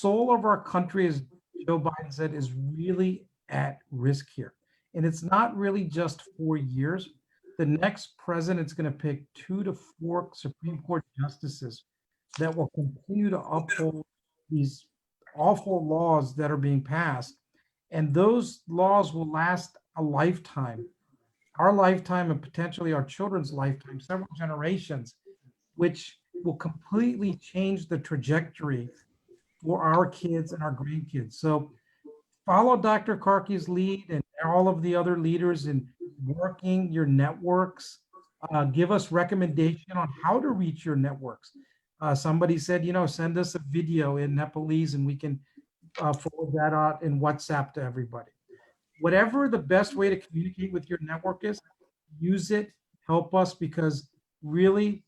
soul of our country, as Joe Biden said, is really at risk here. And it's not really just 4 years. The next president's going to pick 2 to 4 Supreme Court justices that will continue to uphold these awful laws that are being passed. And those laws will last a lifetime, our lifetime, and potentially our children's lifetime, several generations, which will completely change the trajectory for our kids and our grandkids. So follow Dr. Karki's lead and all of the other leaders in working your networks. Give us recommendation on how to reach your networks. Somebody said, send us a video in Nepalese and we can forward that out in WhatsApp to everybody. Whatever the best way to communicate with your network is, use it, help us, because really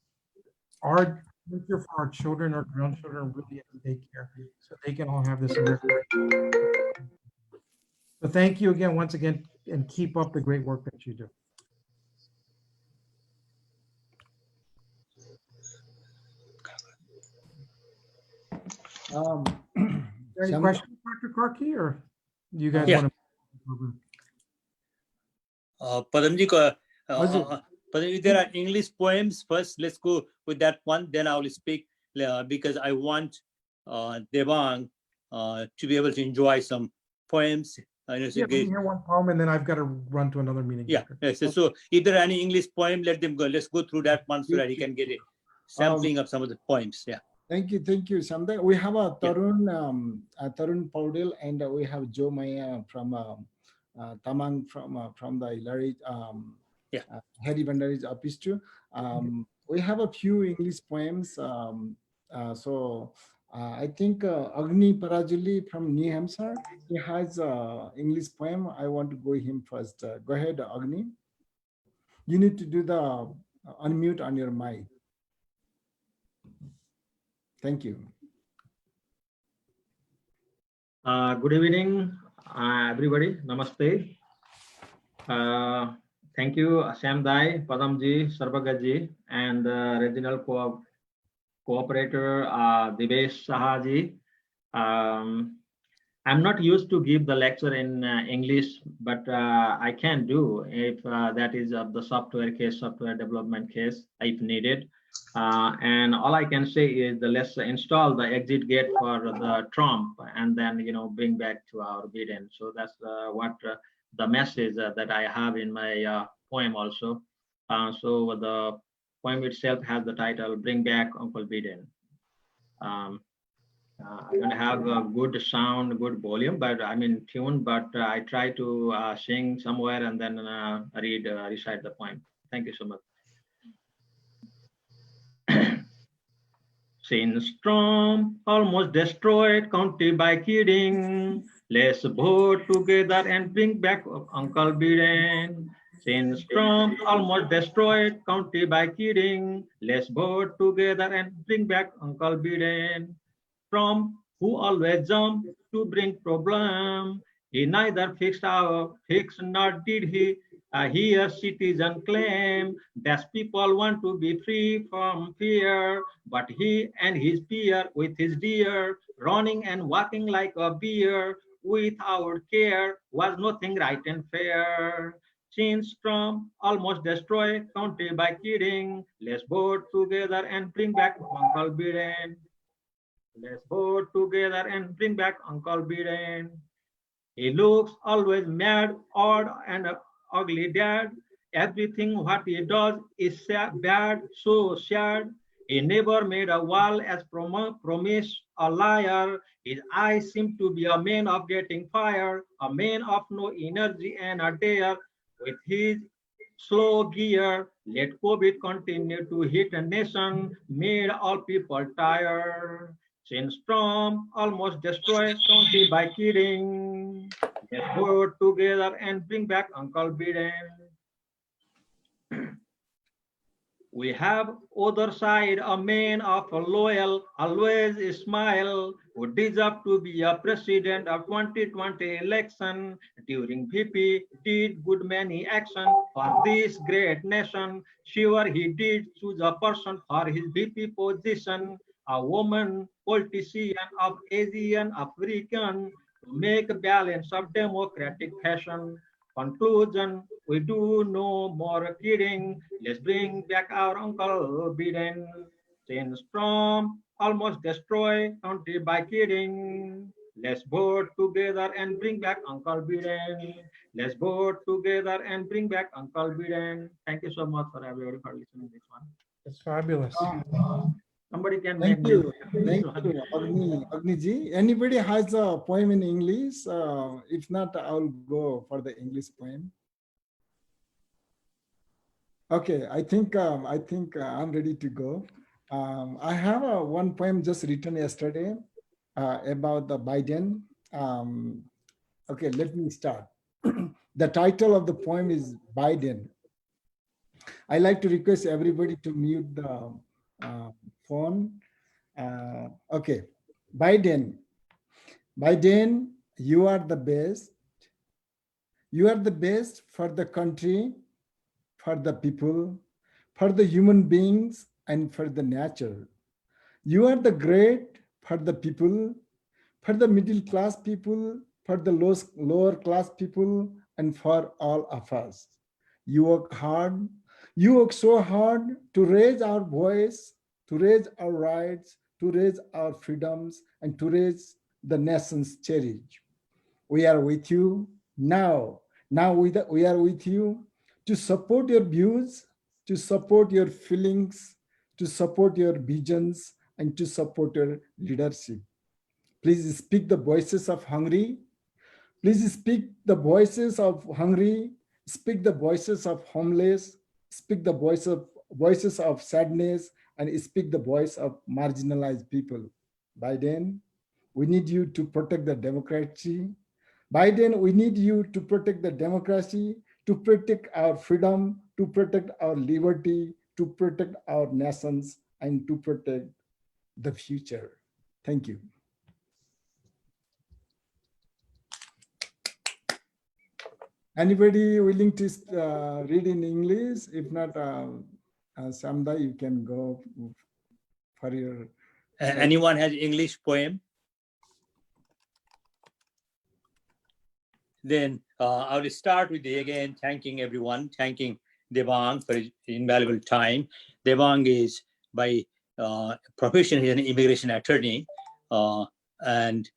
our future for our children, our grandchildren really have to take care so they can all have this. So thank you again, once again, and keep up the great work that you do. Any questions, Dr. Karki, or you guys want to? Padamji, Padamji, there are English poems first. Let's go with that one. Then I will speak because I want Devang to be able to enjoy some poems. Hear one poem, and then I've got to run to another meeting. Yeah. Yes. So if there are any English poem, let them go. Let's go through that one so that he can get a sampling of some of the poems. Yeah. Thank you, Samday. We have a Tarun, Tarun Paudel, and we have Joe Maya from Tamang from the Ilari Harry Bandari's office too. We have a few English poems. I think Agni Parajuli from New Hampshire, he has English poem. I want to go him first. Go ahead, Agni. You need to do the unmute on your mic. Thank you. Good evening, everybody. Namaste. Thank you, Sam Dai, Padamji, Sarvagaji, and regional cooperator Divesh Sahaji. I'm not used to give the lecture in English, but I can do if that is of the software case, software development case, if needed. And all I can say is let's install the exit gate for the Trump and then, bring back to our Biden. So that's what the message that I have in my poem also. So the poem itself has the title, Bring Back Uncle Biden. I don't have a good sound, good volume, but I'm in tune, but I try to sing somewhere and then recite the poem. Thank you so much. Since Trump almost destroyed country by kidding, let's vote together and bring back Uncle Biden. Since Trump almost destroyed country by kidding, let's vote together and bring back Uncle Biden. Trump, who always jumped to bring problem, he neither fixed nor did he hear citizen claim that people want to be free from fear, but he and his peer with his deer running and walking like a bear without care was nothing right and fair. Since Trump almost destroyed country by kidding, let's vote together and bring back Uncle Biden. Let's vote together and bring back Uncle Biden. He looks always mad, odd, and ugly dad. Everything what he does is bad, so sad. He never made a wall as promised, a liar. His eyes seem to be a man of getting fired, a man of no energy and a dare. With his slow gear, let COVID continue to hit a nation, made all people tired. Since Trump almost destroyed country by kidding, let's vote together and bring back Uncle Biden. We have other side a man of a loyal, always smile, who deserves to be a president of 2020 election. During VP, did good many action for this great nation. Sure, he did choose a person for his VP position. a woman politician of Asian African to make a balance of democratic fashion. Conclusion, we do no more kidding. Let's bring back our Uncle Biden. Since Trump almost destroy country by kidding. Let's vote together and bring back Uncle Biden. Let's vote together and bring back Uncle Biden. Thank you so much for everybody for listening to this one. It's fabulous. Somebody can Thank make you. music. Thank you, Agni ji. Anybody has a poem in English? If not, I'll go for the English poem. Okay, I think I'm ready to go. I have one poem just written yesterday about the Biden. Okay, let me start. The title of the poem is Biden. I like to request everybody to mute the phone. Okay, Biden. Biden, you are the best. You are the best for the country, for the people, for the human beings, and for the nature. You are the great for the people, for the middle class people, for the lower class people, and for all of us. You work hard. You work so hard to raise our voice, to raise our rights, to raise our freedoms, and to raise the nation's cherish. We are with you now. Now we are with you to support your views, to support your feelings, to support your visions, and to support your leadership. Please speak the voices of Hungary. Please speak the voices of Hungary. Speak the voices of homeless. Speak the voices of sadness, and speak the voice of marginalized people. Biden, we need you to protect the democracy. Biden, we need you to protect the democracy, to protect our freedom, to protect our liberty, to protect our nations, and to protect the future. Thank you. Anybody willing to read in English? If not, Samda, you can go for your. Anyone has English poem? Then I will start with again thanking everyone, thanking Devang for his invaluable time. Devang is by profession, he's an immigration attorney, and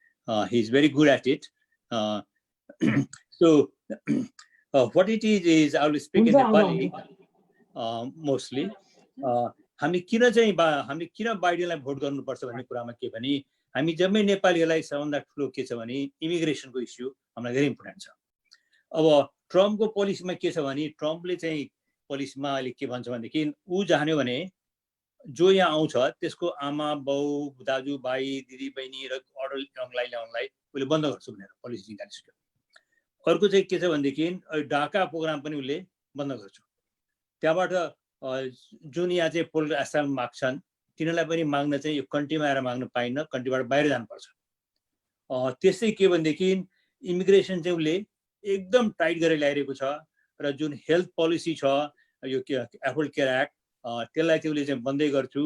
he's very good at it. So what it is I will speak in Nepali mostly. हामी किन बाइडेनलाई vote गर्नुपर्छ भन्ने कुरामा के भने हामी जम्मै नेपालीहरूलाई सबभन्दा ठुलो के छ भने इमिग्रेसनको इस्यु हामीलाई धेरै इम्पोर्टेन्ट छ। अब ट्रम्पको पोलिसीमा के छ भने ट्रम्पले चाहिँ पोलिसीमा अहिले के भन्छ भनेदेखि ऊ जान्यो भने जो यहाँ आउँछ त्यसको आमा बाउ दाजुभाइ दिदीबहिनी र अर्डर ल्याउनलाई उसले बन्द गर्छु भनेर पोलिसी निकालिसक्यो। अर्को चाहिँ के छ भनेदेखि ढाका प्रोग्राम पनि उसले बन्द गर्छु। त्यहाँबाट जुन यहाँ चाहिँ पोलिटिकल एसाइलम माग्छन् तिनीहरूलाई पनि माग्न चाहिँ यो कन्ट्रीमा आएर माग्न पाइन्न, कन्ट्रीबाट बाहिर जानुपर्छ। त्यसै के भनेदेखि इमिग्रेसन चाहिँ उसले एकदम टाइट गरेर ल्याइरहेको छ र जुन हेल्थ पोलिसी छ यो एफोर्ड केयर एक्ट त्यसलाई चाहिँ उसले चाहिँ बन्दै गर्छु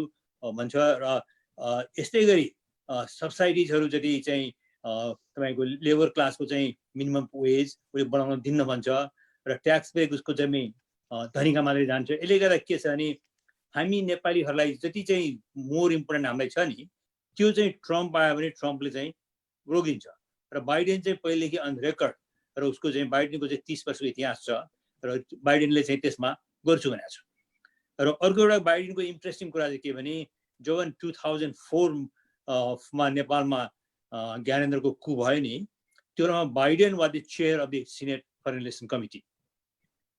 भन्छ र यस्तै गरी सब्सिडिजहरू जति चाहिँ तपाईँको लेबर क्लासको चाहिँ मिनिमम वेज उसले बढाउन दिन्न भन्छ र ट्याक्स ब्रेक उसको जम्मै धनीका मात्रै जान्छ। यसले गर्दा के छ भने हामी नेपालीहरूलाई जति चाहिँ मोर इम्पोर्टेन्ट हामीलाई छ नि त्यो चाहिँ ट्रम्प आयो भने ट्रम्पले चाहिँ रोकिन्छ र बाइडेन चाहिँ पहिलेदेखि अन रेकर्ड र उसको चाहिँ बाइडेनको चाहिँ 30 वर्षको इतिहास छ र बाइडेनले चाहिँ त्यसमा गर्छु भनेको छ। र अर्को एउटा बाइडेनको इन्ट्रेस्टिङ कुरा चाहिँ के भने जब 2004 मा नेपालमा ज्ञानेन्द्रको कु भयो नि त्यो बेलामा Biden was the chair of the Senate foreign relation committee.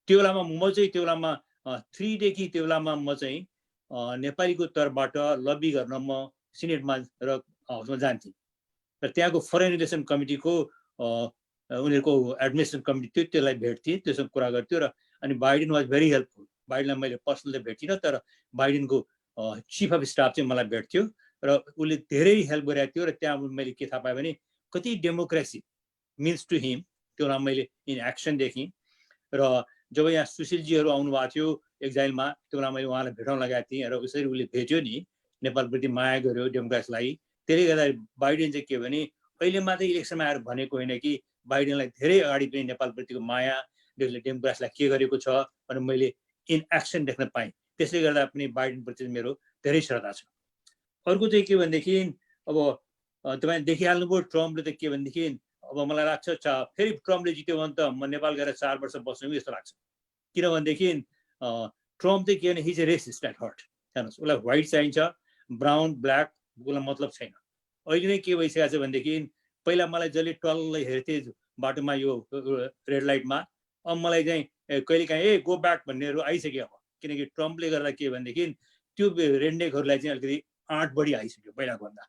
त्यो बेलामा म चाहिँ त्यो बेलामा 3 डेदेखि त्यो बेलामा म चाहिँ नेपालीको तर्फबाट लबी गर्न म सिनेटमा र हाउसमा जान्थेँ र त्यहाँको फरेन रिलेसन कमिटीको उनीहरूको एडमिनिस्ट्रेसन कमिटी थियो त्यसलाई भेट्थेँ, त्योसँग कुरा गर्थ्यो र अनि बाइडेन वाज भेरी हेल्पफुल। बाइडेनलाई मैले पर्सनली भेटिनँ तर बाइडेनको चिफ अफ स्टाफ चाहिँ मलाई भेट्थ्यो र उसले धेरै हेल्प गरेको थियो र त्यहाँ मैले के थाहा पाएँ भने कति डेमोक्रेसी मिन्स टु हिम त्यो बेला मैले इन एक्सन देखेँ। र जब यहाँ सुशीलजीहरू आउनुभएको थियो एक्जाइलमा त्यो बेला मैले उहाँलाई भेटाउन लगाएको थिएँ र उसरी उसले भेट्यो नि नेपालप्रति माया गर्यो डेमोक्रेट्सलाई। त्यसले गर्दा बाइडेन चाहिँ के भने अहिले मात्रै इलेक्सनमा आएर भनेको होइन कि बाइडेनलाई धेरै अगाडि पनि नेपालप्रतिको माया डेमोक्रेट्सलाई के गरेको छ भनेर मैले इन एक्सन देख्न पाएँ। त्यसले गर्दा पनि बाइडेनप्रति मेरो धेरै श्रद्धा छ। अर्को चाहिँ के भनेदेखि अब तपाईँ देखिहाल्नुभयो ट्रम्पले त के भनेदेखि अब मलाई लाग्छ फेरि ट्रम्पले जित्यो भने त म नेपाल गएर 4 वर्ष बस्नु जस्तो लाग्छ। किनभनेदेखि ट्रम्प चाहिँ के भने हिज ए रेसिस्ट एट हर्ट। हेर्नुहोस्, उसलाई व्हाइट चाहिन्छ, ब्राउन ब्ल्याक उसलाई मतलब छैन। अहिले नै के भइसकेको छ भनेदेखि पहिला मलाई जसले टल्लै हेर्थे बाटोमा यो रेड लाइटमा, अब मलाई चाहिँ कहिलेकाहीँ गो ब्याक भन्नेहरू आइसक्यो। अब किनकि ट्रम्पले गर्दा के भनेदेखि त्यो रेडनेकहरूलाई चाहिँ अलिकति आँट बढी आइसक्यो पहिलाको भन्दा।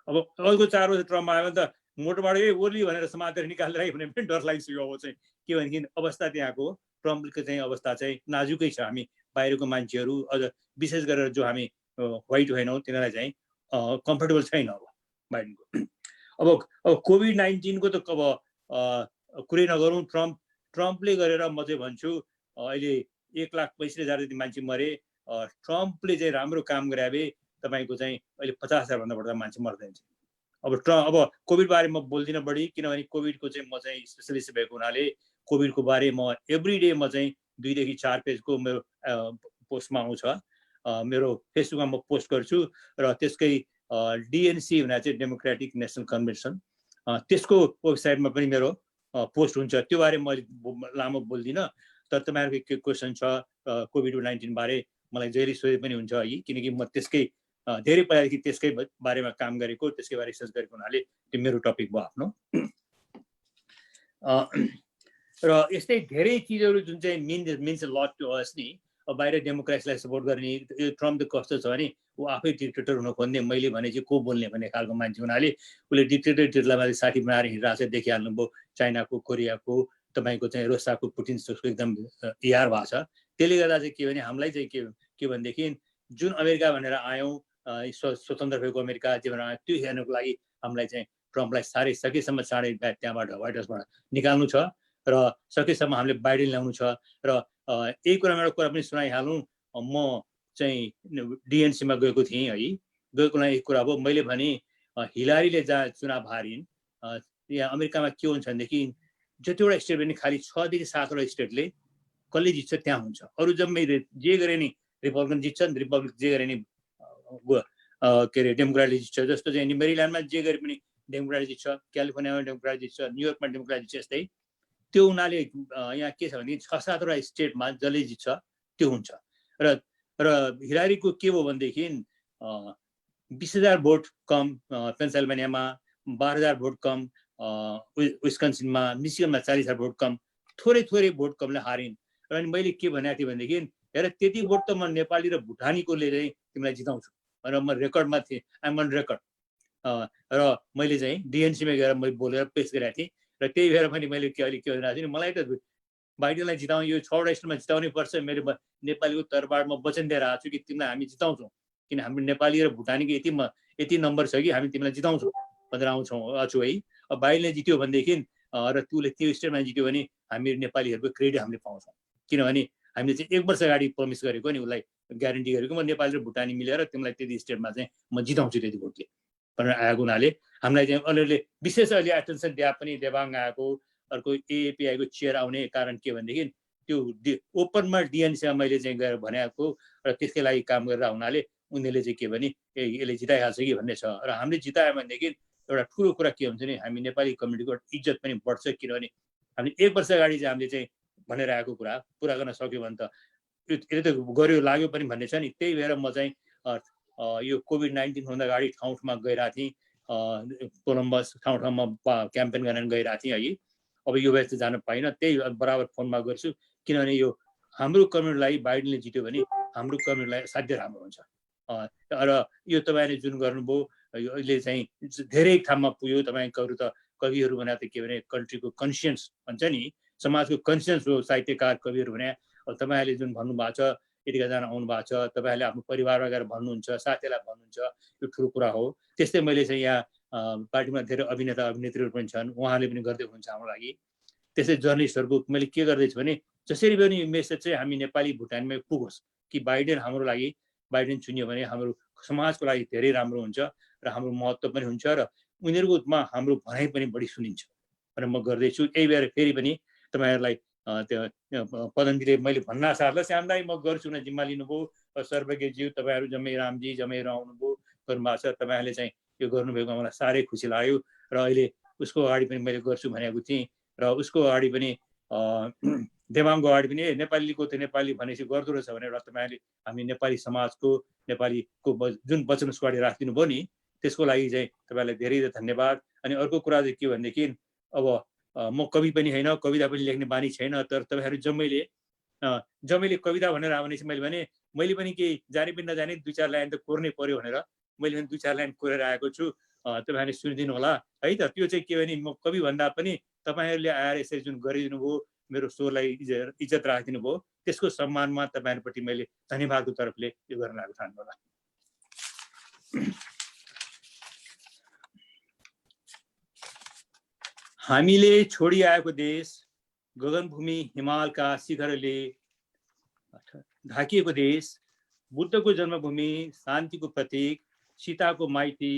अब अर्को 4 वर्ष ट्रम्प आयो भने त मोटोबाट ओर्ली भनेर समातेर निकालेर भन्ने पनि डर लागिसक्यो। अब चाहिँ के भनेदेखि अवस्था त्यहाँको ट्रम्पको चाहिँ अवस्था चाहिँ नाजुकै छ। हामी बाहिरको मान्छेहरू अझ विशेष गरेर जो हामी व्हाइट होइनौँ तिनीहरूलाई चाहिँ कम्फर्टेबल छैन अब बाइडेनको। अब कोभिड-19 को त अब कुरै नगरौँ। ट्रम्पले गरेर म चाहिँ भन्छु अहिले 1,65,000 जति मान्छे मरे। ट्रम्पले चाहिँ राम्रो काम गरे भए तपाईँको चाहिँ अहिले 50,000 भन्दा बढ्ता मान्छे मर्दैन। अब कोभिड बारे म बोल्दिनँ बढी, किनभने कोभिडको चाहिँ म चाहिँ स्पेसलिस्ट भएको हुनाले कोभिडको बारे म एभ्री डे म चाहिँ 2 देखि 4 पेजको मेरो पोस्टमा आउँछ। मेरो फेसबुकमा म पोस्ट गर्छु र त्यसकै डिएनसी भनेर चाहिँ डेमोक्रेटिक नेसनल कन्भेन्सन, त्यसको वेबसाइटमा पनि मेरो पोस्ट हुन्छ। त्यो बारे म लामो बोल्दिनँ। तर तपाईँहरूको के क्वेसन छ कोभिड-19 बारे मलाई जहिले सोधे पनि हुन्छ है, किनकि म त्यसकै धेरै पहिलादेखि त्यसकै बारेमा काम गरेको, त्यसकै बारे रिसर्च गरेको हुनाले त्यो मेरो टपिक भयो आफ्नो। र यस्तै धेरै चिजहरू जुन चाहिँ मिन्स लट टु अस नि। अब बाहिर डेमोक्रेट्सलाई सपोर्ट गर्ने यो ट्रम्प त कस्तो छ भने ऊ आफै डिक्टेटर हुन खोज्ने, मैले भने चाहिँ को बोल्ने भन्ने खालको मान्छे हुनाले उसले डिक्टेटरलाई साथी बनाएर हिँडिरहेको छ। देखिहाल्नुभयो चाइनाको, कोरियाको, तपाईँको चाहिँ रसियाको पुटिन एकदम यार भएको छ। त्यसले गर्दा चाहिँ के भने हामीलाई चाहिँ के भनेदेखि जुन अमेरिका भनेर आयौँ, स्वतन्त्र भएको अमेरिका जे भनेर आयौँ, त्यो हेर्नुको लागि हामीलाई चाहिँ ट्रम्पलाई साह्रै सकेसम्म चाँडै त्यहाँबाट व्हाइट हाउसबाट निकाल्नु छ र सकेसम्म हामीले बाइडेन ल्याउनु छ। र यही कुरामा एउटा कुरा पनि सुनाइहालौँ। म चाहिँ डिएनसीमा गएको थिएँ है। गएको एक कुरा हो, मैले भने हिलारीले जहाँ चुनाव हारिन्, यहाँ अमेरिकामा के हुन्छ भनेदेखि जतिवटा स्टेट पनि खालि 6 देखि 7वटा स्टेटले कसले जित्छ त्यहाँ हुन्छ। अरू जम्मै जे गरे नि रिपब्लिकन जित्छन्, रिपब्लिक जे गरे नि के अरे डेमोक्रेटले जित्छ। जस्तो चाहिँ मेरील्यान्डमा जे गरे पनि डेमोक्रेट जित्छ, क्यालिफोर्नियामा डेमोक्रेट जित्छ, न्युयोर्कमा डेमोक्रेट जित्छ। यस्तै त्यो हुनाले यहाँ के छ भने 6-7वटा स्टेटमा जसले जित्छ त्यो हुन्छ। र हिलारीको के भयो भनेदेखि 20,000 भोट कम पेन्सिल्भेनियामा, 12,000 भोट कम विस्कन्सिनमा, मिशिगनमा 40,000 भोट कम, थोरै भोट कमले हारिन्। र अनि मैले के भनेको थिएँ भनेदेखि हेर त्यति भोट त म नेपाली र भुटानीकोले चाहिँ तिमीलाई जिताउँछु भनेर म रेकर्डमा थिएँ, आइएम अन रेकर्ड। र मैले चाहिँ डिएनसीमा गएर मैले बोलेर पेस गरेको थिएँ। र त्यही भएर पनि मैले अहिले के भनिरहेको थिएँ, मलाई त बाइडेनलाई जिताउँ, यो 6वटा स्टेटमा जिताउनै पर्छ। मेरो नेपालीको तर्फबाट म वचन दिएर आएको छु कि तिमीलाई हामी जिताउँछौँ, किन हाम्रो नेपाली र भुटानीको यति नम्बर छ कि हामी तिमीलाई जिताउँछौँ भनेर आउँछु है। अब बाइडेनले जित्यो भनेदेखि र त्यसले त्यो स्टेटमा जित्यो भने हामी नेपालीहरूको क्रेडिट हामीले पाउँछौँ। किनभने हामीले चाहिँ 1 वर्ष अगाडि प्रमिस गरेको नि, उसलाई ग्यारेन्टी गरेको म नेपाली र भुटानी मिलेर तिमीलाई त्यति स्टेटमा चाहिँ म जिताउँछु त्यति भोटले भनेर आएको हुनाले हामीलाई चाहिँ अलिअलि विशेष अहिले एटेन्सन दिए पनि देवाङ आएको, अर्को एएपीआईको चेयर आउने कारण के भनेदेखि त्यो ओपनमा डिएनसीमा मैले चाहिँ गएर भनेको र त्यसकै लागि काम गरेर हुनाले उनीहरूले चाहिँ के भने यसले जिताइहाल्छ कि भन्ने छ। र हामीले जितायो भनेदेखि एउटा ठुलो कुरा के हुन्छ नि, हामी नेपाली कम्युनिटीको इज्जत पनि बढ्छ। किनभने हामीले 1 वर्ष अगाडि चाहिँ हामीले चाहिँ भनेर आएको कुरा पुरा गर्न सक्यो भने त यसले त गर्यो लाग्यो पनि भन्ने छ नि। त्यही भएर म चाहिँ यो कोभिड-19 भन्दा अगाडि ठाउँमा गइरहेको थिएँ, कोलम्बस ठाउँमा क्याम्पेन गरेर गइरहेको थिएँ है। अब यो बेला चाहिँ जान पाइनँ, त्यही बराबर फोनमा गर्छु। किनभने यो हाम्रो कम्युनिटीलाई बाइडेनले जित्यो भने हाम्रो कम्युनिटीलाई असाध्यै राम्रो हुन्छ। र यो तपाईँले जुन गर्नुभयो अहिले चाहिँ धेरै ठाउँमा पुग्यो। तपाईँहरू त कविहरू भने त के भने कन्ट्रीको कन्सियन्स भन्छ नि, समाजको कन्सियन्स हो साहित्यकार कविहरू भने। अब तपाईँहरूले जुन भन्नुभएको छ, यतिजना आउनु भएको छ, तपाईँहरूले आफ्नो परिवारमा गएर भन्नुहुन्छ, साथीहरूलाई भन्नुहुन्छ, यो ठुलो कुरा हो। त्यस्तै मैले चाहिँ यहाँ पार्टीमा धेरै अभिनेता अभिनेत्रीहरू पनि छन्, उहाँले पनि गर्दै हुनुहुन्छ हाम्रो लागि। त्यसै जर्नलिस्टहरूको मैले के गर्दैछु भने जसरी पनि मेसेज चाहिँ हामी नेपाली भुटानमै पुगोस् कि बाइडेन हाम्रो लागि, बाइडेन चुन्यो भने हाम्रो समाजको लागि धेरै राम्रो हुन्छ र हाम्रो महत्त्व पनि हुन्छ र उनीहरूकोमा हाम्रो भनाइ पनि बढी सुनिन्छ भनेर म गर्दैछु। यही भएर फेरि पनि तपाईँहरूलाई त्यो पदमजीले मैले भन्न आशा ल श्याम दाई म गर्छु न जिम्मा लिनुभयो, सर्वज्ञज्यू तपाईँहरू जम्मै रामजी जम्मै आउनुभयो गर्नुभएको छ, तपाईँहरूले चाहिँ यो गर्नुभएको मलाई साह्रै खुसी लाग्यो र अहिले उसको अगाडि पनि मैले गर्छु भनेको थिएँ र उसको अगाडि पनि देवाङको अगाडि पनि नेपालीको त नेपाली भनेपछि गर्दो रहेछ भनेर तपाईँहरूले हामी नेपाली समाजको नेपालीको जुन वचन उसको अगाडि राखिदिनु भयो नि त्यसको लागि चाहिँ तपाईँलाई धेरै धन्यवाद। अनि अर्को कुरा चाहिँ के भनेदेखि अब म कवि पनि होइन, कविता पनि लेख्ने बानी छैन, तर तपाईँहरू जम्मैले कविता भनेर आयो भने चाहिँ मैले पनि केही जाने पनि नजाने 2-4 लाइन त कोर्नै पर्यो भनेर मैले पनि 2-4 लाइन कोरेर आएको छु, तपाईँहरूले सुनिदिनु होला है त। त्यो चाहिँ के भने म कवि भन्दा पनि तपाईँहरूले आएर यसरी जुन गरिदिनु भयो, मेरो स्वरलाई इज्जत राखिदिनु भयो, त्यसको सम्मानमा तपाईँहरूप्रति मैले धन्यवादको तर्फले यो गर्न आएको ठान्नु होला। हामीले छोडिआएको देश, गगनभूमि हिमालका शिखरले ढाकिएको देश, बुद्धको जन्मभूमि, शान्तिको प्रतीक, सीताको माइती,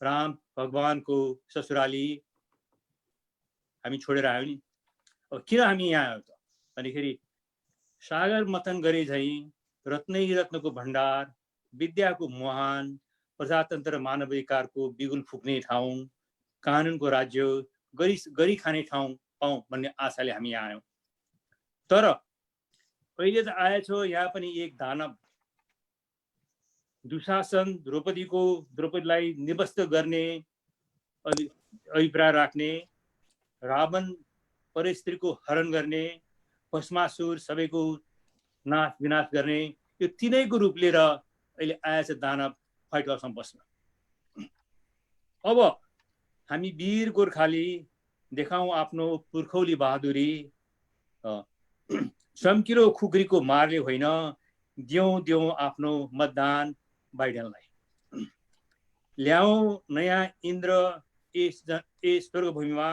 राम भगवानको ससुराली हामी छोडेर आयौँ नि। अब किन हामी यहाँ आयौँ त भनेखेरि सागर मथन गरे झैँ रत्नै रत्नको भण्डार, विद्याको मुहान, प्रजातन्त्र मानवाधिकारको बिगुल फुक्ने ठाउँ, कानुनको राज्य गरी खाने ठाउँ पाऊँ भन्ने आशाले हामी यहाँ आयौँ। तर अहिले त आएछ यहाँ पनि एक दानव, दुशासन द्रौपदीलाई निवस्त गर्ने अभिप्राय राख्ने, रावण परस्त्रीको हरण गर्ने, भस्मासुर सबैको नाश विनाश गर्ने, यो तिनैको रूप लिएर अहिले आएछ दानव व्हाइट हाउसमा बस्न। अब हामी वीर गोर्खाली देखाउँ आफ्नो पुर्खौली बहादुरी, चम्किलो खुकुरीको मारले होइन, दिउँ आफ्नो मतदान बाइडेनलाई। ल्याउँ नयाँ इन्द्र ए स्वर्गभूमिमा,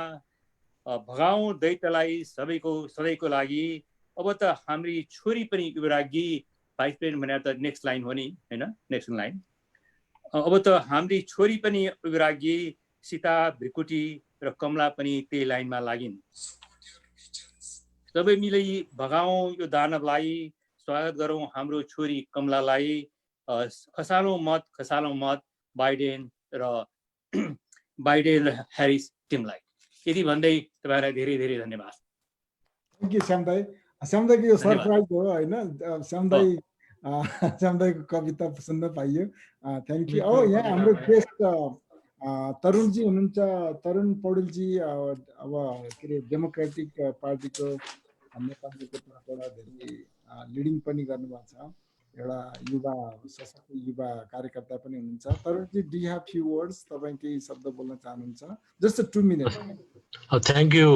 भगाउँ दैत्यलाई सधैँको लागि। अब त हाम्री छोरी पनि युवराज्ञी, भाइस प्रेसिडेन्ट भनेर त नेक्स्ट लाइन हो नि होइन, नेक्स्ट लाइन। अब त हाम्री छोरी पनि युवराज्ञी, सीता भृकुटी र कमला पनि त्यही लाइनमा लागिन्। सबै मिली भगाउँ यो दानवलाई, स्वागत गरौँ हाम्रो छोरी कमलालाई, खसालौँ मत बाइडेन ह्यारिस टिमलाई। यति भन्दै तपाईँलाई धेरै धेरै धन्यवाद। थ्याङ्क यू श्याम दाई। श्याम दाईको यो सरप्राइज हो होइन, श्याम दाईको कविता सुन्न पाइयो। Thank you. अब यहाँ हाम्रो गेस्ट तरुणजी हुनुहुन्छ, तरुण पौडेलजी अब के अरे डेमोक्रेटिक पार्टीको नेपालको तर्फबाट धेरै लिडिङ पनि गर्नुभएको छ, एउटा युवा सशक्त युवा कार्यकर्ता पनि हुनुहुन्छ। तरुणजी, do you have few words? तपाईँ केही शब्द बोल्न चाहनुहुन्छ? Just 2 minute. थ्याङ्क यू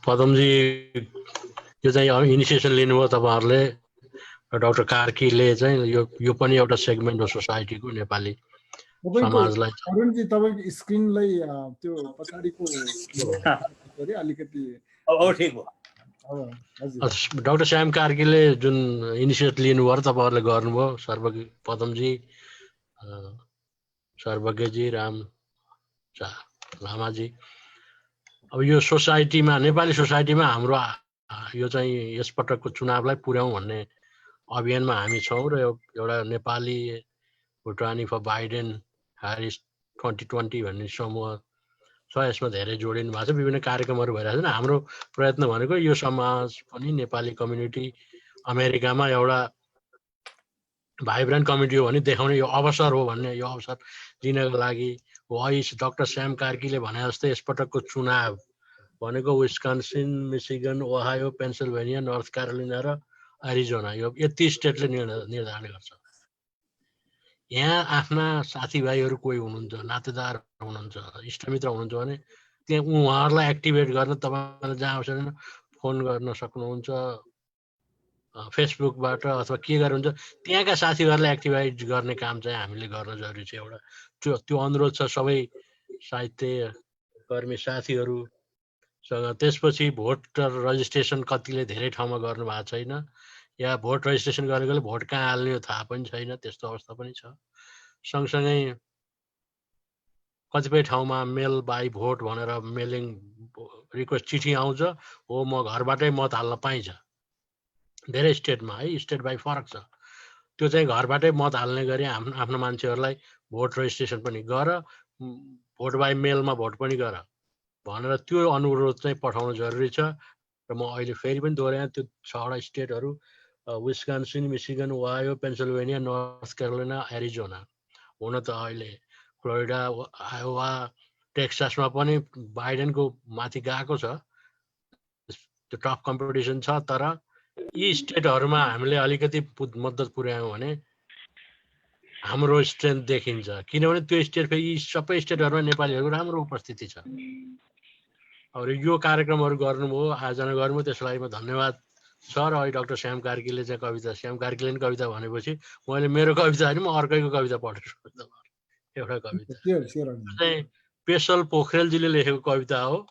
पदमजी, यो चाहिँ इनिसिएसन लिनुभयो तपाईँहरूले। डाक्टर कार्कीले चाहिँ यो पनि एउटा सेगमेन्ट हो सोसाइटीको, नेपाली समाजलाई। तरुणजी तपाईँको स्क्रिनलाई त्यो पछाडिको अलिकति ठिक हो। डाक्टर श्याम कार्कीले जुन इनिसिएटिभ लिनुभयो र तपाईँहरूले गर्नुभयो, पदमजी, सर्वज्ञजी, राम लामाजी। अब यो सोसाइटीमा, नेपाली सोसाइटीमा हाम्रो यो चाहिँ यसपटकको चुनावलाई पुर्याउँ भन्ने अभियानमा हामी छौँ र एउटा नेपाली भुटानी फर बाइडेन ह्यारिस 2020 भन्ने समूह छ, यसमा धेरै जोडिनु भएको छ, विभिन्न कार्यक्रमहरू भइरहेको छ। हाम्रो प्रयत्न भनेको यो समाज पनि, नेपाली कम्युनिटी अमेरिकामा एउटा भाइब्रेन्ट कम्युनिटी हो भने देखाउने यो अवसर हो भन्ने, यो अवसर दिनको लागि डाक्टर श्याम कार्कीले भने जस्तै यसपटकको चुनाव भनेको Wisconsin, Michigan, Ohio, Pennsylvania, north Carolina र एरिजोना, यो 3 स्टेटले निर्धारण गर्छ। यहाँ आफ्ना साथीभाइहरू कोही हुनुहुन्छ, नातेदार हुनुहुन्छ, इष्टमित्र हुनुहुन्छ भने त्यहाँ उहाँहरूलाई एक्टिभेट गर्न तपाईँले जहाँ अवसर फोन गर्न सक्नुहुन्छ, फेसबुकबाट अथवा के गर्नुहुन्छ, त्यहाँका साथीभाइहरूलाई एक्टिभेट गर्ने काम चाहिँ हामीले गर्न जरुरी छ। एउटा त्यो अनुरोध छ सबै साहित्य कर्मी साथीहरूसँग। त्यसपछि भोटर रजिस्ट्रेसन कतिले धेरै ठाउँमा गर्नु भएको छैन, या भोट रजिस्ट्रेसन गरेकोले भोट कहाँ हाल्ने थाहा पनि छैन, त्यस्तो अवस्था पनि छ। सँगसँगै कतिपय ठाउँमा मेल बाई भोट भनेर मेलिङ रिक्वेस्ट चिठी आउँछ, हो म घरबाटै मत हाल्न पाइन्छ। धेरै स्टेटमा है, स्टेट बाई फरक छ। त्यो चाहिँ घरबाटै मत हाल्ने गरी आफ्नो मान्छेहरूलाई भोट रेजिस्ट्रेसन पनि गर, भोट बाई मेलमा भोट पनि गर भनेर त्यो अनुरोध चाहिँ पठाउनु जरुरी छ। र म अहिले फेरि पनि दोहोऱ्याएँ, त्यो 6वटा स्टेटहरू Wisconsin, Michigan, Ohio, Pennsylvania, north Carolina, Arizona, हुन त अहिले फ्लोरिडा, आयोवा, टेक्सासमा पनि बाइडेनको माथि गएको छ। त्यो टफ कम्पिटिसन छ, तर यी स्टेटहरूमा हामीले अलिकति मद्दत पुर्यायौँ भने हाम्रो स्ट्रेन्थ देखिन्छ। किनभने त्यो स्टेट फेरि यी सबै स्टेटहरूमा नेपालीहरूको राम्रो उपस्थिति छ। अब यो कार्यक्रमहरू गर्नुभयो, आयोजना गर्नुभयो, त्यसलाई म धन्यवाद छ। र अहिले डाक्टर श्याम कार्कीले चाहिँ कविता, श्याम कार्कीले पनि कविता भनेपछि मैले मेरो कविता होइन, म अर्कैको कविता पढ्छु। एउटा कविता चाहिँ पेशल पोखरेलजीले लेखेको कविता हो।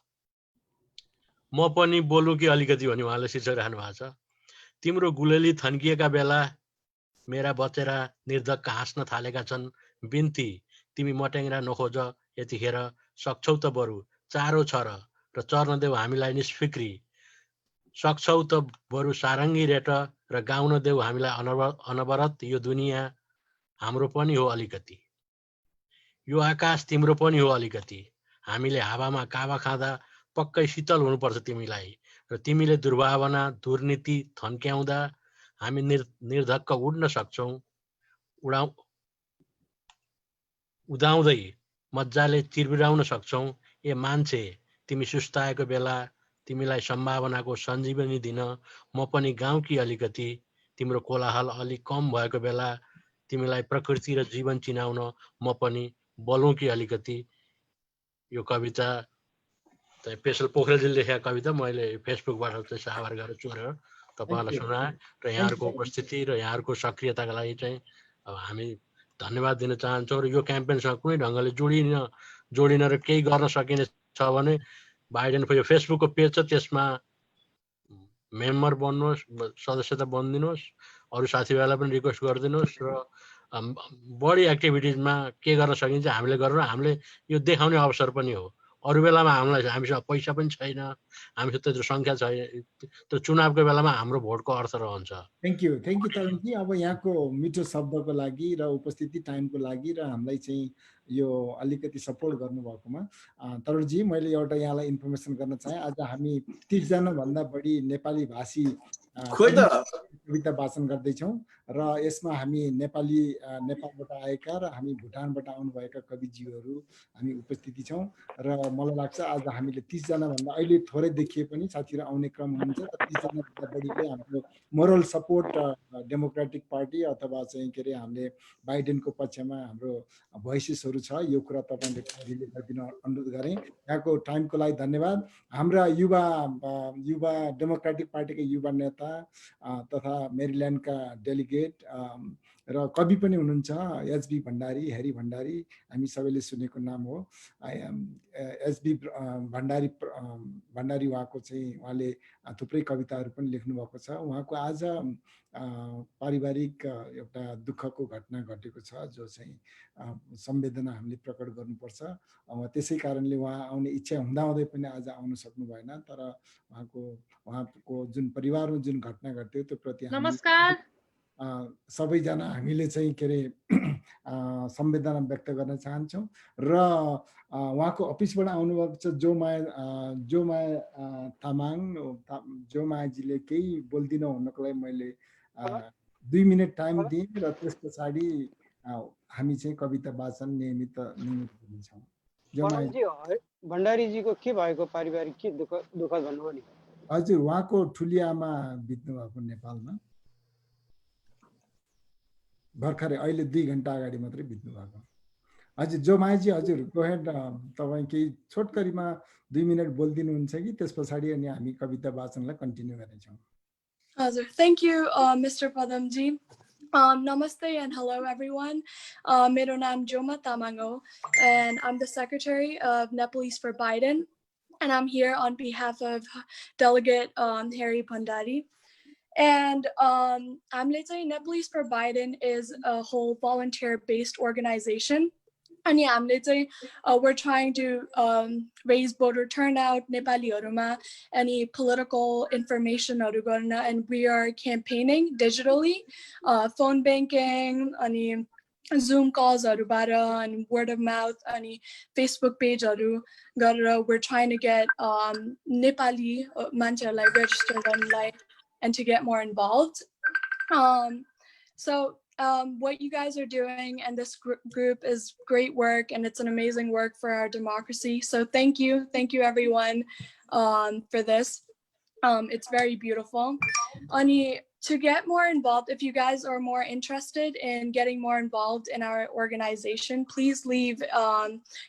म पनि बोलु कि अलिकति भनी उहाँले शीर्षक राख्नु भएको छ। तिम्रो गुलेली थन्किएका बेला मेरा बचेरा निर्धक्क हाँस्न थालेका छन्। बिन्ती तिमी मट्याङ्ग्रा नखोज यतिखेर, सक्छौ त बरु चारो छ र चर्न देऊ हामीलाई निष्फिक्री। सक्छौ त बरु सारङ्गी रेट र गाउन देऊ हामीलाई अनवरत। यो दुनियाँ हाम्रो पनि हो अलिकति, यो आकाश तिम्रो पनि हो अलिकति। हामीले हावामा कावा खाँदा पक्कै शीतल हुनुपर्छ तिमीलाई। र तिमीले दुर्भावना दुर्नीति थन्क्याउँदा हामी निर्धक्क उड्न सक्छौँ। उदाउँदै मजाले चिरबिराउन सक्छौँ। ए मान्छे तिमी सुस्ताएको बेला तिमीलाई सम्भावनाको सञ्जीवनी दिन म पनि गाउँ कि अलिकति। तिम्रो कोलाहल अलिक कम भएको बेला तिमीलाई प्रकृति र जीवन चिनाउन म पनि बोलौँ कि अलिकति। यो कविता पेशल पोखरेलजीले लेखेको कविता मैले फेसबुकबाट चाहिँ साभार गरेर चोरेर तपाईँहरूलाई सुनाएँ। र यहाँहरूको उपस्थिति र यहाँहरूको सक्रियताका लागि चाहिँ हामी धन्यवाद दिन चाहन्छौँ। र यो क्याम्पेनसँग कुनै ढङ्गले जोडिन र केही गर्न सकिने छ भने बाइडेनको यो फेसबुकको पेज छ, त्यसमा मेम्बर बन्नुहोस्, सदस्यता बनिदिनुहोस्, अरू साथीभाइलाई पनि रिक्वेस्ट गरिदिनुहोस्। र बढी एक्टिभिटिजमा के गर्न सकिन्छ हामीले गरेर हामीले यो देखाउने अवसर पनि हो। अरू बेलामा हामीसँग पैसा पनि छैन, हामीसँग त्यत्रो सङ्ख्या छैन, त्यो चुनावको बेलामा हाम्रो भोटको अर्थ रहन्छ। थ्याङ्क यू तरुणजी। अब यहाँको मिठो शब्दको लागि र उपस्थिति टाइमको लागि र हामीलाई चाहिँ यो अलिकति सपोर्ट गर्नुभएकोमा तरुणजी, मैले एउटा यहाँलाई इन्फर्मेसन गर्न चाहेँ। आज हामी 30जना भन्दा बढी नेपाली भाषी कविता वाचन गर्दैछौँ र यसमा हामी नेपालबाट आएका र हामी भुटानबाट आउनुभएका कविजीहरू हामी उपस्थिति छौँ। र मलाई लाग्छ आज हामीले 30जना भन्दा अहिले थोरै देखिए पनि साथीहरू आउने क्रम हुनुहुन्छ। 30जना भन्दा बढीले हाम्रो मोरल सपोर्ट डेमोक्रेटिक पार्टी अथवा चाहिँ के अरे हामीले बाइडेनको पक्षमा हाम्रो भोइसेसहरू छ, यो कुरा तपाईँले रिले गरिदिन अनुरोध गरेँ। यहाँको टाइमको लागि धन्यवाद। हाम्रा युवा डेमोक्रेटिक पार्टीका युवा नेता तथा मेरील्यान्डका डेलिगेट र कवि पनि हुनुहुन्छ एचबी भण्डारी, हेरी भण्डारी, हामी सबैले सुनेको नाम हो। एचबी भण्डारी उहाँको चाहिँ उहाँले थुप्रै कविताहरू पनि लेख्नु भएको छ। उहाँको आज पारिवारिक एउटा दुःखको घटना घटेको छ, जो चाहिँ संवेदना हामीले प्रकट गर्नुपर्छ। त्यसै कारणले उहाँ आउने इच्छा हुँदाहुँदै पनि आज आउन सक्नु भएन। तर उहाँको जुन परिवारमा जुन घटना घट्यो त्यो प्रति नमस्कार सबैजना हामीले चाहिँ के अरे संवेदना व्यक्त गर्न चाहन्छौँ। र उहाँको अफिसबाट आउनुभएको छ जोमाया तामाङ। जोमायाजीले केही बोल्दिन भन्नको लागि मैले 2 मिनट टाइम दिएँ र त्यस पछाडि हामी चाहिँ कविता वाचन नियमित गर्नेछौँ। भण्डारीजीको के भएको पारिवारिक के दुःख भन्नुभयो नि? हजुर, उहाँको ठुली आमा बित्नु भएको नेपालमा भर्खरै अहिले 2 घण्टा अगाडि मात्रै बित्नु भएको। हजुर जोमायाजी, हजुर गो हेड, तपाईँ केही छोटकरीमा 2 मिनट बोलिदिनुहुन्छ कि त्यस पछाडि अनि हामी कविता वाचनलाई कन्टिन्यू गर्नेछौँ। Hazur. Thank you, Mr. Padamji. Namaste and hello, everyone. Mero naam Joma Tamango, and I'm the Secretary of Nepalese for Biden. And I'm here on behalf of Delegate Harry Pandari. And हामीले चाहिँ Nepalese for Biden is a whole volunteer-based organization. अनि हामीले चाहिँ we're trying to raise voter turnout नेपालीहरुमा any political informationहरु गर्न, and we are campaigning digitally, phone banking अनि Zoom callsहरुबाट and word of mouth अनि Facebook pageहरु गरेर we're trying to get Nepali मान्छेहरुलाई register गर्नलाई and to get more involved. So what you guys are doing and this group is great work, and it's an amazing work for our democracy. So thank you everyone for this. It's very beautiful. Ani, to get more involved, if you guys are more interested in getting more involved in our organization, please leave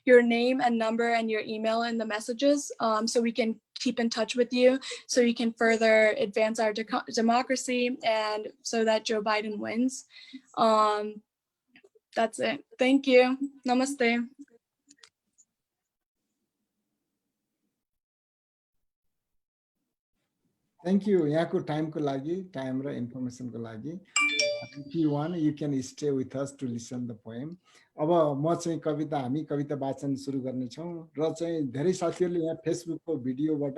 your name and number and your email in the messages, so we can keep in touch with you, so we can further advance our democracy and so that Joe Biden wins. That's it. Thank you. Namaste. Thank you. यहाँको टाइमको लागि, time र इन्फर्मेसनको लागि. If you want, you can stay with us to listen the poem. अब म चाहिँ हामी कविता वाचन सुरु गर्ने छौं र चाहिँ धेरै साथीहरुले यहाँ फेसबुकको भिडियोबाट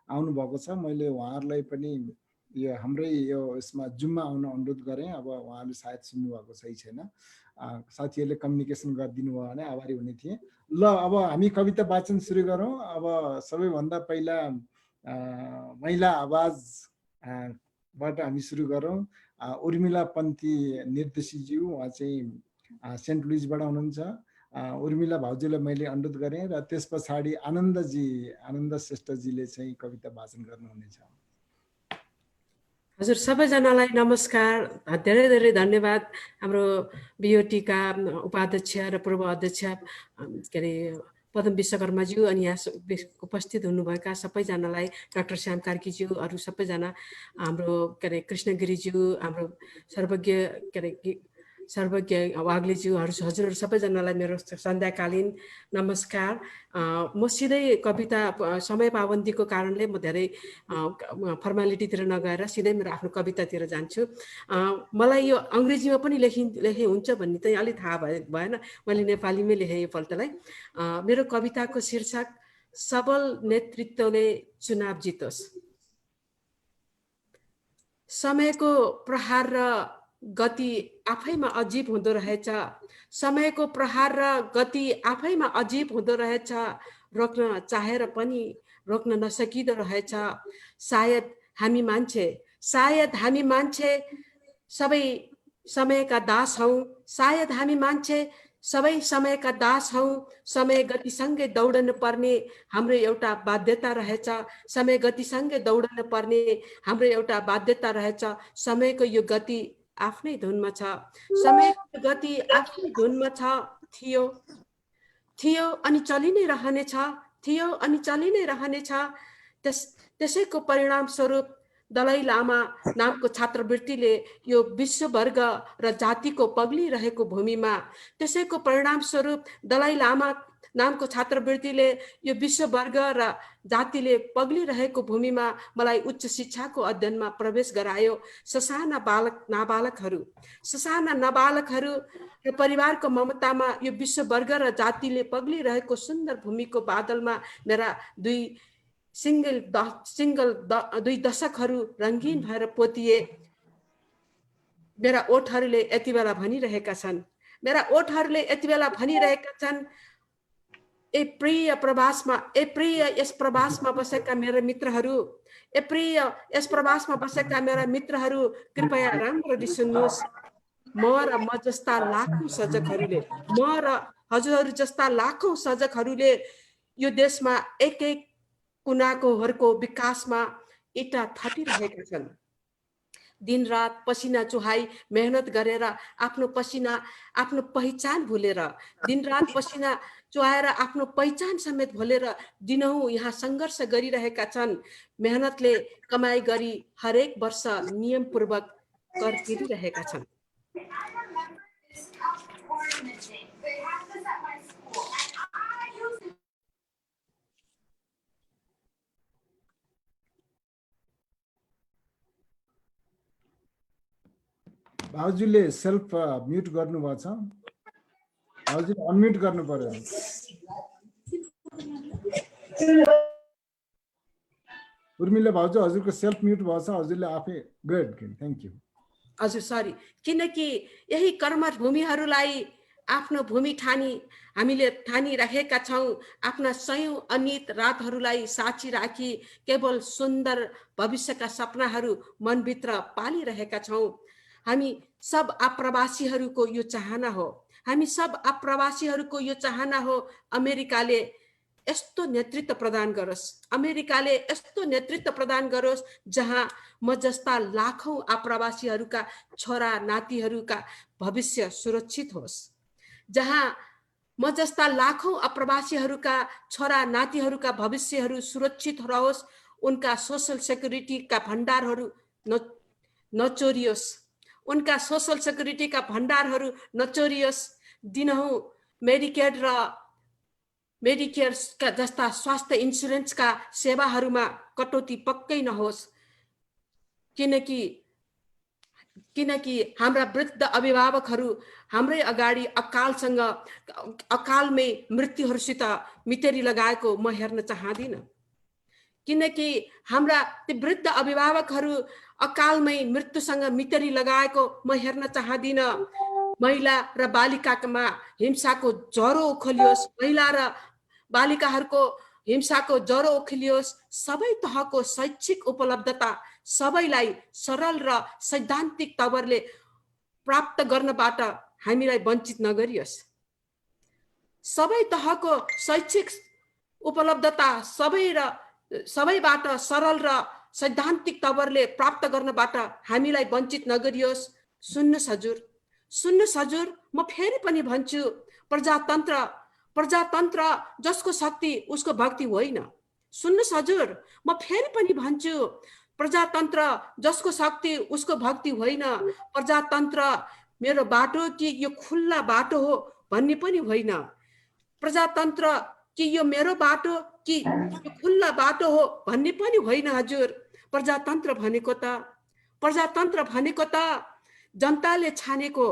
आउनु भएको छ. मैले उहाँहरुलाई पनि यो हाम्रै यो यसमा जुममा आउन अनुरोध गरे. अब उहाँहरुले सायद सुन्नु भएको छैन. साथीहरुले कम्युनिकेसन गरिदिनु भयो भने आभारी हुने थिए. ल अब हामी कविता वाचन सुरु गरौं. अब सबैभन्दा पहिला महिला आवाज बाट हामी सुरु गरौं. उर्मिला पन्थी निर्देशीज्यू, उहाँ चाहिँ सेन्ट लुइसबाट हुनुहुन्छ. उर्मिला भाउजूलाई मैले अनुरोध गरेँ र त्यस पछाडि आनन्द श्रेष्ठजीले चाहिँ कविता वाचन गर्नुहुनेछ. हजुर सबैजनालाई नमस्कार, धेरै धेरै धन्यवाद. हाम्रो बीओटी का उपाध्यक्ष र पूर्व अध्यक्ष के अरे पदम विश्वकर्माज्यू अनि यहाँ उपस्थित हुनुभएका सबैजनालाई, डाक्टर श्याम कार्कीज्यू, अरू सबैजना, हाम्रो के अरे कृष्णगिरीज्यू, हाम्रो सर्वज्ञ वाग्लेज्यूहरू, हजुरहरू सबैजनालाई मेरो सन्ध्याकालीन नमस्कार. म सिधै कविता, समय पाबन्दीको कारणले म धेरै फर्मालिटीतिर नगएर सिधै मेरो आफ्नो कवितातिर जान्छु. मलाई यो अङ्ग्रेजीमा पनि लेखे हुन्छ भन्ने चाहिँ अलि थाहा भएन, मैले नेपालीमै लेखेँ यो पल्टलाई. मेरो कविताको शीर्षक सबल नेतृत्वले चुनाव जितोस्. समयको प्रहार र गति आफैमा अजीब हुँदो रहेछ. समयको प्रहार र गति आफैमा अजीब हुँदो रहेछ. रोक्न चाहेर पनि रोक्न नसकिदो रहेछ. सायद हामी मान्छे सबै समयका दास हौं. सायद हामी मान्छे सबै समयका दास हौं. समय गतिसँगै दौडन पर्ने हाम्रो एउटा बाध्यता रहेछ. समय गतिसँगै दौडन पर्ने हाम्रो एउटा बाध्यता रहेछ. समयको यो गति आफ्नै धुनमा छ. समयको गति आफ्नै धुनमा छ. थियो अनि चलि नै रहनेछ. थियो अनि चलि नै रहनेछ. त्यसैको परिणाम स्वरूप दलाई लामा नामको छात्रवृत्तिले यो विश्ववर्ग र जातिको पग्लिरहेको भूमिमा, त्यसैको परिणाम स्वरूप दलाई लामा नामको छात्रवृत्तिले यो विश्ववर्ग र जातिले पग्लिरहेको भूमिमा मलाई उच्च शिक्षाको अध्ययनमा प्रवेश गरायो. ससाना नाबालकहरू र परिवारको ममतामा यो विश्ववर्ग र जातिले पग्लिरहेको सुन्दर भूमिको बादलमा मेरा दुई दशकहरू रङ्गीन भएर पोतिए. मेरा ओठहरूले यति बेला भनिरहेका छन्. ए प्रिय यस प्रवासमा बसेका मेरा मित्रहरू, कृपया राम्ररी सुन्नुहोस्. म र हजुरहरू जस्ता लाखौं सर्जकहरूले यो देशमा एक कुनाकोहरूको विकासमा इटा थपिरहेका छन्. दिन रात पसिना चुहाई मेहनत गरेर आफ्नो पहिचान भुलेर, दिन रात पसिना चुहाएर आफ्नो पहिचान समेत भुलेर दिनहुँ यहाँ सङ्घर्ष गरिरहेका छन्. मेहनतले कमाई गरी हरेक वर्ष नियमपूर्वक कर तिरिरहेका छन्. भाउजूले सेल्फ म्युट गर्नुभएको छ, भाउजूले अनम्युट गर्नु पर्यो। उर्मिला भाउजू हजुरको सेल्फ म्युट भएको छ, हजुरले आफै गुड, थ्याङ्क यू। हजुर सरी, किनकि यही कर्मठ भूमिहरूलाई आफ्नो भूमि हामीले ठानिराखेका छौँ। आफ्ना सयौं अनित रातहरूलाई साक्षी राखी केवल सुन्दर भविष्यका सपनाहरू मनभित्र पालिरहेका छौँ। हामी सब आप्रवासीहरूको यो चाहना हो, हामी सब आप्रवासीहरूको यो चाहना हो अमेरिकाले यस्तो नेतृत्व प्रदान गरोस्, अमेरिकाले यस्तो नेतृत्व प्रदान गरोस् जहाँ म जस्ता लाखौं आप्रवासीहरूका छोरा नातिहरूका भविष्य सुरक्षित होस्, जहाँ म जस्ता लाखौं आप्रवासीहरूका छोरा नातिहरूका भविष्यहरू सुरक्षित रहोस्, उनका सोशल सेक्युरिटीका भण्डारहरू नचोरियोस्, उनका सोशल सेक्युरिटीका भण्डारहरू नचोरियोस्। दिनहुँ मेडिकेयर का जस्ता स्वास्थ्य इन्सुरेन्सका सेवाहरूमा कटौती पक्कै नहोस्, किनकि हाम्रा वृद्ध अभिभावकहरू हाम्रै अगाडि अकालमै मृत्युहरूसित मितेरी लगाएको म हेर्न चाहदिनँ, किनकि हाम्रा ती वृद्ध अभिभावकहरू अकालमै मृत्युसँग मितेरी लगाएको म हेर्न चाहदिनँ। महिला र बालिकामा हिंसाको ज्वरो उखलियोस्, महिला र बालिकाहरूको हिंसाको ज्वरो उखलियोस्। सबै तहको शैक्षिक उपलब्धता सबैलाई सरल र सैद्धान्तिक तवरले प्राप्त गर्नबाट हामीलाई वञ्चित नगरियोस्। सबै तहको शैक्षिक उपलब्धता सबैबाट सरल र सैद्धान्तिक तवरले प्राप्त गर्नबाट हामीलाई वञ्चित नगरियोस्। सुन्नुहोस् हजुर, म फेरि पनि भन्छु, प्रजातन्त्र जसको शक्ति उसको भक्ति होइन। सुन्नुहोस् हजुर, म फेरि पनि भन्छु, प्रजातन्त्र जसको शक्ति उसको भक्ति होइन। प्रजातन्त्र मेरो बाटो कि यो खुल्ला बाटो हो भन्ने पनि होइन। प्रजातन्त्र कि यो मेरो बाटो कि यो खुल्ला बाटो हो भन्ने पनि होइन हजुर। प्रजातन्त्र भनेको त जनताले छानेको,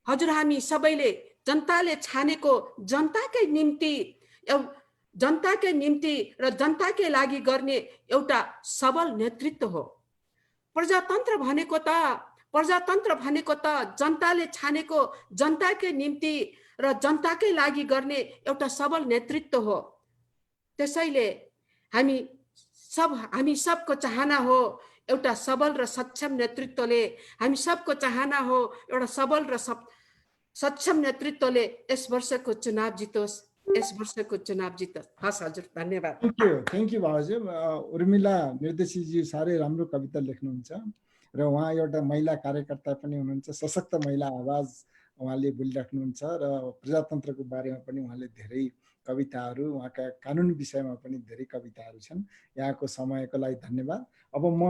हजुर हामी सबैले जनताले छानेको जनताकै निम्ति र जनताकै लागि गर्ने एउटा सबल नेतृत्व हो। प्रजातन्त्र भनेको त जनताले छानेको जनताकै निम्ति र जनताकै लागि गर्ने एउटा सबल नेतृत्व हो। त्यसैले हामी सबको चाहना हो एउटा सबल र सक्षम नेतृत्वले, हामी सबको चाहना हो एउटा सबल र सक्षम नेतृत्वले यस वर्षको चुनाव जितोस्, हस् हजुर, धन्यवाद। थ्याङ्क यू भाउजू। उर्मिला निर्देशीजी साह्रै राम्रो कविता लेख्नुहुन्छ र उहाँ एउटा महिला कार्यकर्ता पनि हुनुहुन्छ, सशक्त महिला आवाज उहाँले बोलिराख्नुहुन्छ र प्रजातन्त्रको बारेमा पनि उहाँले धेरै कविताहरू, उहाँका कानुन विषयमा पनि धेरै कविताहरू छन्। यहाँको समयको लागि धन्यवाद। अब म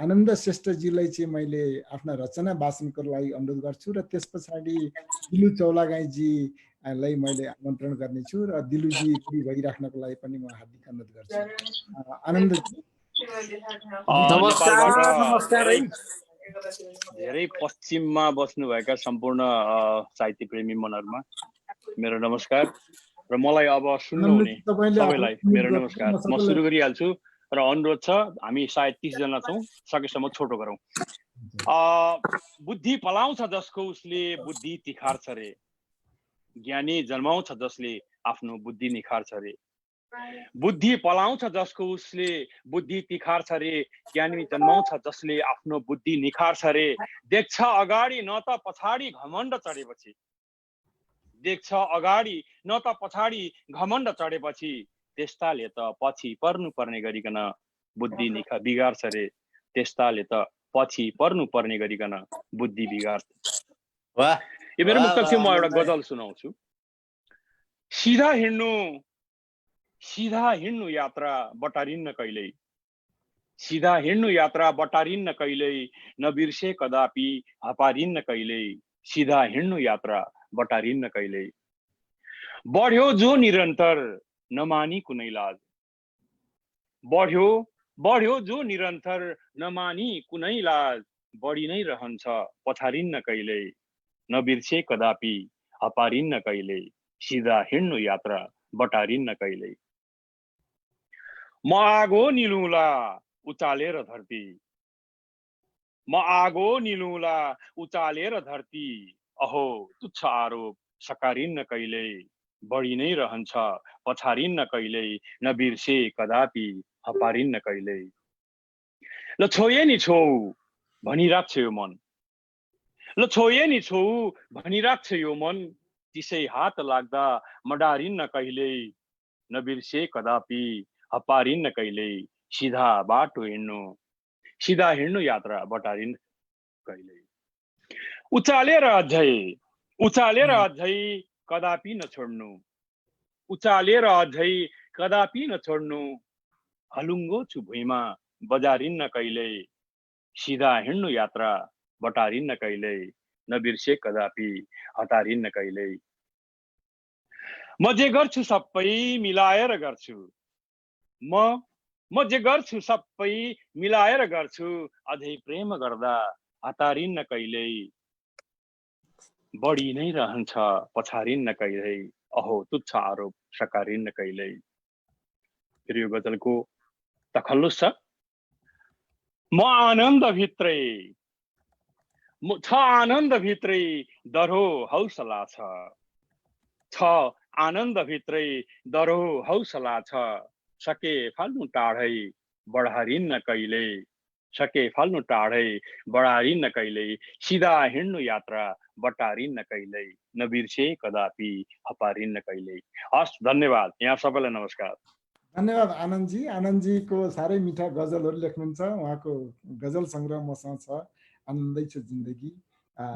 आनन्द श्रेष्ठजीलाई चाहिँ मैले आफ्ना रचना वाचनको लागि अनुरोध गर्छु र त्यस पछाडि दिलु चौलागाईजीलाई मैले आमन्त्रण गर्नेछु र दिलुजी भइराख्नको लागि पनि म हार्दिक अनुरोध गर्छु। आनन्दजी। नमस्कार। धेरै पश्चिममा बस्नुभएका सम्पूर्ण साहित्य प्रेमी मनहरुमा मेरो नमस्कार र मलाई अब सुन्नुहुने सबैलाई मेरो नमस्कार। म सुरु गरिहाल्छु र अनुरोध छ, हामी सायद 30 जना छौं, सकेसम्म छोटो गरौँ। बुद्धि पलाउँछ जसको उसले बुद्धि तिखार्छ रे, ज्ञानी जन्माउँछ जसले आफ्नो बुद्धि निखार्छ रे। बुद्धि पलाउँछ जसको उसले बुद्धि तिखार्छ रे, ज्ञानी जन्माउँछ जसले आफ्नो बुद्धि निखार्छ रे। देख्छ अगाडि न त पछाडि घमण्ड चढेपछि, देख्छ अगाडि न त पछाडि घमण्ड चढेपछि, त्यस्ताले त पछि पर्नु पर्ने गरिकन बुद्धि बिगार्छ रे, त्यस्ताले त पछि पर्नु पर्ने गरिकन बुद्धि बिगार्छ। वाह, यो मेरो मुक्तक थियो, म एउटा गजल सुनाउँछु। सिधा हिँड्नु यात्रा बटारिन्न कहिल्यै, सिधा हिँड्नु यात्रा बटारिन्न कहिल्यै, नबिर्से कदापि हपारिन्न कहिल्यै, सिधा हिँड्नु यात्रा बटारिन्न कहिल्यै। बढ्यो जो निरन्तर नमानी कुनै लाज, बढ्यो जो निरन्तर नमानी कुनै लाज, बढी नै रहन्छ पछारिन्न कहिल्यै नबिर्से कदापि हपारिन्न कहिल्यै सिधा हिँड्नु यात्रा बटारिन्न कहिल्यै म आगो निलुला उचालेर धरती म आगो निलुला उचालेर धरती अहो तुच्छ आरोप सकारिन्न कहिल्यै बढी नै रहन्छ पछारिन्न कहिल्यै नबिर्से कदापि हपारिन्न कहिल्यै ल छोए नि छौ भनिराख्छ यो मन ल छोए नि छौ भनिराख्छ यो मन त्यसै हात लाग्दा म डारिन्न कहिल्यै नबिर्से कदापि हपारिन्न कहिल्यै सिधा बाटो हिँड्नु सिधा हिँड्नु यात्रा बटारिन्न कहिल्यै उचालेर अझै कदापि नछोड्नु उचालेर अझै कदापि नछोड्नु हलुङ्गो छु भुइँमा बजारिन्न कहिल्यै सिधा हिँड्नु यात्रा बटारिन्न कहिल्यै नबिर्से कदापि हतारिन्न कहिल्यै म जे गर्छु सबै मिलाएर गर्छु म जे गर्छु सबै मिलाएर गर्छु अझै प्रेम गर्दा हतारिन्न कहिल्यै बढी नै रहन्छ पछारिन्न कहिल्यै अहो तुच्छ आरोप सकारिन्न कहिल्यै फेरि यो गजलको तखल्लुस छ म आनन्द भित्रै दरो हौसला छ आनन्द भित्रै दरो हौसला छ सके फाल्नु टाढै बढारिन्न कहिल्यै सके फाल्नु टाढै बढारिन्न कहिल्यै सिधा हिँड्नु यात्रा बटारिन्न कहिल्यै नबिर्से कदापि हपारिन्न कहिल्यै हस् धन्यवाद यहाँ सबैलाई नमस्कार धन्यवाद आनन्दजी आनन्दजीको साह्रै मिठा गजलहरू लेख्नुहुन्छ उहाँको गजल सङ्ग्रह मसँग छ आनन्दै छ जिन्दगी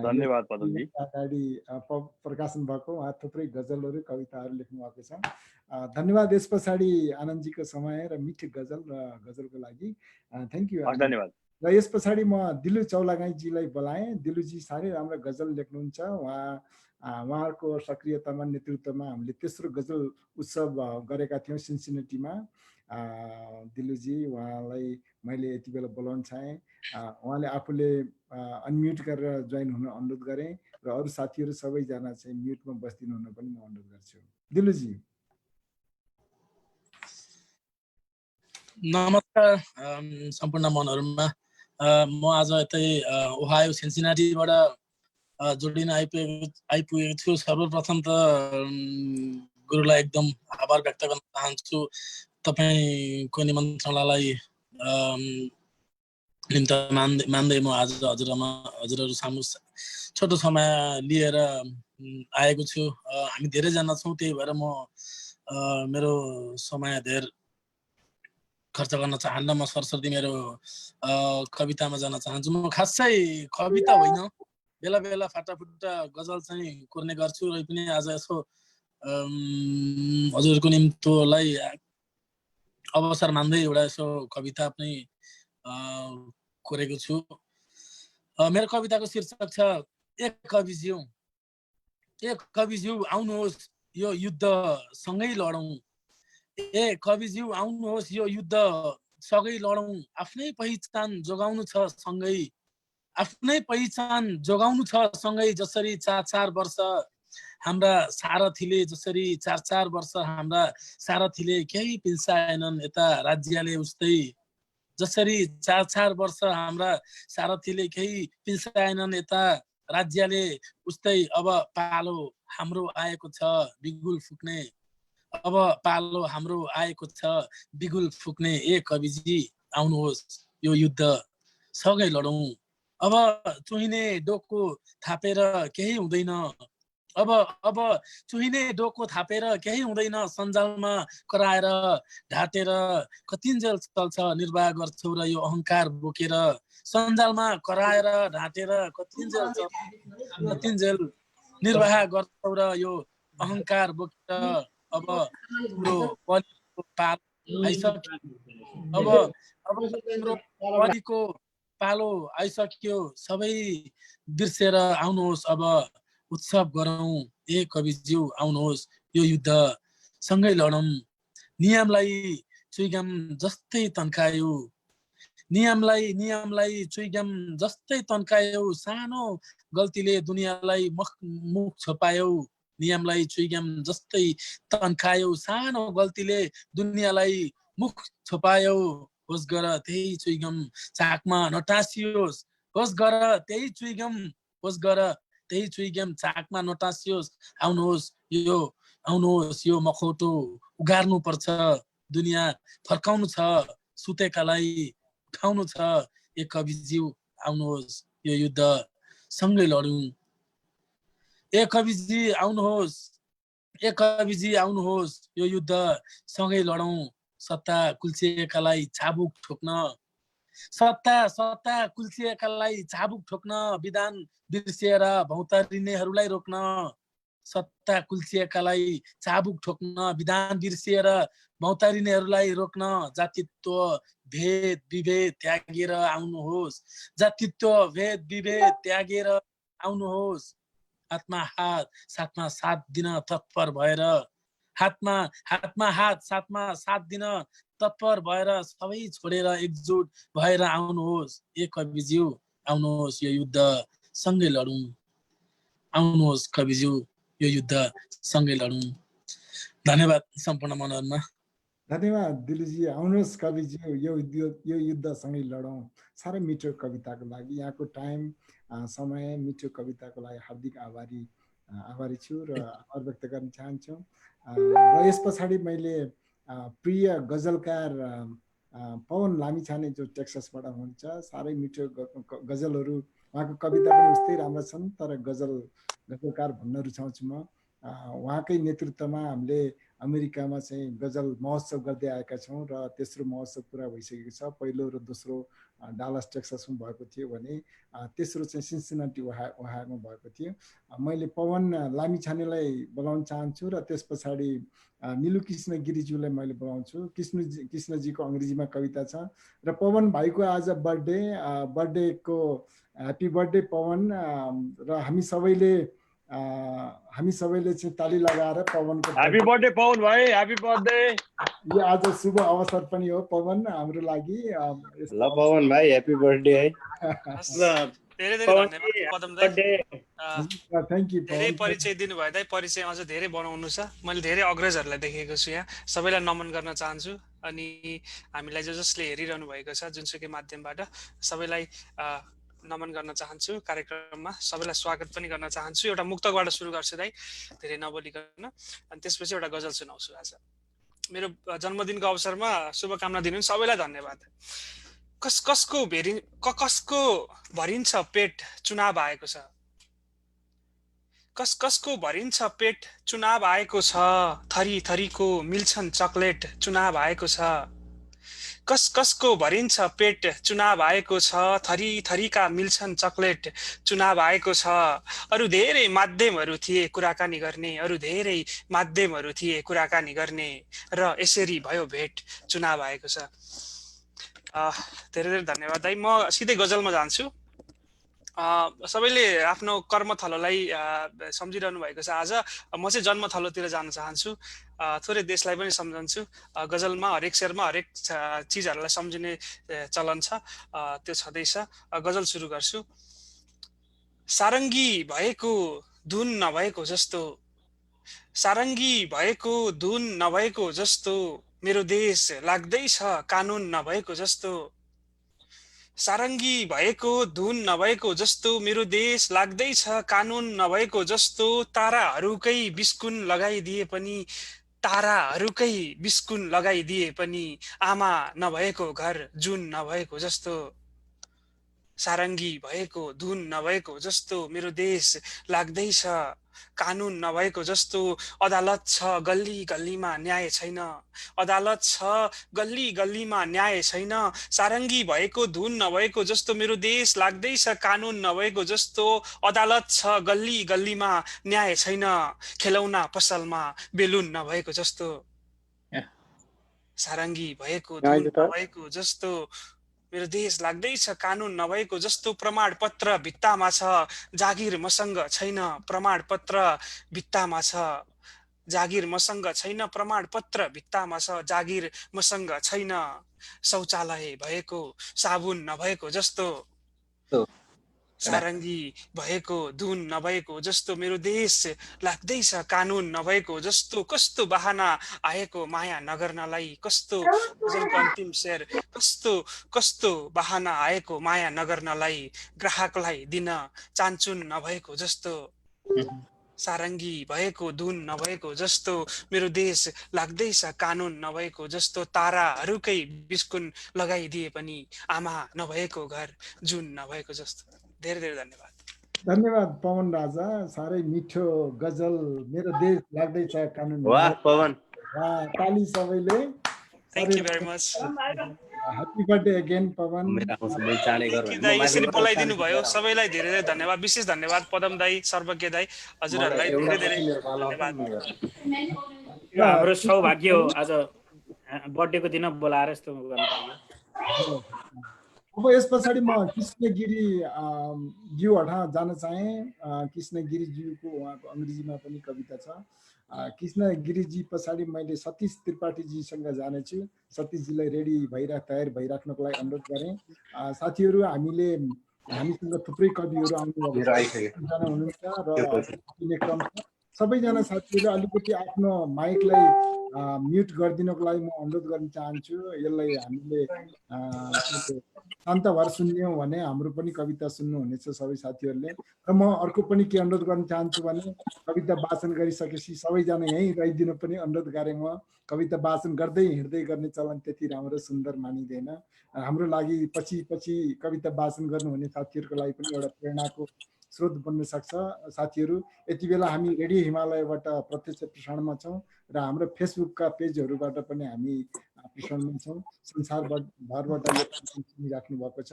धन्यवाद पदमजी अगाडि प्रकाशन भएको उहाँ थुप्रै गजलहरू कविताहरू लेख्नु भएको छ धन्यवाद यस पछाडि आनन्दजीको समय र मिठो गजल र गजलको लागि थ्याङ्क यू धन्यवाद र यस पछाडि म दिलु चौलागाईजीलाई बोलाएँ दिलुजी साह्रै राम्रो गजल लेख्नुहुन्छ उहाँहरूको सक्रियतामा नेतृत्वमा हामीले तेस्रो गजल उत्सव गरेका थियौँ सिन्सिनेटीमा दिलुजी उहाँलाई मैले यति बेला बोलाउन चाहेँ उहाँले आफूले अनम्युट गरेर जोइन हुन अनुरोध गरेँ र अरू साथीहरू सबैजना चाहिँ म्युटमा बस्दिनु हुन पनि म अनुरोध गर्छु दिलुजी नमस्कार सम्पूर्ण मनहरूमा म आज यतै ओहायो सिन्सिनाटीबाट जोडिन आइपुगेको छु सर्वप्रथम त गुरुलाई एकदम आभार व्यक्त गर्न चाहन्छु तपाईको निमन्त्रणालाई निम्त मान्दै म आज हजुरहरू सामु छोटो समय लिएर आएको छु हामी धेरैजना छौँ त्यही भएर म मेरो समय धेर खर्च गर्न चाहन्न म सरस्वती मेरो कवितामा जान चाहन्छु म खासै कविता होइन बेला बेला फाटाफुट्टा गजल चाहिँ कोर्ने गर्छु र पनि आज यसो हजुरको निम्तोलाई अवसर मान्दै एउटा यसो कविता पनि कोरेको छु मेरो कविताको शीर्षक छ एक कविज्यू आउनुहोस् यो युद्ध सँगै लडौँ कविज्यू आउनुहोस् यो युद्ध सँगै लडौँ आफ्नै पहिचान जोगाउनु छ सँगै जसरी 4 वर्ष हाम्रा सारथीले केही पिल्साएनन् यता राज्यले उस्तै जसरी 4 वर्ष हाम्रा सारथीले केही पिल्साएनन् यता राज्यले उस्तै अब पालो हाम्रो आएको छ बिगुल फुक्ने ए कविजी आउनुहोस् यो युद्ध सँगै लडौँ अब चुहिने डोको थापेर केही हुँदैन सञ्जालमा कराएर ढाटेर कतिन्जेल चल्छ निर्वाह गर्छौ र यो अहङ्कार बोकेर सञ्जालमा कराएर ढाटेर कतिन्जेल निर्वाह गर्छौ र यो अहङ्कार बोकेर अब तिम्रो पालो आइसक्यो सबै बिर्सेर आउनुहोस् अब उत्सव गरौँ ए कविज्यू आउनुहोस् यो युद्ध सँगै लडौँ नियमलाई चुइगम जस्तै तन्कायो नियमलाई चुइगम जस्तै तन्कायौ, सानो गल्तीले दुनियाँलाई मुख छोपायौ। नियमलाई चुइगम जस्तै तन्कायौ, सानो गल्तीले दुनियाँलाई मुख छोपायौ। होस् गर त्यही चुइगम चाकमा नटासियोस्, होस् गर त्यही चुइगम, होस् गर त्यही चुइगम चाकमा नटासियोस्। आउनुहोस् यो मखौटो उगार्नु पर्छ, दुनियाँ फर्काउनु छ, सुतेकालाई उठाउनु छ। एक कविज्यू आउनुहोस् यो युद्ध सँगै लडौँ। एक कविजी आउनुहोस्, एक कविजी आउनुहोस् यो युद्ध सँगै लडौँ। सत्ता कुल्चिएकालाई चाबुक ठोक्न, सत्ता कुल्चिएकालाई चाबुक ठोक्न, विधान बिर्सिएर भौतारिनेहरूलाई रोक्न। सत्ता कुल्चिएकालाई चाबुक ठोक्न, विधान बिर्सिएर भौतारिनेहरूलाई रोक्न। जातित्व भेद विभेद त्यागेर आउनुहोस्, जातित्व भेद विभेद त्यागेर आउनुहोस्। हातमा हात साथमा साथ दिन तत्पर भएर, हातमा हात साथमा साथ दिन तत्पर भएर, सबै छोडेर एकजुट भएर आउनुहोस्। एक कविज्यू आउनुहोस् यो युद्ध सँगै लडौँ। आउनुहोस् कविज्यू यो युद्ध सँगै लडौँ। धन्यवाद सम्पूर्ण मनोरमा। धन्यवाद दिलुजी। आउनुहोस् कविजी यो युद्ध सँगै लडौँ। साह्रै मिठो कविताको लागि, यहाँको टाइम समय मिठो कविताको लागि हार्दिक आभारी छु र आभार व्यक्त गर्न चाहन्छु। र यस पछाडि मैले प्रिय गजलकार पवन लामिछाने जो टेक्सासबाट हुनुहुन्छ, साह्रै मिठो गजलहरू, उहाँको कविता पनि उस्तै राम्रा छन्, तर गजलकार भन्न रुचाउँछु म। उहाँकै नेतृत्वमा हामीले अमेरिकामा चाहिँ गजल महोत्सव गर्दै आएका छौँ र तेस्रो महोत्सव पुरा भइसकेको छ। पहिलो र दोस्रो डालस टेक्सासमा भएको थियो भने तेस्रो चाहिँ सिन्सिनाटी ओहायोमा भएको थियो। मैले पवन लामिछानेलाई बोलाउन चाहन्छु र त्यस पछाडि निलु कृष्ण गिरिज्यूलाई मैले बोलाउँछु। कृष्णजीको अङ्ग्रेजीमा कविता छ र पवन भाइको आज बर्थडेको ह्याप्पी बर्थडे पवन। र हामी सबैले चाहिँ ताली लगाएर पवनको ह्यापी बर्थडे पवन भाइ, ह्यापी बर्थडे। यो आज शुभ अवसर पनि हो पवन हाम्रो लागि। ल पवन भाइ ह्यापी बर्थडे है। धेरै धन्यवाद पदम दाइ। Thank you. धेरै परिचय दिनुभयो दाइ, परिचय अझ धेरै बनाउनु छ। मैले धेरै अग्रजहरूलाई देखेको छु यहाँ, सबैलाई नमन गर्न चाहन्छु। अनि हामीलाई जसले हेरिरहनु भएको छ जुनसुकै माध्यमबाट सबैलाई नमन गर्न चाहन्छु। कार्यक्रममा सबैलाई स्वागत पनि गर्न चाहन्छु। एउटा मुक्तकबाट सुरु गर्छु दाइ, धेरै नबोलिकन, अनि त्यसपछि एउटा गजल सुनाउँछु। आज मेरो जन्मदिनको अवसरमा शुभकामना दिनु सबैलाई धन्यवाद। कसको भरिन्छ पेट चुनाव आएको छ, कसको भरिन्छ पेट चुनाव आएको छ, थरी थरीको मिल्छन् चकलेट चुनाव आएको छ। कसको भरिन्छ पेट चुनाव आएको छ, थरी थरीका मिल्छन् चकलेट चुनाव आएको छ। अरू धेरै माध्यमहरू थिए कुराकानी गर्ने, अरू धेरै माध्यमहरू थिए कुराकानी गर्ने, र यसरी भयो भेट चुनाव आएको छ। धेरै धेरै धन्यवाद दाइ। म सिधै गजलमा जान्छु। सबैले आफ्नो कर्मथलोलाई सम्झिरहनु भएको छ। आज म चाहिँ जन्मथलोतिर जान चाहन्छु। थोरै देशलाई पनि सम्झन्छु। गजलमा हरेक शेरमा हरेक चिजहरूलाई सम्झिने चलन छ, त्यो छँदैछ। गजल सुरु गर्छु। सारङ्गी भएको धुन नभएको जस्तो, सारङ्गी भएको धुन नभएको जस्तो, मेरो देश लाग्दैछ कानुन नभएको जस्तो। सारङ्गी भएको धुन नभएको जस्तो, मेरो देश लाग्दैछ कानुन नभएको जस्तो। ताराहरूकै बिस्कुन लगाइदिए पनि, ताराहरूकै बिस्कुन लगाइदिए पनि, आमा नभएको घर जुन नभएको जस्तो। सारङ्गी भएको धुन नभएको जस्तो, मेरो देश लाग्दैछ कानुन नभएको जस्तो। अदालत छ गल्ली गल्लीमा न्याय छैन, अदालत छ गल्ली गल्लीमा न्याय छैन। सारङ्गी भएको धुन नभएको जस्तो, मेरो देश लाग्दैछ कानुन नभएको जस्तो। अदालत छ गल्ली गल्लीमा न्याय छैन, खेलौना पसलमा बेलुन नभएको जस्तो। सारङ्गी भएको धुन नभएको जस्तो, मेरो देश लाग्दैछ कानुन नभएको जस्तो। प्रमाणपत्र भित्तामा छ, जागिर मसँग छैन, प्रमाणपत्र भित्तामा छ, जागिर मसँग छैन प्रमाणपत्र भित्तामा छ जागिर मसँग छैन शौचालय भएको साबुन नभएको जस्तो सारङ्गी भएको धुन नभएको जस्तो मेरो देश लाग्दैछ कानुन नभएको जस्तो कस्तो बहाना आएको माया नगर्नलाई कस्तो गजलको अन्तिम शेर कस्तो कस्तो बहाना आएको माया नगर्नलाई ग्राहकलाई दिन चान्चुन नभएको जस्तो सारङ्गी भएको धुन नभएको जस्तो मेरो देश लाग्दैछ कानुन नभएको जस्तो ताराहरूकै बिस्कुन लगाइदिए पनि आमा नभएको घर जुन नभएको जस्तो धेरै धेरै धन्यवाद धन्यवाद पवन राजा साह्रै मिठो गजल मेरो देश लाग्दैछ कानुन वाह पवन वाह ताली सबैले thank you very much happy birthday again Pawan यसरी बोलाइदिनु भयो सबैलाई धेरै धेरै धन्यवाद विशेष धन्यवाद पदम दाई सर्वज्ञ दाई हजुरहरूलाई धेरै धेरै धन्यवाद हाम्रो सौभाग्य हो आज बर्थडेको दिन बोलाएर यस्तो गर्न पाइयो अब यस पछाडि म कृष्णगिरी ज्यूहरूमा जान चाहे कृष्णगिरीज्यूको उहाँको अङ्ग्रेजीमा पनि कविता छ कृष्णगिरीजी पछाडि मैले सतीश त्रिपाठीजीसँग जानेछु सतीशजीलाई रेडी तयार भइराख्नको लागि अनुरोध गरेँ साथीहरू हामीसँग थुप्रै कविहरू आउनुभएको हुनुहुन्छ र क्रम छ सबैजना साथीहरू अलिकति आफ्नो माइकलाई म्युट गरिदिनको लागि म अनुरोध गर्न चाहन्छु यसलाई हामीले शान्त भएर सुन्यौँ भने हाम्रो पनि कविता सुन्नुहुनेछ सबै साथीहरूले र म अर्को पनि के अनुरोध गर्न चाहन्छु भने कविता वाचन गरिसकेपछि सबैजना यहीँ रहिदिनु पनि अनुरोध गरेँ म कविता वाचन गर्दै हिँड्दै गर्ने चलन त्यति राम्रो सुन्दर मानिँदैन हाम्रो लागि पछि कविता वाचन गर्नुहुने साथीहरूको लागि पनि एउटा प्रेरणाको स्रोत बन्न सक्छ साथीहरू यति बेला हामी रेडियो हिमालयबाट प्रत्यक्ष प्रसारणमा छौँ र हाम्रो फेसबुकका पेजहरूबाट पनि हामी प्रसारणमा छौँ संसारभरबाट राख्नु भएको छ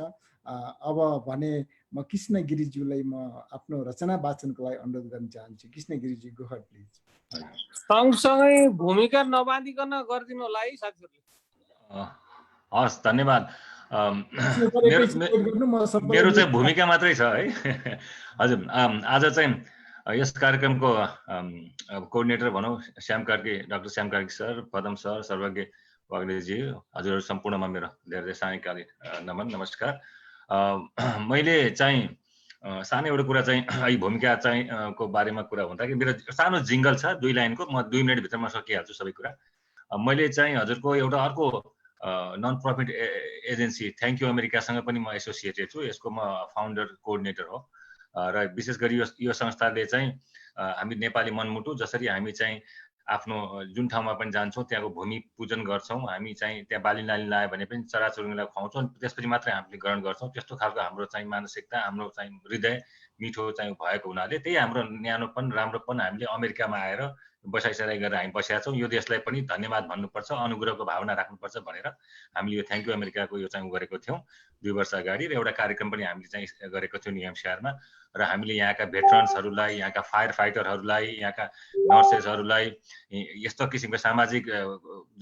अब भने म कृष्णगिरीज्यूलाई म आफ्नो रचना वाचनको लागि अनुरोध गर्न चाहन्छु कृष्णगिरीजी गो अहेड प्लिज सँगसँगै भूमिका नबाँधिकन गरिदिनु होला है साथीहरूले हस् धन्यवाद मेरो चाहिँ भूमिका मात्रै छ है हजुर आज चाहिँ यस कार्यक्रमको कोअर्डिनेटर भनौँ doctor Shyam Karki sir Padam sir Sarvagya वाग्लेजी हजुरहरू सम्पूर्णमा मेरो धेरै सायकालीन नमन नमस्कार मैले चाहिँ सानो एउटा कुरा चाहिँ यो भूमिका चाहिँ को बारेमा कुरा हुँदाखेरि मेरो सानो जिङ्गल छ 2 लाइनको म 2 मिनट भित्रमा सकिहाल्छु सबै कुरा मैले चाहिँ हजुरको एउटा अर्को non profit agency thank you अमेरिकासँग पनि म एसोसिएटेड छु यसको म फाउन्डर कोअर्डिनेटर हो र विशेष गरी यो संस्थाले चाहिँ हामी नेपाली मनमुटु जसरी हामी चाहिँ आफ्नो जुन ठाउँमा पनि जान्छौँ त्यहाँको भूमि पूजन गर्छौँ हामी चाहिँ त्यहाँ बाली नाली लायो भने पनि चराचुरुङ्गीलाई खुवाउँछौँ त्यसपछि मात्रै हामीले ग्रहण गर्छौँ त्यस्तो खालको हाम्रो चाहिँ मानसिकता हाम्रो चाहिँ हृदय मिठो चाहिँ भएको हुनाले त्यही हाम्रो न्यानोपन राम्रोपन हामीले अमेरिकामा आएर बसाइसराई गरेर हामी बसेका छौँ यो देशलाई पनि धन्यवाद भन्नुपर्छ अनुग्रहको भावना राख्नुपर्छ भनेर हामीले यो थ्याङ्क यू अमेरिकाको यो चाहिँ गरेको थियौँ 2 वर्ष अगाडि र एउटा कार्यक्रम पनि हामीले चाहिँ गरेको थियौँ न्यू ह्याम्पसायरमा र हामीले यहाँका भेटरन्सहरूलाई यहाँका फायर फाइटरहरूलाई यहाँका नर्सेसहरूलाई यस्तो किसिमको सामाजिक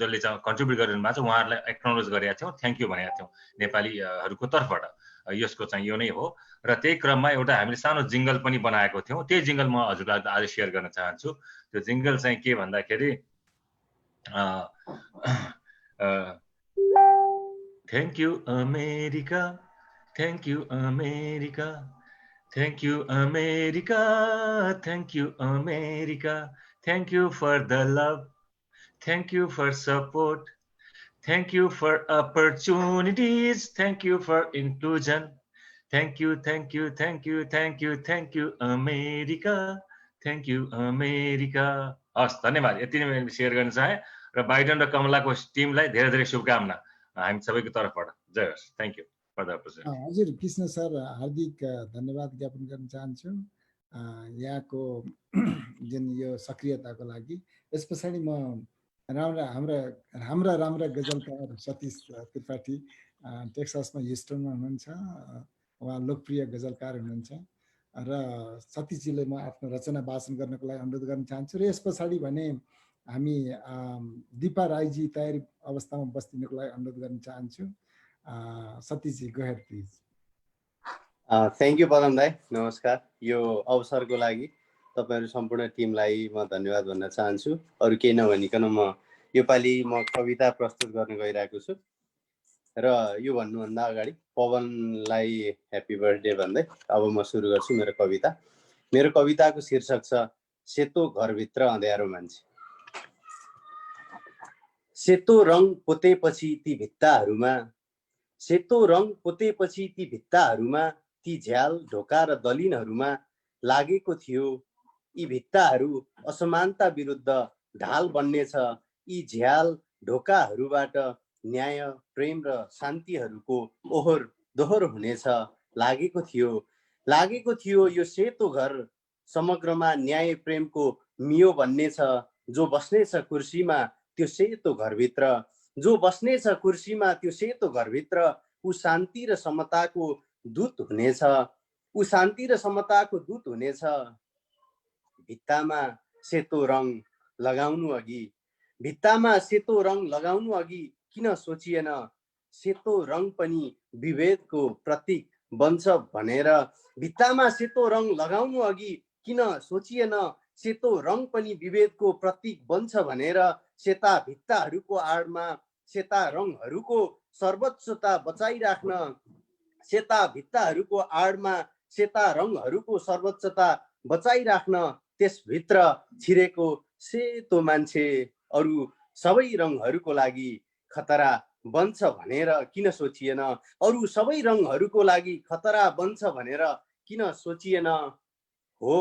जसले चाहिँ कन्ट्रिब्युट गरिरहनु भएको छ उहाँहरूलाई एक्नोलेज गरेका थियौँ थ्याङ्क यू भनेका थियौँ नेपालीहरूको तर्फबाट यसको चाहिँ यो नै हो र त्यही क्रममा एउटा हामीले सानो जिङ्गल पनि बनाएको थियौँ त्यही जिङ्गल म हजुरलाई आज सेयर गर्न चाहन्छु त्यो जिङ्गल चाहिँ के भन्दाखेरि thank you America thank you America thank you America thank you America thank you for the love thank you for support Thank you for opportunities. Thank you for inclusion. Thank you, thank you, thank you, thank you, thank you, America. Thank you, America. हस् धन्यवाद यति नै मैले share गर्न चाहे र Biden र कमलाको टिमलाई धेरै धेरै शुभकामना हामी सबैको तर्फबाट जय होस् thank you for the opportunity हजुर कृष्ण सर हार्दिक धन्यवाद ज्ञापन गर्न चाहन्छु यहाँको जुन यो सक्रियताको लागि यस पछाडि म राम्रा गजलकार सतीश त्रिपाठी टेक्सासमा ह्युस्टनमा हुनुहुन्छ उहाँ लोकप्रिय गजलकार हुनुहुन्छ र सतीशजीले म आफ्नो रचना वाचन गर्नको लागि अनुरोध गर्न चाहन्छु र यस पछाडि भने हामी दिपा राईजी तयारी अवस्थामा बस्दिनको लागि अनुरोध गर्न चाहन्छु सतीशजी go ahead please thank you Padam दाई नमस्कार यो अवसरको लागि तपाईहरु सम्पूर्ण टिमलाई म धन्यवाद भन्न चाहन्छु। अरु केही नभनिकन म योपालि म कविता प्रस्तुत गर्न गइरहेको छु र यो भन्नुभन्दा अगाडि पवनलाई ह्यापी बर्थडे भन्दै अब म सुरु गर्छु मेरो कविता। मेरो कविताको शीर्षक छ सेतो घरभित्र अँध्यारो मान्छे। सेतो रङ पोतेपछि ती भित्ताहरूमा, सेतो रङ पोतेपछि ती भित्ताहरूमा, ती झ्याल ढोका र दलिनहरूमा लागेको थियो यी भित्ताहरू असमानता विरुद्ध ढाल बन्नेछ। यी झ्याल ढोकाहरूबाट न्याय, प्रेम र शान्तिहरूको ओहोर दोहोर हुनेछ। लागेको थियो यो सेतो घर समग्रमा न्याय प्रेमको मियो बन्नेछ। जो बस्नेछ कुर्सीमा त्यो सेतो घरभित्र, जो बस्नेछ कुर्सीमा त्यो सेतो घरभित्र, ऊ शान्ति र समताको दूत हुनेछ। ऊ शान्ति र समताको दूत हुनेछ। भित्तामा सेतो रङ लगाउनु अघि, भित्तामा सेतो रङ लगाउनु अघि किन सोचिएन सेतो रङ पनि विभेदको प्रतीक बन्छ भनेर। भित्तामा सेतो रङ लगाउनु अघि किन सोचिएन सेतो रङ पनि विभेदको प्रतीक बन्छ भनेर। सेता भित्ताहरूको आडमा सेता रङहरूको सर्वोच्चता बचाइराख्न, सेता भित्ताहरूको आडमा सेता रङहरूको सर्वोच्चता बचाइराख्न त्यसभित्र छिरेको सेतो मान्छे अरू सबै रङहरूको लागि खतरा बन्छ भनेर किन सोचिएन। अरू सबै रङहरूको लागि खतरा बन्छ भनेर किन सोचिएन। हो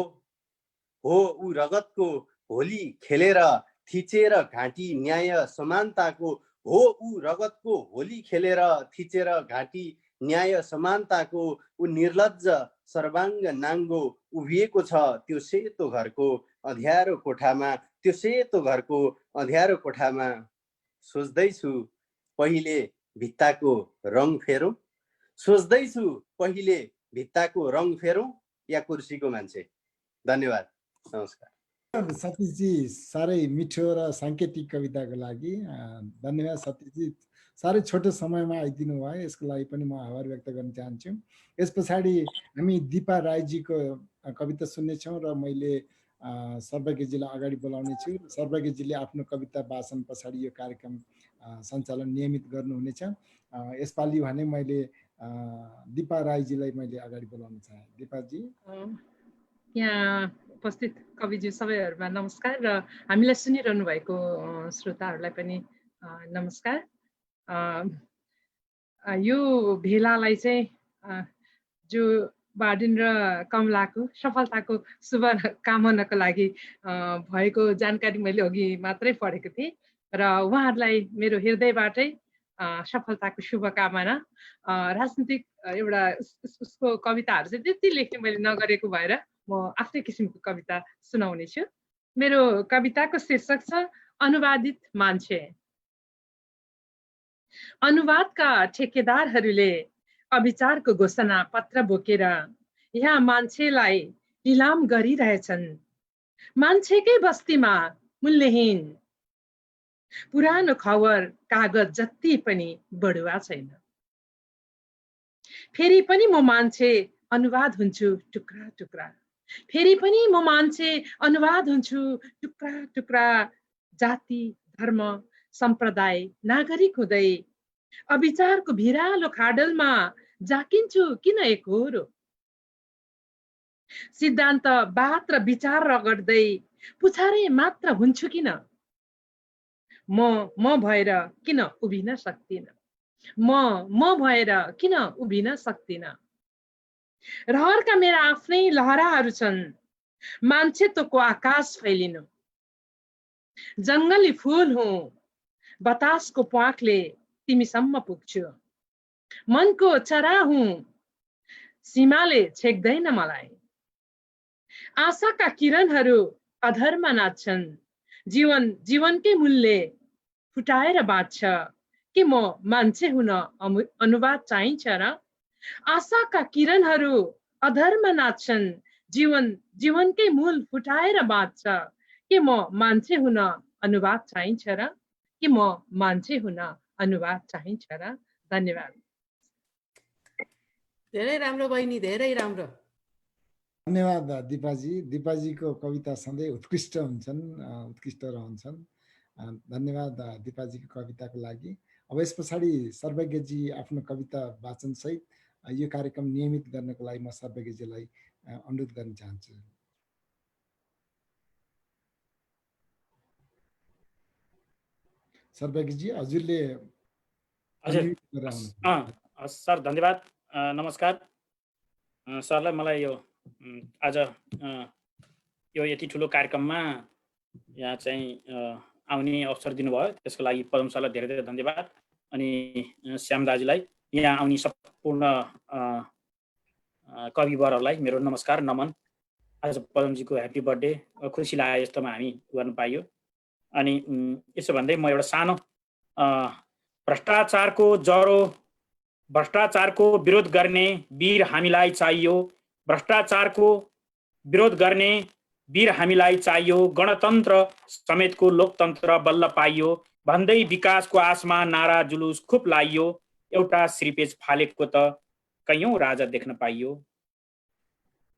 ऊ रगतको होली खेलेर थिचेर घाँटी न्याय समानताको, हो ऊ रगतको होली खेलेर थिचेर घाँटी न्याय समानताको। ऊ निर्लज्ज सर्वाङ्ग नाङ्गो उभिएको छ त्यो सेतो घरको अँध्यारो कोठामा, त्यो सेतो घरको अँध्यारो कोठामा। सोच्दैछु पहिले भित्ताको रङ फेरौँ, सोच्दैछु पहिले भित्ताको रङ फेरौँ या कुर्सीको मान्छे। धन्यवाद, नमस्कार। सतीशजी साह्रै मिठो र साङ्केतिक कविताको लागि धन्यवाद सतीशजी। साह्रै छोटो समयमा आइदिनु भयो, यसको लागि पनि म आभार व्यक्त गर्न चाहन्छु। यस पछाडि हामी दिपा राईजीको कविता सुन्नेछौँ र मैले सर्वज्ञजीलाई अगाडि बोलाउने छु। सर्वज्ञजीले आफ्नो कविता वाचन पछाडि यो कार्यक्रम सञ्चालन नियमित गर्नुहुनेछ। यसपालि भने मैले दिपा राईजीलाई मैले अगाडि बोलाउन चाहे। दिपाजी। यहाँ उपस्थित कविज्यू सबैहरूमा नमस्कार र हामीलाई सुनिरहनु भएको श्रोताहरूलाई पनि नमस्कार। यो भेलालाई चाहिँ जो बार्डिन र कमलाको सफलताको शुभकामनाको लागि भएको जानकारी मैले अघि मात्रै पढेको थिएँ र उहाँहरूलाई मेरो हृदयबाटै सफलताको शुभकामना। राजनीतिक एउटा उसको कविताहरू चाहिँ त्यति लेख्ने मैले नगरेको भएर म आफ्नै किसिमको कविता सुनाउने छु। मेरो कविताको शीर्षक छ अनुवादित मान्छे। अनुवादका ठेकेदारहरूले अविचारको घोषणा पत्र बोकेर यहाँ मान्छेलाई निलाम गरिरहेछन्। मान्छेकै बस्तीमा मूल्यहीन पुरानो खबर कागज जति पनि बढुवा छैन। फेरि पनि म मान्छे अनुवाद हुन्छु टुक्रा टुक्रा, फेरि पनि म मान्छे अनुवाद हुन्छु टुक्रा टुक्रा। जाति, धर्म, सम्प्रदाय, नागरिक हुँदै अविचारको भिरालो खाडलमा जाकिन्छु किन एकहोरो। सिद्धान्त, बात र विचार रगड्दै पुछारे मात्र हुन्छु किन। म भएर किन उभिन सक्दिन, म भएर किन उभिन सक्दिन। रहरका मेरा आफ्नै लहराहरू छन्, मान्छेत्वको आकाश फैलिनु। जङ्गली फुल हुँ, बतासको प्वाखले तिमीसम्म पुग्छु। मनको चरा हुँ, सीमाले छेक्दैन मलाई। आशाका किरणहरू अधरमा नाच्छन्, जीवनकै मूल्य फुटाएर बाँच्छ। के म मान्छे हुन अनुवाद चाहिन्छ र। आशाका किरणहरू अधरमा नाच्छन्, जीवनकै मूल फुटाएर बाँच्छ। के म मान्छे हुन अनुवाद चाहिन्छ र, के म मान्छे हुन अनुवाद चाहिन्छ र। धन्यवाद। धेरै राम्रो बहिनी, धेरै राम्रो। धन्यवाद दिपाजी। दिपाजीको कविता सधैँ उत्कृष्ट हुन्छन्, उत्कृष्ट रहन्छन्। धन्यवाद दिपाजीको कविताको लागि। अब यस पछाडि सर्वज्ञजी आफ्नो कविता वाचन सहित यो कार्यक्रम नियमित गर्नको लागि म सर्वज्ञजीलाई अनुरोध गर्न चाहन्छु। सर्वज्ञजी हजुरले सर धन्यवाद। नमस्कार सरलाई। मलाई यो आज यो यति ठुलो कार्यक्रममा यहाँ चाहिँ आउने अवसर दिनुभयो, त्यसको लागि पदम सरलाई धेरै धेरै धन्यवाद। अनि श्याम दाजुलाई, यहाँ आउने सम्पूर्ण कविवरहरूलाई मेरो नमस्कार नमन। आज पदमजीको ह्याप्पी बर्थडे, खुसी लाग्यो यस्तोमा हामी गर्न पाइयो। अनि यसो भन्दै म एउटा सानो भ्रष्टाचारको विरोध गर्ने वीर हामीलाई चाहियो, भ्रष्टाचारको विरोध गर्ने वीर हामीलाई चाहियो, गणतन्त्र समेतको लोकतन्त्र बल्ल पाइयो भन्दै विकासको आसमा नारा जुलुस खुब लाइयो, एउटा श्रीपेज फालेको त कैयौं राजा देख्न पाइयो।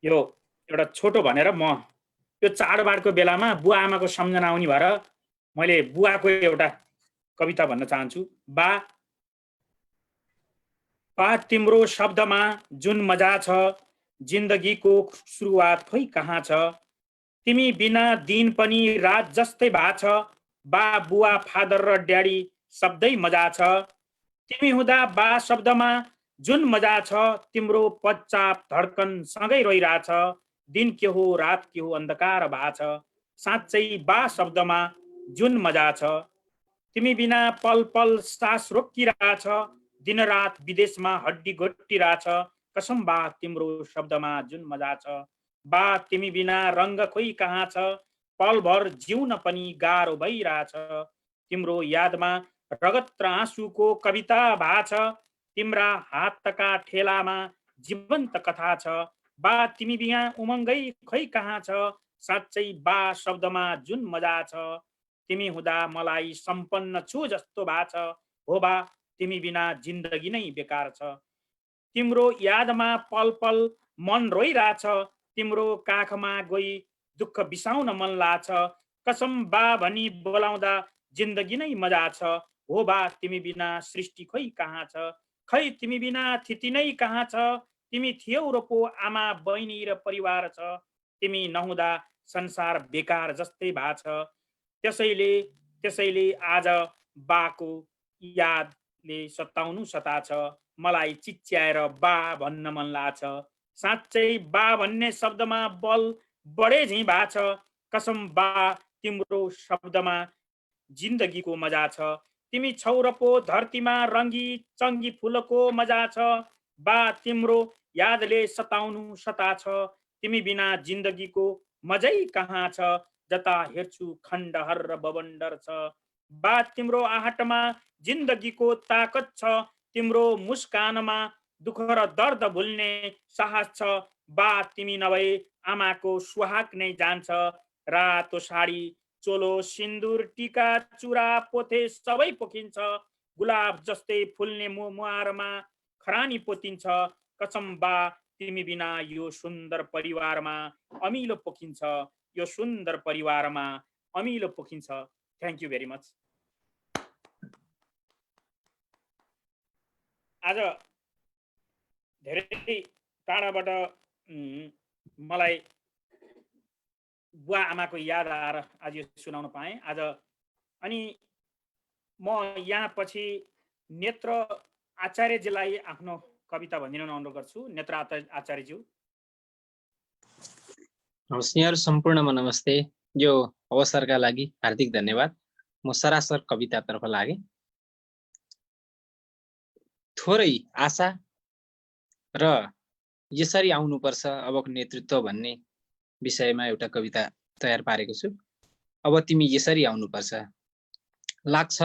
यो एउटा छोटो भनेर म यो चाडबाडको बेलामा बुवा आमाको सम्झना आउने भएर मैले बुवाको एउटा कविता भन्न चाहन्छु। बा तिम्रो शब्दमा जुन मजा छ, जिन्दगीको सुरुवात खोइ कहाँ छ, तिमी बिना दिन पनि रात जस्तै भा छ, बा बुवा फादर र ड्याडी शब्दै मजा छ, तिमी हुँदा बा शब्दमा जुन मजा छ, तिम्रो पच्चाप धड्कन सँगै रहिरहेछ, दिन के हो रात के हो अन्धकार भा छ, साँच्चै बा शब्दमा जुन मजा छ, तिमी बिना पल पल सास रोकिरहेछ, दिन रात विदेशमा हड्डी घोटिरहेछ, कसम बा तिम्रो शब्दमा जुन मजा छ, बा तिमी बिना रंग खोइ कहाँ छ, पलभर जिउन पनि गाह्रो भइरहेछ, तिम्रो यादमा रगत र आँसुको कविता भा छ, तिम्रा हातका ठेलामा जीवन्त कथा छ, बा तिमी बिना उमङ्गै खोइ कहाँ छ, साँच्चै बा शब्दमा जुन मजा छ, तिमी हुँदा मलाई सम्पन्न छु जस्तो भा छ, हो बा तिमी बिना जिन्दगी नै बेकार छ, तिम्रो यादमा पल पल मन रोइरहेछ, तिम्रो काखमा गई दुःख बिसाउन मन लाग्छ, कसम बा भनी बोलाउँदा जिन्दगी नै मजा छ, हो बा तिमी बिना सृष्टि खोइ कहाँ छ, खै तिमी बिना थिति नै कहाँ छ, तिमी थियौ र पो आमा बहिनी र परिवार छ, तिमी नहुँदा संसार बेकार जस्तै भा छ, त्यसैले आज बाको यादले सताउनु सता छ, मलाई चिच्याएर बा भन्न मन लाग्छ, साँच्चै बा भन्ने शब्दमा बल बढे झैं भा छ, कसम बा तिम्रो शब्दमा जिन्दगीको मजा छ, तिमी छौ र पो धरतीमा रङ्गी चङ्गी फुलको मजा छ, बा तिम्रो यादले सताउनु सता छ, तिमी बिना जिन्दगीको मजै कहाँ छ, जता हेर्छु खण्डहर र बवण्डर छ, बा तिम्रो आहटमा जिन्दगीको ताकत छ, तिम्रो मुस्कानमा दुःख र दर्द भुल्ने साहस छ, बा तिमी नभए आमाको सुहाग नै जान्छ, रातो साडी चोलो सिन्दुर टीका चुरा पोथे सबै पोखिन्छ, गुलाब जस्तै फुल्ने मुहारमा खरानी पोतिन्छ, कसम बा तिमी बिना यो सुन्दर परिवारमा अमिलो पोखिन्छ, यो सुन्दर परिवारमा अमिलो पोखिन्छ। Thank you very much. आज धेरै टाढाबाट मलाई बुवा आमाको याद आएर आज यो सुनाउन पाएँ आज। अनि म यहाँ पछि नेत्र आचार्यजीलाई आफ्नो कविता भनिदिन अनुरोध गर्छु। नेत्र आचार्यज्यू। यहाँहरू सम्पूर्णमा नमस्ते। यो अवसरका लागि हार्दिक धन्यवाद। म सरासर कवितातर्फ लागेँ। थोरै आशा र यसरी आउनुपर्छ अबको नेतृत्व भन्ने विषयमा एउटा कविता तयार पारेको छु। अब तिमी यसरी आउनुपर्छ। लाग्छ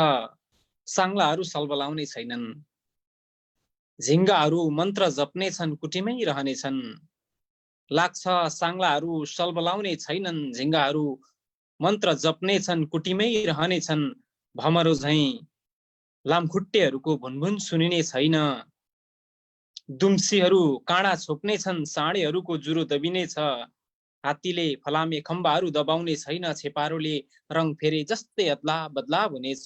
साङ्लाहरू सलबलाउने छैनन्, झिङ्गाहरू मन्त्र जप्ने छन्, कुटीमै रहनेछन्। लाग्छ साङ्लाहरू सलबलाउने छैनन्, झिङ्गाहरू मन्त्र जप्ने छन्, कुटीमै रहनेछन्। भमरो झैं लामखुट्टेहरूको भुनभुन सुनिने छैन। दुम्सीहरू काँडा छोप्ने छन्, साँडेहरूको जुरो दबिने छ। हात्तीले फलामे खम्बाहरू दबाउने छैन, छेपारोले रङ फेरे जस्तै अदला बदलाव हुनेछ।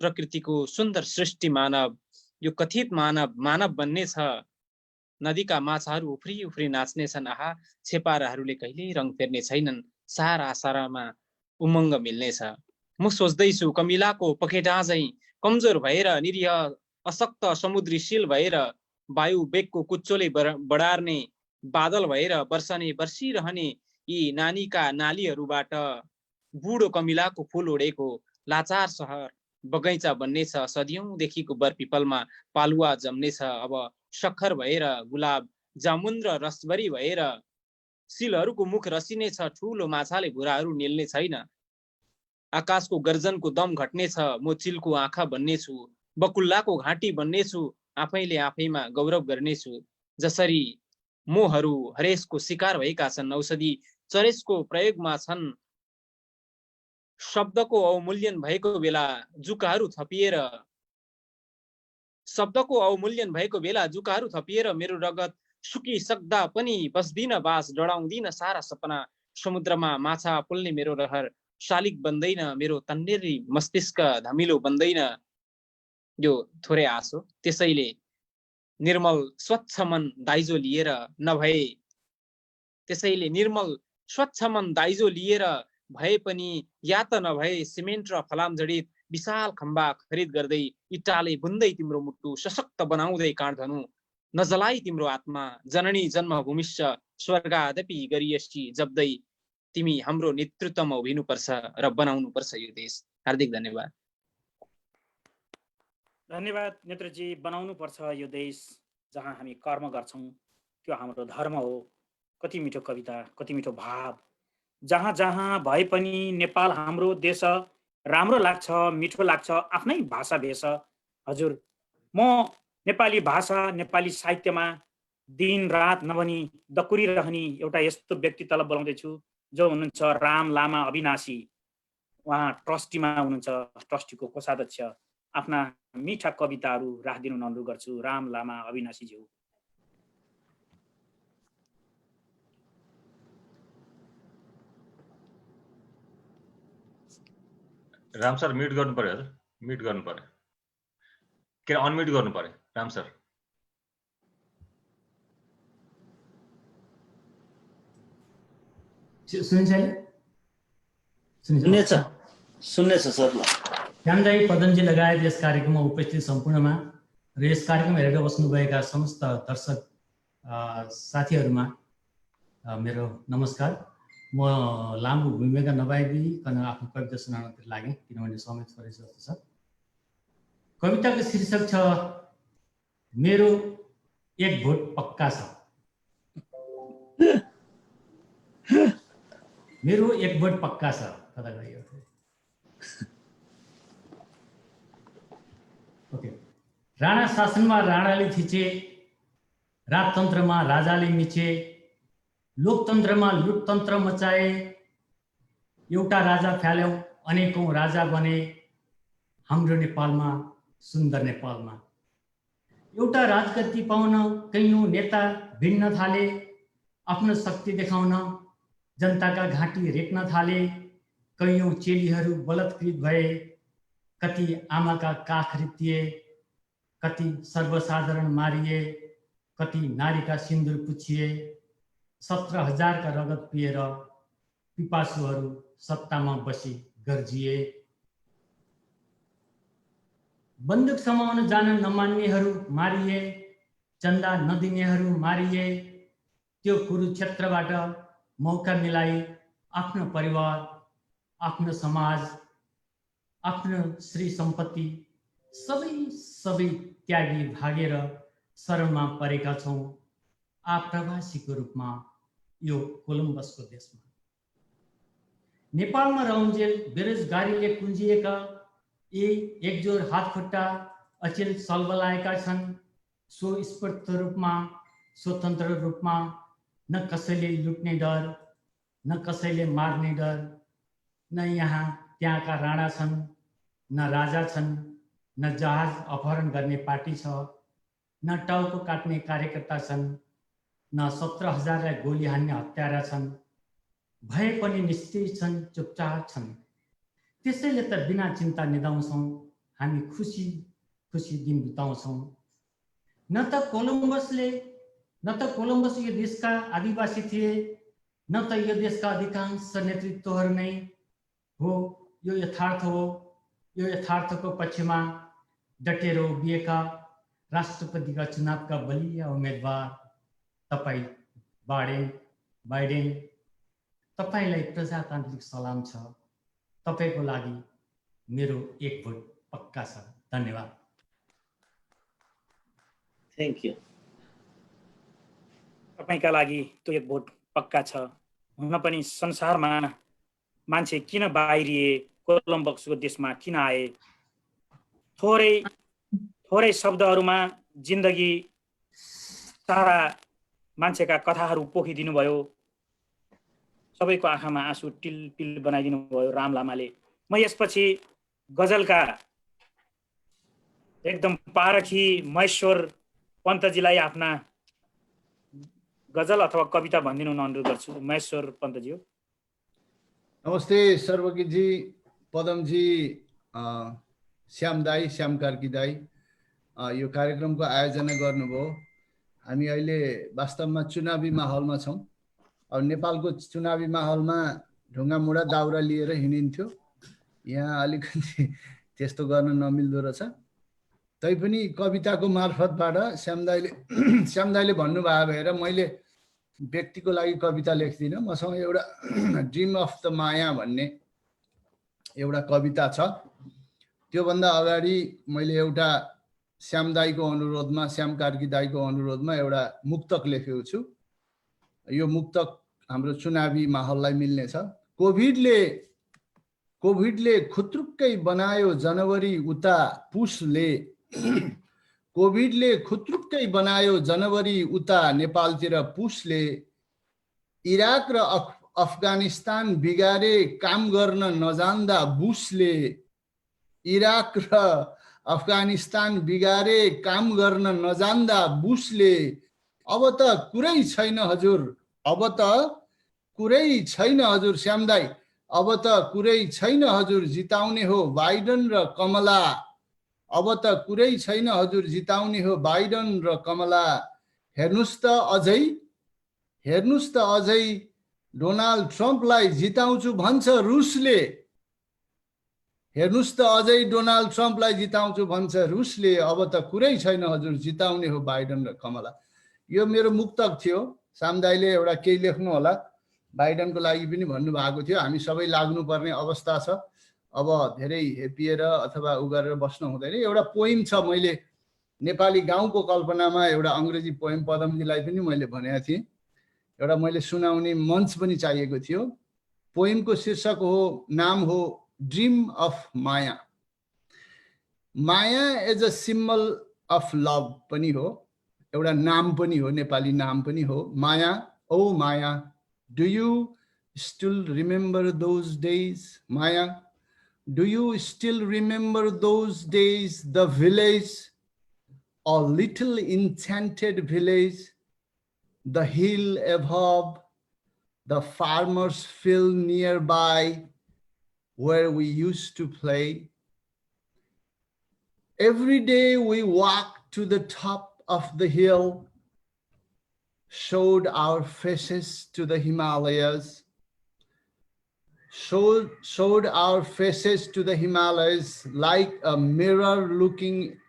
प्रकृतिको सुन्दर सृष्टि मानव, यो कथित मानव बन्ने छ। नदीका माछाहरू उफ्री उफ्री नाच्ने छन्, आहा छेपाराहरूले कहिल्यै रङ फेर्ने छैनन्, सारा सारामा उमङ्ग मिल्नेछ। म सोच्दैछु कमिलाको पखेटा झैँ कमजोर भएर, निरीह अशक्त समुद्री शील भएर, वायु बेगको कुच्चोले बढार्ने बादल भएर वर्षने बर्सिरहने यी नानीका नालीहरूबाट बुढो कमिलाको फुल ओडेको लाचार सहर बगैँचा बन्नेछ। सदियौँदेखिको बरपिपलमा पालुवा जम्नेछ, अब शक्खर भएर, गुलाब जामुन र रसभरी भएर सिलहरूको मुख रसिनेछ। ठुलो माछाले भुराहरू निल्ने छैन, आकाशको गर्जनको दम घट्नेछ। म चिलको आँखा बन्नेछु, बकुल्लाको घाँटी बन्नेछु, आफैले आफैमा गौरव गर्नेछु। जसरी मोहहरू हरेसको शिकार भएका छन्, औषधि चरेसको प्रयोगमा छन्। शब्दको अवमूल्यन भएको बेला जुकाहरू थपिएर मेरो रगत सुकिसक्दा पनि बस्दिन बास, डढाउँदिन सारा सपना। समुद्रमा माछा पुल्ने मेरो रहर शालिक बन्दैन, मेरो तन्नेरी मस्तिष्क धमिलो बन्दैन। यो थोरै आशो, त्यसैले निर्मल स्वच्छ मन दाइजो लिएर भए पनि या त नभए सिमेन्ट र फलाम जडित विशाल खम्बा खरिद गर्दै इटाले बुन्दै तिम्रो मुटु सशक्त बनाउँदै काँडधनु नजलाई तिम्रो आत्मा। जननी जन्मभूमिश्च स्वर्गादपि गरियसी जप्दै तिमी हाम्रो नेतृत्वमा उभिनुपर्छ र बनाउनुपर्छ यो देश। हार्दिक धन्यवाद। धन्यवाद नेत्रजी। बनाउनु पर्छ यो देश जहाँ हामी कर्म गर्छौँ, त्यो हाम्रो धर्म हो। कति मिठो कविता, कति मिठो भाव। जहाँ जहाँ भए पनि नेपाल हाम्रो देश, राम्रो लाग्छ, मिठो लाग्छ, आफ्नै भाषा भेष। हजुर, म नेपाली भाषा नेपाली साहित्यमा दिन रात नभनी दकुरिरहने एउटा यस्तो व्यक्तित्वलाई बोलाउँदैछु जो हुनुहुन्छ राम लामा अविनाशी। उहाँ ट्रस्टीमा हुनुहुन्छ, ट्रस्टीको कोषाध्यक्ष। आफ्ना मिठा कविताहरू राखिदिनु अनुरोध गर्छु। राम लामा अविनाशीज्यू। राम सर म्युट गर्नु पर्यो हजुर, म्युट गर्नु पर्यो, के अनम्युट गर्नु पर्यो राम सर। सुन्नेछ सर। श्यामदाई पदमजी लगायत यस कार्यक्रममा उपस्थित सम्पूर्णमा र यस कार्यक्रम हेरेर बस्नुभएका समस्त दर्शक साथीहरूमा मेरो नमस्कार। म लामो भूमिका नभइकन आफ्नो कविता सुनाउनतिर लागेँ, किनभने समय थोरै जस्तो छ। कविताको शीर्षक छ मेरो एक भोट पक्का छ। मेरो एक भोट पक्का छ। कता गयो? ओके। राणा शासनमा राणाले थिचे, राजतन्त्रमा राजाले मिचे, लोकतन्त्रमा लुटतन्त्र मचाए, एउटा राजा फ्याल्यौं अनेकौं राजा बने हाम्रो नेपालमा, सुन्दर नेपालमा। एउटा राजगद्दी पाउन कैयौं नेता भिड्न थाले, आफ्नो शक्ति देखाउन जनताका घाँटी रेट्न थाले। कैयौं चेलीहरू बलात्कृत भए, कति आमाका काख रित्तिए, कति सर्वसाधारण मारिए, कति नारीका सिन्दुर पुछिए। 17,000 का रगत पिएर पिपासुहरू सत्तामा बसी गर्जिए। बन्दुक समाउन जान नमान्नेहरू मारिए, चन्दा नदिनेहरू मारिए। त्यो कुरुक्षेत्रबाट मौका मिलाई आफ्नो परिवार, आफ्नो समाज, आफ्नो श्री सम्पत्ति सबै त्यागी भागेर शरणमा परेका छौं आप्रवासीको रूपमा यो कोलम्बसको देशमा। नेपालमा रहन्जेल बेरोजगारीले कुन्जिएका यी एकजोर हातखुट्टा अचेल सल्बलाएका छन्। स्वस्फूर्त रूपमा, स्वतन्त्र रूपमा, न कसैले लुट्ने डर, न कसैले मार्ने डर। न यहाँ त्यहाँका राणा छन्, न राजा छन्, न जहाज अपहरण गर्ने पार्टी छ, न न टाउको काट्ने कार्यकर्ता छन्, न 17,000लाई गोली हान्ने हत्यारा छन्, भए पनि निश्चय छन्, चुपचाप छन्। त्यसैले त बिना चिन्ता निदाउँछौँ, हामी खुसी खुसी दिन बिताउँछौँ। न त कोलम्बस यो देशका आदिवासी थिए, न त यो देशका अधिकांश नेतृत्वहरू नै हो। यो यथार्थ हो। यो यथार्थको पक्षमा डटेर उभिएका राष्ट्रपतिका चुनावका बलिया उम्मेदवार तपाईँ बाइडेन, तपाईलाई प्रजातान्त्रिक सलाम छ। तपाईको लागि मेरो एक भोट पक्का छ। धन्यवाद। Thank you. तपाईका लागि त्यो एक भोट पक्का छ। हुन पनि संसारमा मान्छे किन बाहिरिए, कोलम्बसको देशमा किन आए? थोरै शब्दहरूमा जिन्दगी सारा मान्छेका कथाहरू पोखिदिनु भयो। सबैको आँखामा आँसु टिलपिल बनाइदिनु भयो राम लामाले। म यसपछि गजलका एकदम पारखी महेश्वर पन्तजीलाई आफ्ना गजल अथवा कविता भनिदिनु अनुरोध गर्छु। महेश्वर पन्तजी हो। नमस्ते सर्वज्ञजी, पदमजी, श्याम दाई, श्याम कार्की दाई, यो कार्यक्रमको आयोजना गर्नुभयो। हामी अहिले वास्तवमा चुनावी माहौलमा छौँ। अब नेपालको चुनावी माहौलमा ढुङ्गा मुढा दाउरा लिएर हिँडिन्थ्यो। यहाँ अलिकति त्यस्तो गर्न नमिल्दो रहेछ। तैपनि कविताको मार्फतबाट श्याम दाईले भन्नुभयो भएर मैले व्यक्तिको लागि कविता लेख्दिनँ। मसँग एउटा ड्रिम अफ द माया भन्ने एउटा कविता छ। त्योभन्दा अगाडि मैले एउटा श्याम दाईको अनुरोधमा, श्याम कार्की दाईको अनुरोधमा एउटा मुक्तक लेखेको छु। यो मुक्तक हाम्रो चुनावी माहौललाई मिल्ने छ। कोभिडले खुत्रुक्कै बनायो जनवरी उता पुसले, कोभिडले खुत्रुक्कै बनायो जनवरी उता नेपालतिर पुसले, इराक र अफगानिस्तान बिगारे काम गर्न नजान्दा बुसले, इराक र अफगानिस्तान बिगारे काम गर्न नजान्दा बुसले, अब त कुरै छैन हजुर, अब त कुरै छैन हजुर श्याम दाई, अब त कुरै छैन हजुर जिताउने हो बाइडन र कमला, अब त कुरै छैन हजुर जिताउने हो बाइडन र कमला, हेर्नुस् त अझै डोनाल्ड ट्रम्पलाई जिताउँछु भन्छ रुसले, हेर्नुस् त अझै डोनाल्ड ट्रम्पलाई जिताउँछु भन्छ रुसले, अब त कुरै छैन हजुर जिताउने हो बाइडन र कमला। यो मेरो मुक्तक थियो। श्याम दाईले एउटा केही लेख्नु होला। बाइडनको लागि पनि भन्नुभएको थियो। हामी सबै लाग्नुपर्ने अवस्था छ। अब धेरै हेपिएर अथवा उ गरेर बस्न हुँदैन। एउटा पोइम छ, मैले नेपाली गाउँको कल्पनामा एउटा अङ्ग्रेजी पोइम पदमजीलाई पनि मैले भनेको थिएँ। एउटा मैले सुनाउने मञ्च पनि चाहिएको थियो। पोइमको शीर्षक हो, नाम हो dream of Maya. Maya as a symbol of love पनि हो, एउटा नाम पनि हो, नेपाली नाम पनि हो। Maya, oh Maya, do you still remember those days? Maya, do you still remember those days, the village, a little enchanted village, the hill above, the farmer's field nearby, where we used to play? Every day we walked to the top of the hill, showed our faces to the Himalayas, showed our faces to the Himalayas like a mirror, looking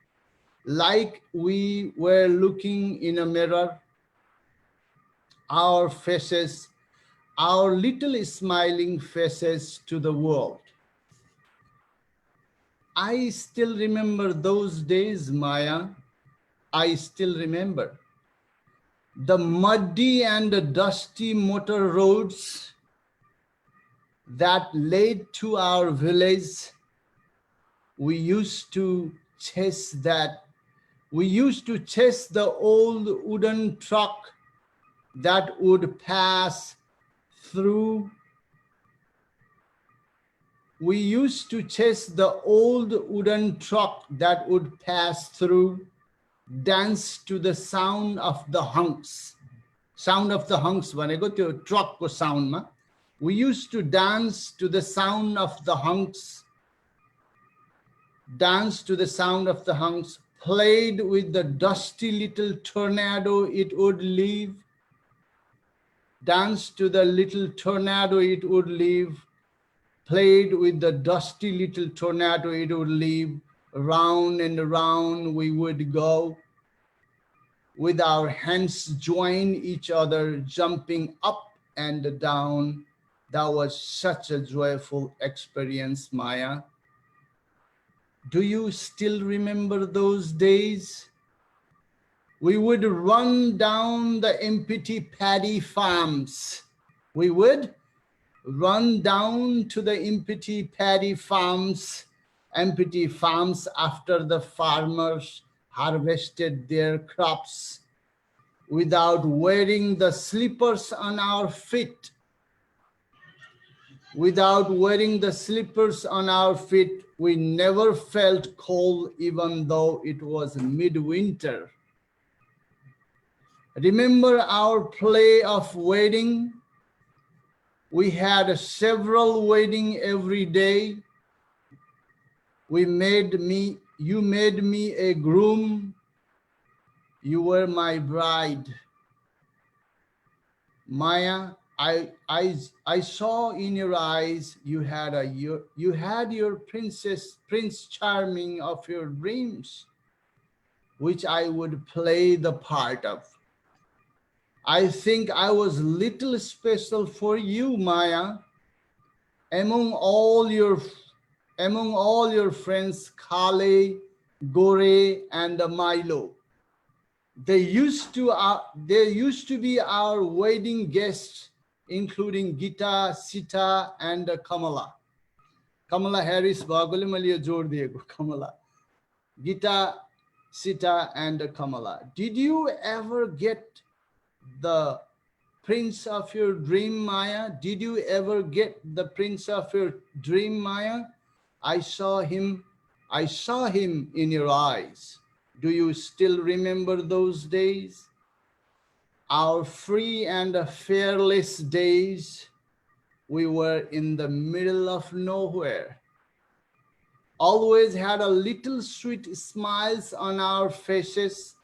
like we were looking in a mirror. Our faces, our little smiling faces to the world. I still remember those days, Maya. I still remember the muddy and dusty motor roads that led to our village. We used to chase the old wooden truck that would pass through. We used to chase the old wooden truck that would pass through dance to the sound of the honks. Sound of the honks भनेको त्यो ट्रकको साउन्डमा. We used to dance to the sound of the honks. Dance to the sound of the honks. Played with the dusty little tornado it would leave. Dance to the little tornado it would leave. Played with the dusty little tornado it would leave. Round and around we would go. With our hands join each other, jumping up and down. That was such a joyful experience, Maya. Do you still remember those days? We would run down the empty paddy farms. We would run down to the empty paddy farms, after the farmers harvested their crops, without wearing the slippers on our feet. Without wearing the slippers on our feet, we never felt cold even though it was midwinter. Remember our play of wedding? We had several weddings every day. You made me a groom. You were my bride. Maya, I saw in your eyes you had your Prince Charming of your dreams, which I would play the part of. I think I was little special for you, Maya. Among all your friends, Kale, Gore, and Milo. They used to be our wedding guests, including Gita, Sita, and Kamala. Kamala Harris, Kamala. Gita, Sita, and Kamala. Did you ever get the prince of your dream, Maya? Did you ever get the prince of your dream, Maya? I saw him in your eyes. Do you still remember those days? Our free and fearless days. We were in the middle of nowhere. Always had a little sweet smiles on our faces.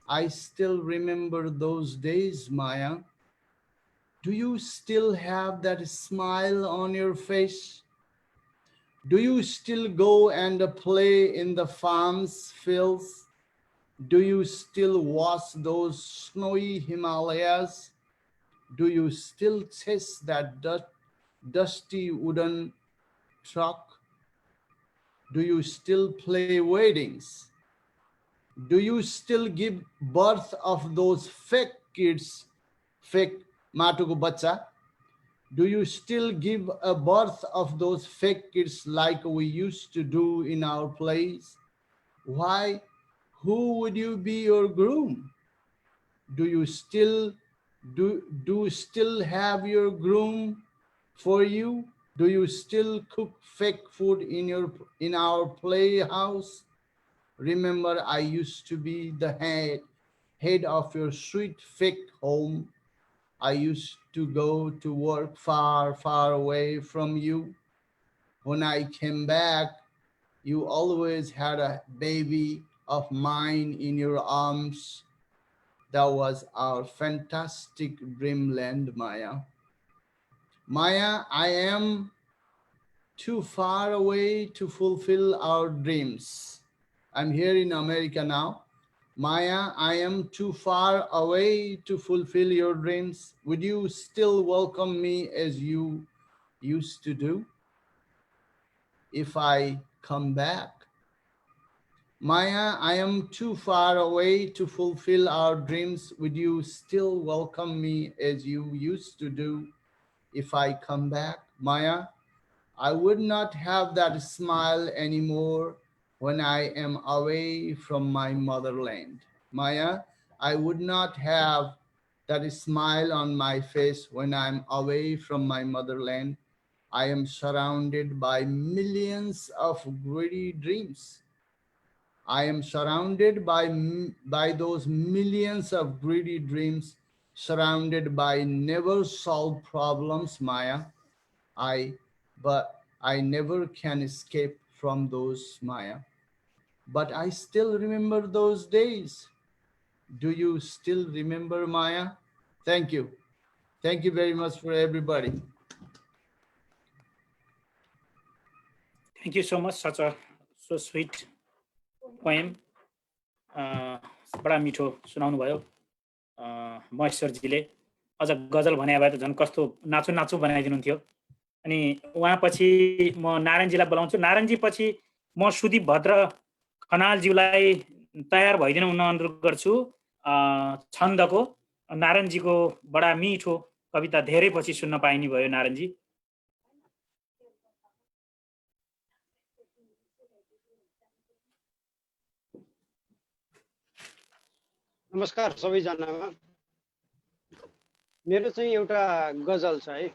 I still remember those days, Maya. Do you still have that smile on your face? Do you still go and play in the farms, fields? Do you still watch those snowy Himalayas? Do you still chase that dusty wooden truck? Do you still play weddings? Do you still give birth of those fake kids, fake matuko bacha? Do you still give a birth of those fake kids like we used to do in our plays? Why? Who would you be your groom? Do you still have your groom for you? Do you still cook fake food in our playhouse? Remember, I used to be the head of your sweet fake home. I used to go to work far, far away from you. When I came back, you always had a baby of mine in your arms. That was our fantastic dreamland, Maya. Maya, I am too far away to fulfill our dreams. I'm here in America now. Maya, I am too far away to fulfill your dreams. Would you still welcome me as you used to do if I come back? Maya, I am too far away to fulfill our dreams. Would you still welcome me as you used to do if I come back? Maya, I would not have that smile anymore when I am away from my motherland. Maya, I would not have that smile on my face when I'm away from my motherland. I am surrounded by millions of greedy dreams. I am surrounded by those millions of greedy dreams, surrounded by never solved problems, Maya. But I never can escape from those, Maya. But I still remember those days. Do you still remember, Maya? Thank you. Thank you very much for everybody. Thank you so much. Such a so sweet poem. बडा मिठो सुनाउनु भयो महेश्वरजीले। अझ गजल भने भए त झन् कस्तो नाचु नाचु बनाइदिनुहुन्थ्यो। अनि उहाँपछि म नारायणजीलाई बोलाउँछु। नारायणजी पछि म सुदीप भद्र खनालज्यूलाई तयार भइदिन हुन अनुरोध गर्छु। छन्दको नारायणजीको बडा मिठो कविता धेरै पछि सुन्न पाइने भयो नारायणजी। नमस्कार सबैजनामा। मेरो चाहिँ एउटा गजल छ है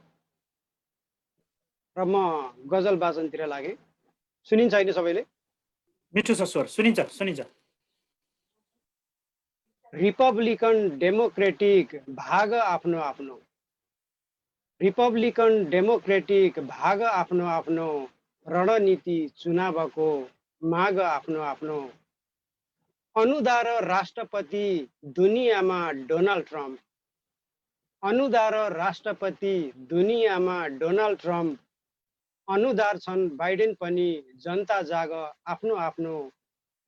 र म गजल वाचनतिर लागे। सुनिन्छ हैन सबैले? मिठो छ स्वर, सुनिन्छ सुनिन्छ। रिपब्लिकन डेमोक्रेटिक भाग आफ्नो आफ्नो, रिपब्लिकन डेमोक्रेटिक भाग आफ्नो आफ्नो, रणनीति चुनावको माग आफ्नो आफ्नो, अनुदार राष्ट्रपति दुनियाँमा डोनाल्ड ट्रम्प, अनुदार राष्ट्रपति दुनियाँमा डोनाल्ड ट्रम्प, अनुदार छन् बाइडेन पनि जनता जाग आफ्नो आफ्नो,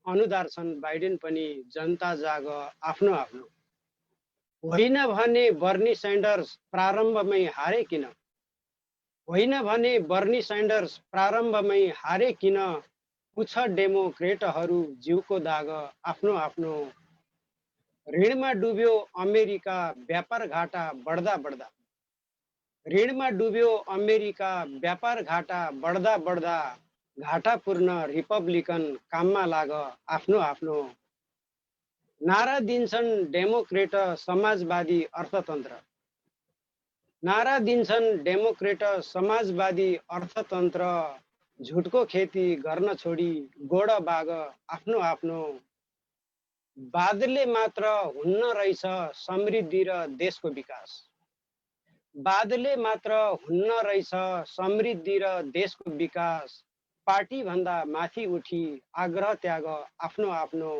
अनुदार छन् बाइडेन पनि जनता जाग आफ्नो आफ्नो। होइन भने बर्नी सैन्डर्स प्रारम्भमै हारे किन, होइन भने बर्नी सैन्डर्स प्रारम्भमै हारे किन, पुछ डेमोक्रेटहरू जिउको दाग आफ्नो आफ्नो। ऋणमा डुब्यो अमेरिका व्यापार घाटा बढ्दा बढ्दा, ऋणमा डुब्यो अमेरिका व्यापार घाटा बढ्दा बढ्दा, घाटा पूर्ण रिपब्लिकन काममा लाग आफ्नो आफ्नो। नारा दिन्छन् डेमोक्रेट समाजवादी अर्थतन्त्र, नारा दिन्छन् डेमोक्रेट समाजवादी अर्थतन्त्र, झुटको खेती गर्न छोडी गोड बाग आफ्नो आफ्नो। बादले मात्र हुन्न रहेछ समृद्धि र देशको विकास, बादले मात्र हुन्न रहेछ समृद्धि र देशको विकास, पार्टी भन्दा माथि उठी आग्रह त्याग आफ्नो आफ्नो।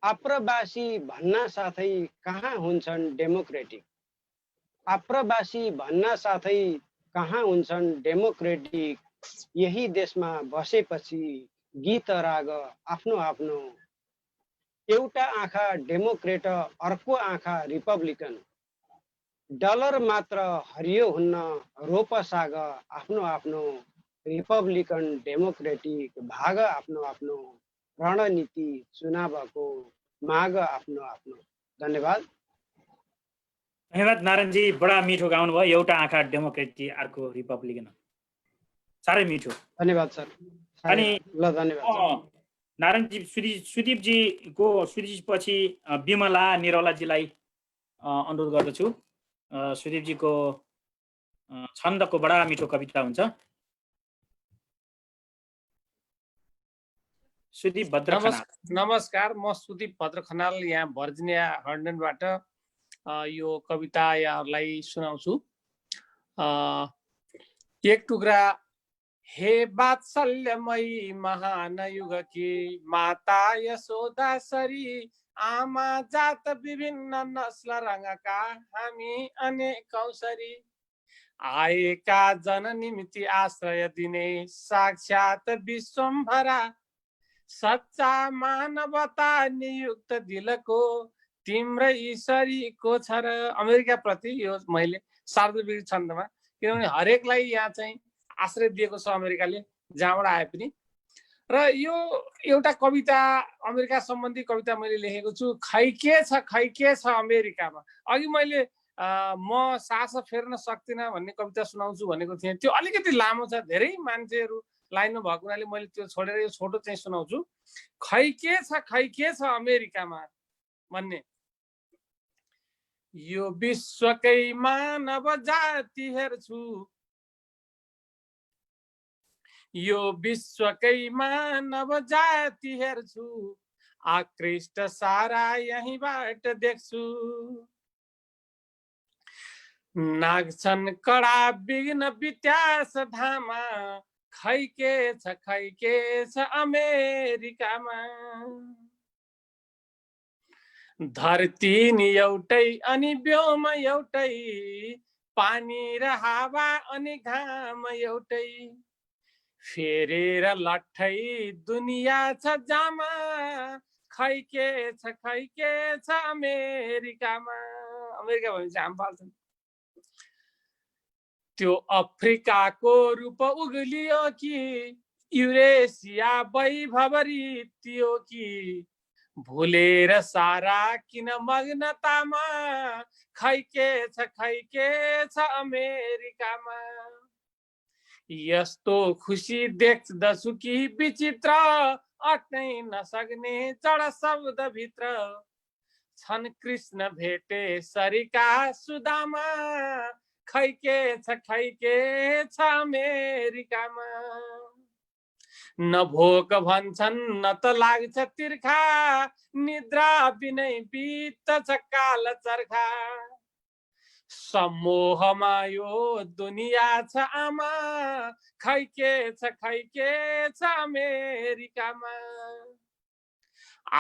आप्रवासी भन्न साथै कहाँ हुन्छन् डेमोक्रेटिक, आप्रवासी भन्न साथै कहाँ हुन्छन् डेमोक्रेटिक, यही देशमा बसेपछि गीत राग आफ्नो आफ्नो। एउटा आँखा डेमोक्रेट अर्को आँखा रिपब्लिकन, डलर मात्र हरियो हुन्न रोप साग आफ्नो आफ्नो, रिपब्लिकन डेमोक्रेटिक भाग आफ्नो आफ्नो, रणनीति चुनावको माग आफ्नो आफ्नो। धन्यवाद। धन्यवाद नारायणजी, बडा मिठो गाउनु भयो। एउटा आँखा डेमोक्रेटिक अर्को रिपब्लिकन, साह्रै मिठो। धन्यवाद सर। अनि ल धन्यवाद नारायणजी। सुदीपजीको पछि विमला निरौलाजीलाई अनुरोध गर्दछु। सुदीपजीको छन्दको बडा मिठो कविता हुन्छ। सुदीप भद्र खनाल। नमस्कार, म सुदीप भद्र खनाल यहाँ भर्जिनिया हर्डनबाट यो कविता यहाँहरूलाई सुनाउँछु। एक टुक्रा। हे वात्सल्यमयी महान युग की माता यशोदा सरी, आमा जात विभिन्न नस्ल रङका हामी अनेकौं सरी, आएका जननिमित्ति आश्रय दिने साक्षात विश्वम्भरा, सच्चा मानवता नियुक्त दिलको तिम्रै ईश्वरीको छ र। अमेरिका प्रति यो मैले सार्वजनिक छन्दमा, किनभने हरेकलाई यहाँ चाहिँ आश्रय दिएको छ अमेरिकाले जहाँबाट आए पनि। र यो एउटा कविता अमेरिका सम्बन्धी कविता मैले लेखेको छु। खै के छ अमेरिकामा। अघि मैले म सास फेर्न सक्दिनँ भन्ने कविता सुनाउँछु भनेको थिएँ, त्यो अलिकति लामो छ, धेरै मान्छेहरू लाइनमा भएको हुनाले मैले त्यो छोडेर यो छोटो चाहिँ सुनाउँछु। खै के छ अमेरिकामा भन्ने। यो विश्वकै मानव जाति हेर्छु, यो विश्वकै मानव जाति हेर्छु आकृष्ट सारा यहीँबाट देख्छु नाग्छन् कडा विघ्न वित्यास धामा खै के छ अमेरिकामा धरती नि एउटै अनि व्योम एउटै पानी र हावा अनि घाम एउटै फेरेर लट्ठै दुनियाँ छ जामा खै के छ अमेरिकामा अमेरिका भनेपछि हाम फाल्छन् त्यो अफ्रिकाको रूप उग्लियो कि युरेसिया वैभव रित्यो कि भुलेर सारा किन मग्नतामा खै के छ अमेरिकामा यस्तो खुसी देख्दछु कि विचित्र अट्नै नसक्ने जड शब्द भित्र छन् कृष्ण भेटे सरिका सुदामा खै के छ अमेरिकामा न भोक भन्छन् न त लाग्छ तिर्खा निद्रा बिनै बित्दछ काल चर्खा समोहमा यो दुनियाँ छ आमा खै के छ अमेरिकामा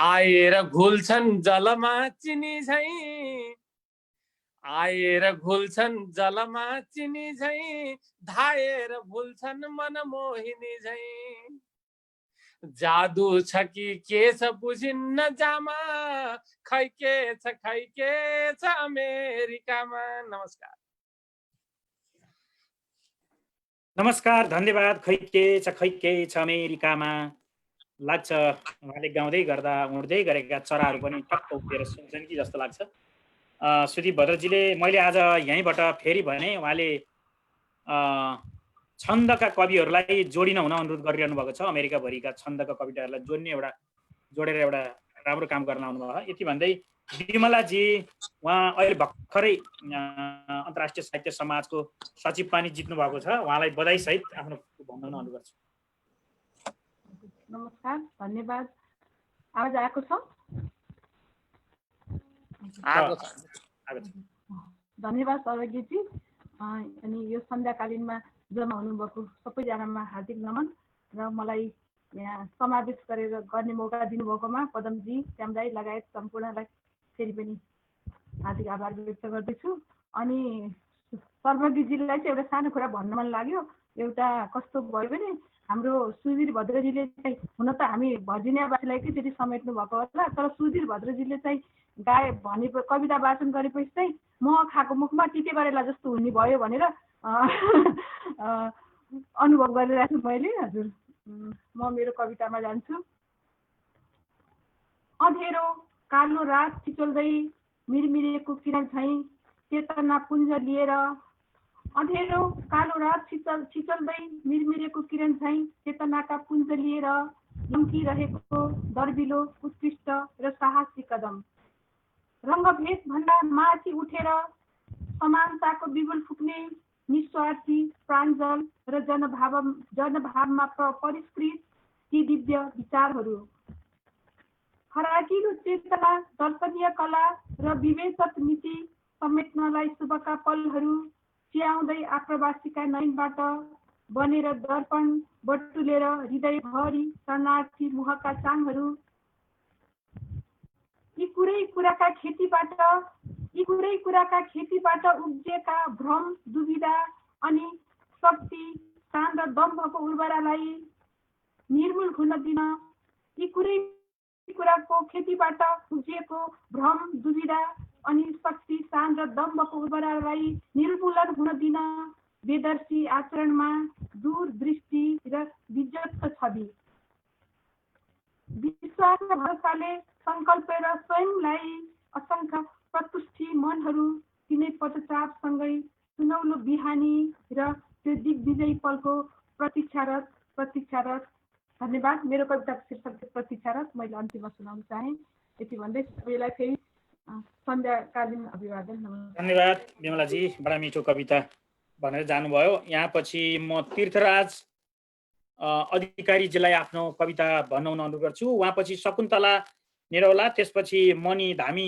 आएर घुल्छन् जलमा चिनी झैं आएर घुल्छन् जलमा चिनी झैं धाएर भुल्छन् मनमोहिनी झैं जादु छ कि के छ बुझिन्न जामा खै के छ अमेरिकामा नमस्कार नमस्कार धन्यवाद खै के छ अमेरिकामा लाग्छ उहाँले गाउँदै गर्दा उड्दै गरेका चराहरू पनि टक्क उभिएर सुन्छन् कि जस्तो लाग्छ सुदीप भद्रजीले मैले आज यहीँबाट फेरि भने उहाँले छन्दका कविहरूलाई जोडिन हुन अनुरोध गरिरहनु भएको छ अमेरिकाभरिका छन्दका कविताहरूलाई जोडेर एउटा राम्रो काम गर्न आउनुभयो यति भन्दै विमलाजी उहाँ अहिले भर्खरै अन्तर्राष्ट्रिय साहित्य समाजको सचिव पनि जित्नु भएको छ उहाँलाई बधाई सहित आफ्नो भन्न अनुरोध गर्छु नमस्कार धन्यवाद आवाज आएको छ धन्यवाद सर्वज्ञजी अनि यो सन्ध्याकालीनमा जम्मा हुनुभएको सबैजनामा हार्दिक नमन र मलाई यहाँ समावेश गर्ने मौका दिनुभएकोमा पदमजी श्यामदाई लगायत सम्पूर्णलाई फेरि पनि हार्दिक आभार व्यक्त गर्दछु अनि सर्वज्ञजीलाई चाहिँ एउटा सानो कुरा भन्न मन लाग्यो एउटा कस्तो भयो भने हाम्रो सुधीर भद्रजीले चाहिँ हुन त हामी भर्जिनियावासीलाई एकैचोटि समेट्नु भएको होला तर सुधीर भद्रजीले चाहिँ गाए भने कविता वाचन गरेपछि चाहिँ म खाएको मुखमा टिटे गरेला जस्तो हुने भयो भनेर अनुभव गरिरहेको छु मैले हजुर म मेरो कवितामा जान्छु अँधेरो कालो रात चिचल्दै मिरमिरेको किरण झैं चेतना पुञ्ज लिएर अँधेरो कालो रात चिचल्दै मिरमिरेको किरण झैं चेतनाका पुञ्ज लिएर लुम्किरहेको दर्बिलो उत्कृष्ट र साहसी कदम रङ्गभेद भन्दा माथि उठेर समानताको बिगुल फुक्ने निस्वार्थी प्राञ्जल र जनभावमा परिष्कृत ती दिव्य विचारहरू फराकिलो चेतना दर्शनीय कला र विवेचक नीति समेट्नलाई शुभका पलहरू चियाउँदै आप्रवासीका नयनबाट बनेर दर्पण बटुलेर हृदयभरि शरणार्थी मुखका चाङहरू यी कुरै कुराका खेतीबाट उब्जेका भ्रम दुविधा अनि शक्ति शान र दम्भको उर्वरालाई निर्मूल हुन दिन यी कुरै कुराको खेतीबाट उब्जिएको भ्रम दुविधा अनि शक्ति शान र दम्भको उर्वरालाई निर्मूलन हुन दिन बेदर्शी आचरणमा दूरदृष्टि र विजतको छवि विश्वास र भरोसाले संकल्प र स्वयंलाई असंख्य प्रतुष्टि मनहरू तिनै पदचापसँगै सुनौलो बिहानी र त्यो दिग्विजयी पलको प्रतीक्षारत धन्यवाद मेरो कविताको शीर्षक प्रतीक्षारत मैले अन्तिममा सुनाउन चाहे यति भन्दै सबैलाई फेरि सन्ध्याकालीन अभिवादन धन्यवाद विमलाजी बडा मिठो कविता भनेर जानुभयो यहाँ पछि म तीर्थराज अधिकारीजीलाई आफ्नो कविता भन्न अनुरोध गर्छु। उहाँपछि शकुन्तला निरौला, त्यसपछि मणि धामी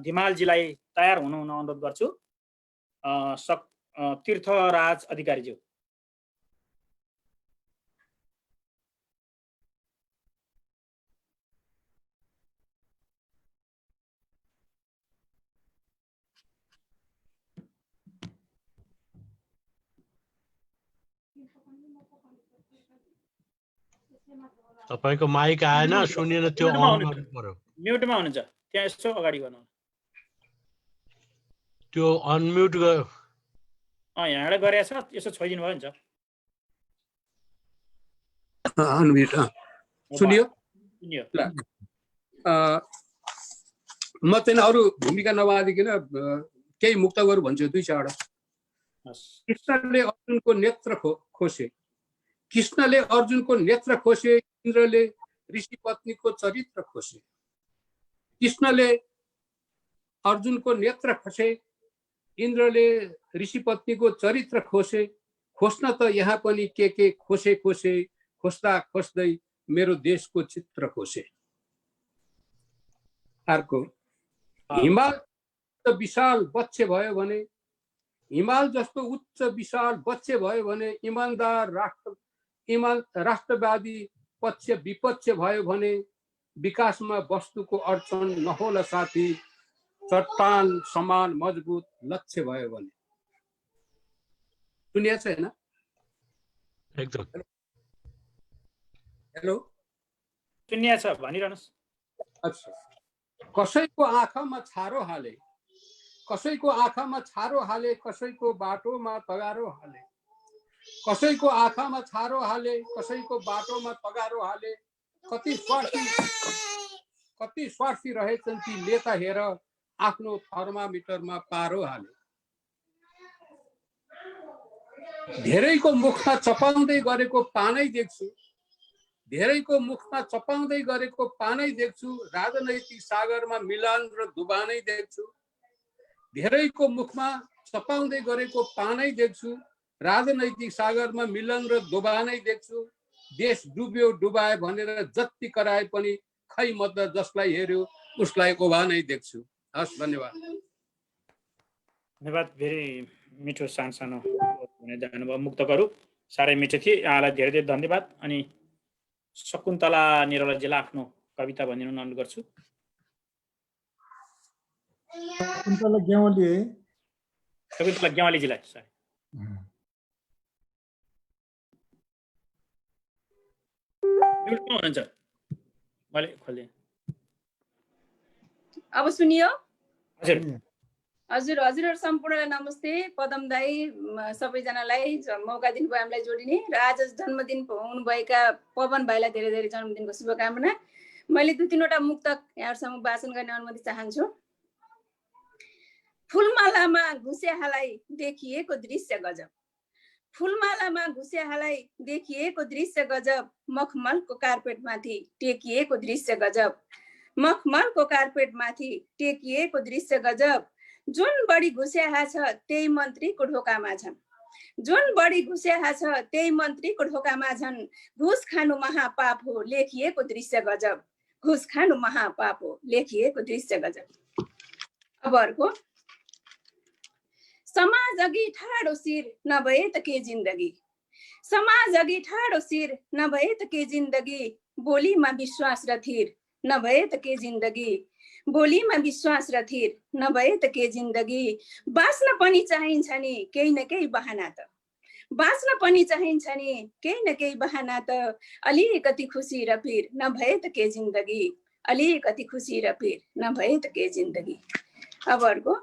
धिमालजीलाई तयार हुन अनुरोध गर्छु। तीर्थराज अधिकारीज्यू। तपाईको माइक आएन, सुनेन, त्यो अन गर्नु पर्यो। म्युटमा हुनुहुन्छ, त्यहाँ यसो अगाडि गर्नु। त्यो अनम्युट गर। यहाँबाट गरेछ, यसो छोइदिनु भयो नि। अनम्युट सुनियो? सुनियो। म चाहिँ अरू भूमिका नभएदेखि केही मुक्तकहरू भन्छु, 2-4 वटा। कृष्णले अर्जुनको नेत्र खोसे, कृष्णले अर्जुनको नेत्र खोसे, इन्द्रले ऋषि पत्नीको चरित्र खोसे। कृष्णले अर्जुनको नेत्र खोसे, इन्द्रले ऋषि पत्नीको चरित्र खोसे। खोज्न त यहाँ पनि के खोसे खोसे, खोज्दा खोज्दै मेरो देशको चित्र खोसे। अर्को, हिमाल विशाल बच्चे भयो भने, हिमाल जस्तो उच्च विशाल बच्चे भयो भने, इमानदार राष्ट्रवादी पक्ष विपक्ष भयो भने, विकासमा वस्तुको अडचन नहोला साथी, चट्टान समान मजबुत लक्ष्य भयो भने। सुनिया छैन? एकदम। हेलो, सुनिया छ, भनिरहनुस्। अच्छा, कसैको आँखामा छारो हाले, कसैको आँखामा छारो हाले, कसैको बाटोमा तगारो हाले। कसैको आँखामा छारो हाले, कसैको बाटोमा तगारो हाले। कति स्वार्थी रहेछन् ती नेता, हेर आफ्नो थर्मामिटरमा पारो हाले। धेरैको मुखमा चपाउँदै गरेको पानै देख्छु, धेरैको मुखमा चपाउँदै गरेको पानै देख्छु, राजनैतिक सागरमा मिलान र डुबानै देख्छु। धेरैको मुखमा चपाउँदै गरेको पानै देख्छु, राजनैतिक सागरमा मिलन र डुबानै देख्छु। देश डुब्यो डुबायो भनेर जति कराए पनि खै म त जसलाई हेर्यो उसलाई ओभानै देख्छु। हस्, धन्यवाद। धन्यवाद। धेरै मिठो सानो हुने जानुभयो मुक्तकहरू, साह्रै मिठो थिए। यहाँलाई धेरै धेरै धन्यवाद। अनि शकुन्तला निरौलाजीलाई आफ्नो कविता भनिदिनु अनुरोध गर्छु। शकुन्तला ज्ञवाली है? शकुन्तला ज्ञवालीजीलाई सरी। म्युटमा हुनुहुन्छ, मैले खोलेँ। अब सुनियो? हजुर हजुर सम्पूर्णलाई नमस्ते। पदम दाई सबैजनालाई मौका दिनुभयो हामीलाई जोडिने, र आज जन्मदिन हुनुभएका पवन भाइलाई धेरै धेरै जन्मदिनको शुभकामना। मैले 2-3 मुक्तक यहाँहरूसँग वाचन गर्ने अनुमति चाहन्छु। फुलमालामा घुस्याहालाई देखिएको दृश्य गजब, फुलमालामा घुस्याहालाई देखिएको दृश्य गजब, मखमलको कार्पेटमाथि टेकिएको दृश्य गजब, मखमलको कार्पेटमाथि टेकिएको दृश्य गजब। जुन बढी घुस्याहा छ त्यही मन्त्रीको ढोकामा छन्, जुन बढी घुस्याहा छ त्यही मन्त्रीको ढोकामा छन्। घुस खानु महापाप हो लेखिएको दृश्य गजब, घुस खानु महापाप हो लेखिएको दृश्य गजब। अब अर्को, समाज अघि ठाडो शिर नभए त के जिन्दगी, समाज अघि ठाडो शिर नभए त के जिन्दगी। बोलीमा विश्वास र थिर नभए त के जिन्दगी, बोलीमा विश्वास र थिर नभए त के जिन्दगी। बाँच्न पनि चाहिन्छ नि केही न केही बहाना त, बाँच्न पनि चाहिन्छ नि केही न केही बहाना त। अलिकति खुसी र पिर नभए त के जिन्दगी, अलिकति खुसी र पिर नभए त के जिन्दगी। अब अर्को,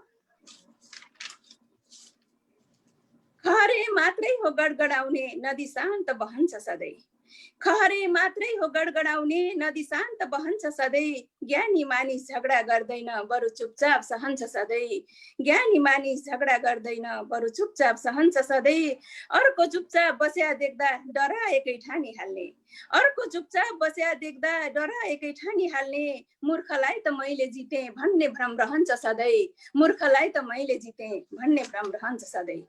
खहरे मात्रै हो गडगडाउने नदी शान्त बहन्छ सधैँ, खहरे मात्रै हो गडगडाउने नदी शान्त बहन्छ सधैँ। ज्ञानी मानिस झगडा गर्दैन बरु चुपचाप सहन्छ सधैँ, ज्ञानी मानिस झगडा गर्दैन बरु चुपचाप सहन्छ सधैँ। अर्को चुपचाप बस्या देख्दा डराएकै ठानी हाल्ने, अर्को चुपचाप बस्या देख्दा डराएकै ठानी हाल्ने। मूर्खलाई त मैले जितेँ भन्ने भ्रम रहन्छ सधैँ, मूर्खलाई त मैले जितेँ भन्ने भ्रम रहन्छ सधैँ।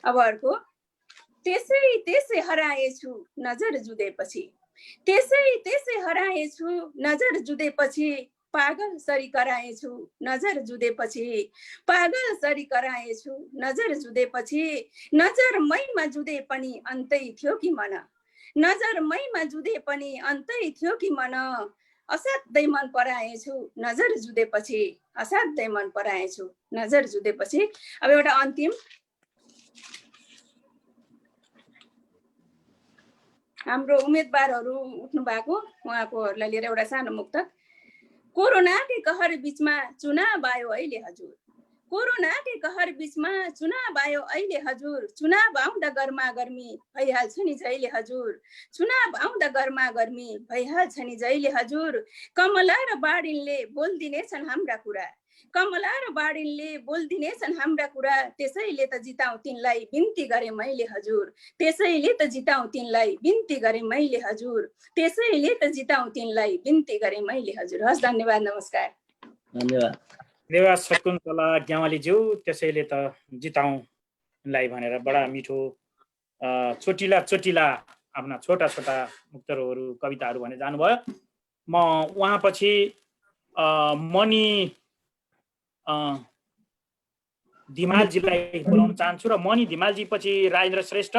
अब अर्को, त्यसै हराएछु नजर जुधेपछि, त्यसै हराएछु नजर जुधेपछि, पागल सरी कराएछु नजर जुधेपछि, पागल सरी कराएछु नजर जुधेपछि, नजर मैमा जुधे पनि अन्तै थियो कि मन, नजर मैमा जुधे पनि अन्तै थियो कि मन, असाध्यै मन पराएछु नजर जुधेपछि, असाध्यै मन पराएछु नजर जुधेपछि। अब एउटा अन्तिम हाम्रो उम्मेदवारहरू उठ्नु भएको, उहाँकोहरूलाई लिएर एउटा सानो मुक्तक। कोरोनाकै कहर बीचमा चुनाव आयो अहिले हजुर, कोरोनाकै कहर बीचमा चुनाव आयो अहिले हजुर, चुनाव आउँदा गर्मा गर्मी भइहाल्छ नि जहिले हजुर, चुनाव आउँदा गर्मा गर्मी भइहाल्छ नि जहिले हजुर, कमला र बाडिनले बोल्दिनेछन् हाम्रा कुरा, कमला र बाडिनले बोल्दिनेछन् हाम्रा कुरा, त्यसैले त जिताउँ तिनलाई बिन्ती गरे मैले हजुर, त्यसैले त जिताउँ तिनलाई बिन्ती गरे मैले हजुर, त्यसैले त जिताउँ तिनलाई बिन्ती गरे मैले हजुर। हस्, धन्यवाद, नमस्कार। धन्यवाद। धन्यवाद शकुन्तला ग्यावालीज्यू। त्यसैले त जिताउँलाई भनेर बडा मिठो चोटिला चोटिला आफ्ना छोटा छोटा मुक्तहरू कविताहरू भने जानुभयो। म उहाँपछि मणि धिमालजीलाई बोलाउन चाहन्छु र मणि धिमालजी पछि राजेन्द्र श्रेष्ठ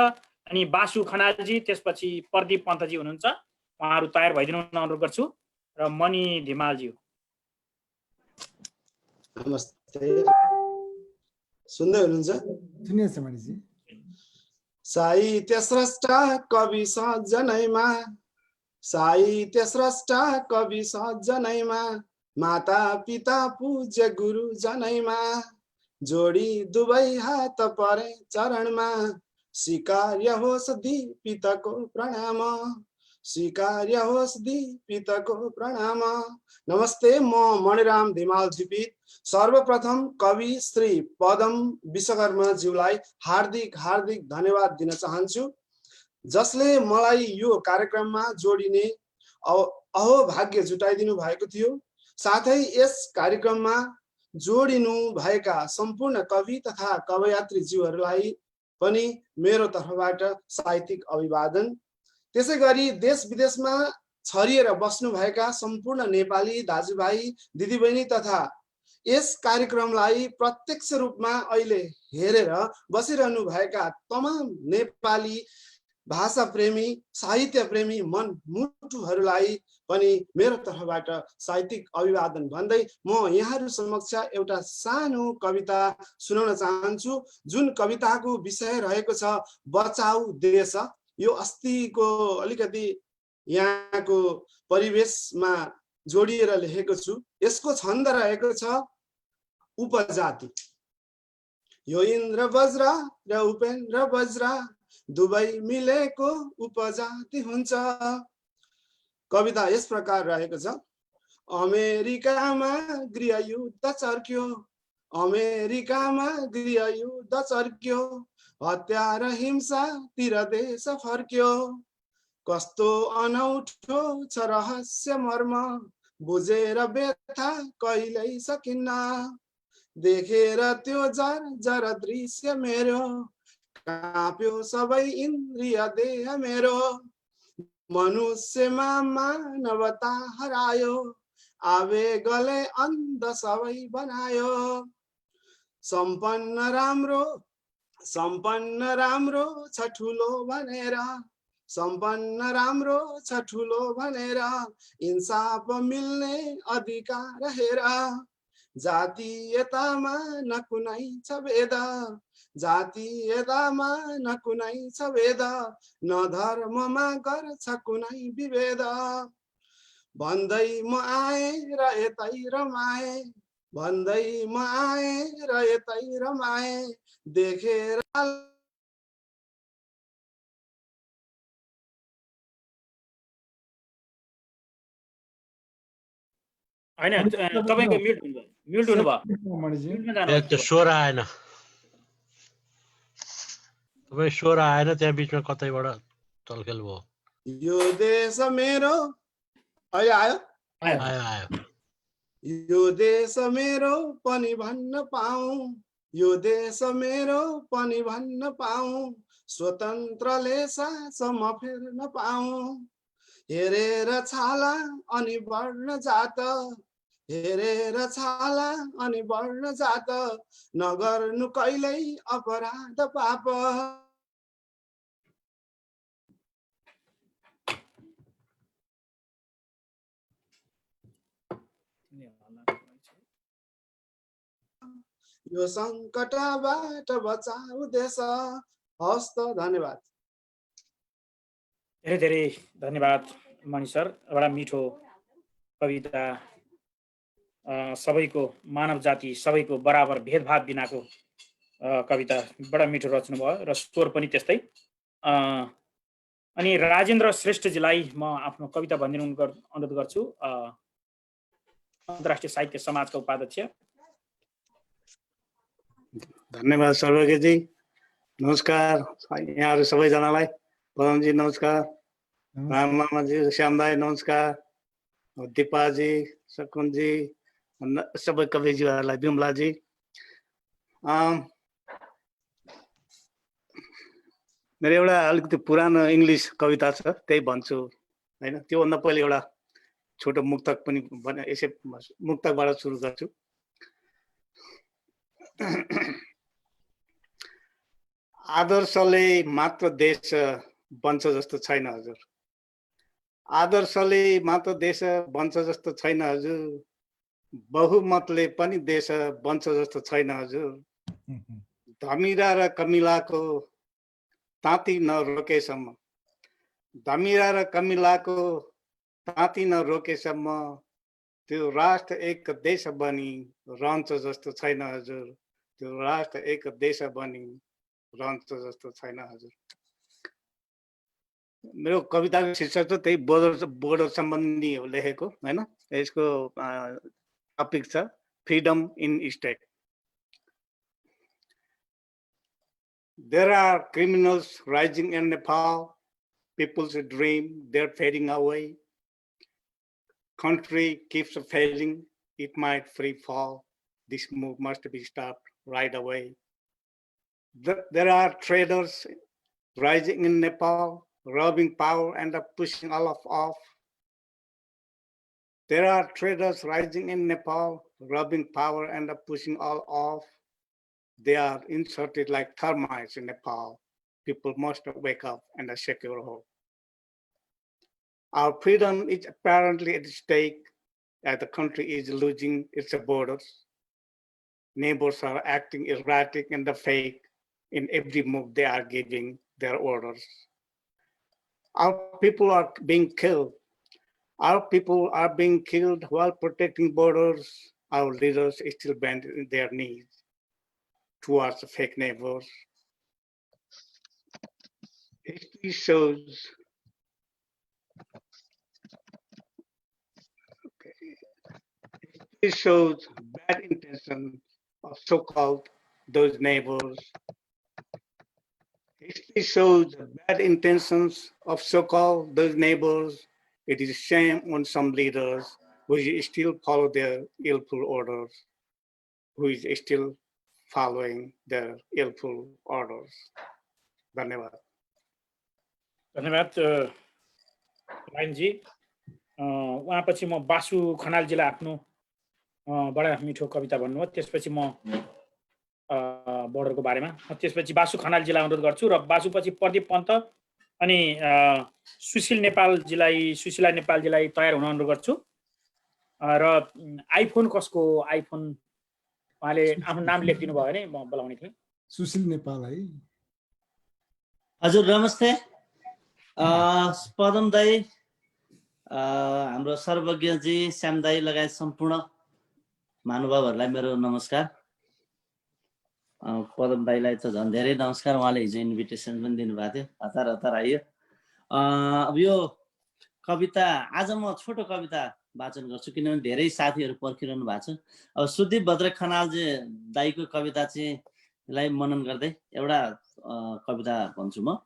अनि बासु खनालजी, त्यसपछि प्रदीप पन्तजी हुनुहुन्छ। उहाँहरू तयार भइदिनु अनुरोध गर्छु। र मणि धिमालजी। नमस्ते, सुन्दै हुनुहुन्छ? सुनिन्छ मणिजी। साहित्य स्रष्टा कवि सजनैमा, साहित्य स्रष्टा कवि सजनैमा, माता पिता पूज्य गुरु जनैमा, जोडी दुवै हात परे चरणमा, स्वीकार्य होस् दीपितको प्रणाम, स्वीकार्य होस् दीपितको प्रणाम। नमस्ते, म मणिराम धिमाल जीवित। सर्वप्रथम कवि श्री पदम विश्वकर्मा ज्यूलाई हार्दिक हार्दिक धन्यवाद दिन चाहन्छु, जसले मलाई यो कार्यक्रममा जोडिने अहोभाग्य जुटाइदिनु भएको थियो। साथै यस कार्यक्रममा जोडिनु भएका सम्पूर्ण कवि तथा कवयित्री ज्यूहरूलाई पनि मेरो तर्फबाट साहित्यिक अभिवादन। त्यसै गरी देश विदेशमा छरिएर बस्नु भएका सम्पूर्ण नेपाली दाजुभाइ दिदीबहिनी तथा यस कार्यक्रमलाई प्रत्यक्ष रूपमा अहिले हेरेर बसिरहनु भएका तमाम नेपाली भाषा प्रेमी साहित्य प्रेमी मन मुटुहरूलाई पनि मेरो तर्फबाट साहित्यिक अभिवादन भन्दै म यहाँहरू समक्ष एउटा सानो कविता सुनाउन चाहन्छु, जुन कविताको विषय रहेको छ बचाऊ देश। यो अस्तिको अलिकति यहाँको परिवेशमा जोडिएर लेखेको छु। यसको छन्द रहेको छ उपजाति। यो इन्द्र वज्र र उपेन्द्र वज्र दुवै मिलेको उपजाति हुन्छ। कविता यस प्रकार रहेको छ। अमेरिकामा गृहयुद्ध चर्क्यो, अमेरिकामा गृहयुद्ध चर्क्यो, हत्या र हिंसातिर देश फर्क्यो। कस्तो अनौठो छ रहस्य मर्म, बुझेर व्यथा कहिल्यै सकिन्न। देखेर त्यो जर दृश्य मेरो, काप्यो सबै इन्द्रिय देह मेरो। मनुष्यमा मानवता हरायो, आवेगले अन्ध सबै बनायो। सम्पन्न राम्रो छ ठुलो भनेर, सम्पन्न राम्रो छ ठुलो भनेर, इन्साफ मिल्ने अधिकार हेर। जातीयतामा न कुनै छ भेद, जातीयतामा न कुनै छ भेद, न धर्ममा गर्छ कुनै विभेद। भन्दै म आए र यतै रमाए, भन्दै म आए र यतै रमाए, देखेर हैन तपाईको म्युट हुनुभयो। त्यो स्वर आएन, तपाईँ स्वर आएन, त्यहाँ बिचमा कतैबाट तलखेल भयो। यो देश मेरो, अहिले आयो? आयो। यो देश मेरो पनि भन्न पाऊँ, यो देश मेरो पनि भन्न पाऊँ, स्वतन्त्रले सासम्म फेर्न पाऊँ हेरेर छाला अनि बढ्न जात हेरेर छाला अनि बढ्न जात नगर्नु कहिल्यै अपराध पाप यो सङ्कटबाट बचाऊ देश हस्त धन्यवाद धेरै धेरै धन्यवाद मणि सर एउटा मिठो कविता सबैको मानव जाति सबैको बराबर भेदभाव बिनाको कविता बडा मिठो रच्नु भयो र स्वर पनि त्यस्तै अनि राजेन्द्र श्रेष्ठजीलाई म आफ्नो कविता भनिदिनु अनुरोध गर्छु अन्तर्राष्ट्रिय साहित्य समाजका उपाध्यक्ष धन्यवाद सर्वज्ञजी नमस्कार यहाँहरु सबैजनालाई पदमजी नमस्कार राममामाजी श्यामदाई नमस्कार दिपाजी सकुनजी सबै कविजीहरूलाई बिमलाजी मेरो एउटा अलिकति पुरानो इङ्ग्लिस कविता छ त्यही भन्छु हैन त्योभन्दा पहिले एउटा छोटो मुक्तक पनि यसै मुक्तकबाट सुरु गर्छु आदर्शले मात्र देश बन्छ जस्तो छैन हजुर आदर्शले मात्र देश बन्छ जस्तो छैन हजुर बहुमतले पनि देश बन्छ जस्तो छैन हजुर धमिरा र कमिलाको ताती नरोकेसम्म धमिरा र कमिलाको ताती नरोकेसम्म त्यो राष्ट्र एक देश बनी रहन्छ जस्तो छैन हजुर त्यो राष्ट्र एक देश बनी रहन्छ जस्तो छैन हजुर मेरो कविताको शीर्षक चाहिँ त्यही बोर्डर सम्बन्धी लेखेको हैन यसको टपिक छ freedom in state There are criminals rising in Nepal. People's dream, they're fading away. Country keeps failing. It might free fall. This move must be stopped right away. There are traders rising in Nepal, robbing power and pushing all off. There are traders rising in Nepal, robbing power and pushing all off. They are inserted like termites in Nepal. People must wake up and shake your hope. Our freedom is apparently at stake as the country is losing its borders. Neighbors are acting erratic and fake in every move they are giving their orders. Our people are being killed. Our people are being killed while protecting borders. Our leaders still bend their knees towards fake neighbors. History shows bad intentions of so-called those neighbors. History shows bad intentions of so-called those neighbors. It is a shame on some leaders who still follow their illful orders, who is still following their illful orders. धन्यवाद धन्यवाद लाइनजी उहाँपछि म बासु खनालजीलाई आफ्नो बडा मिठो कविता भन्नुभयो त्यसपछि म बोर्डरको बारेमा त्यसपछि बासु खनालजीलाई अनुरोध गर्छु र बासुपछि प्रदीप पन्त अनि सुशीला नेपालजीलाई तयार हुन अनुरोध गर्छु र आइफोन कसको आइफोन उहाँले आफ्नो नाम लेखिदिनु भयो भने म बोलाउने थिएँ सुशील नेपाल है हजुर नमस्ते पदम दाई हाम्रो सर्वज्ञजी श्याम दाई लगायत सम्पूर्ण महानुभावहरूलाई मेरो नमस्कार पदम दाईलाई त झन् धेरै नमस्कार उहाँले हिजो इन्भिटेसन पनि दिनुभएको थियो हतार हतार आइयो अब यो कविता आज म छोटो कविता वाचन गर्छु किनभने धेरै साथीहरू पर्खिरहनु भएको छ अब सुदीप भद्र खनालजी दाईको कविता चाहिँ लाई मनन गर्दै एउटा कविता भन्छु म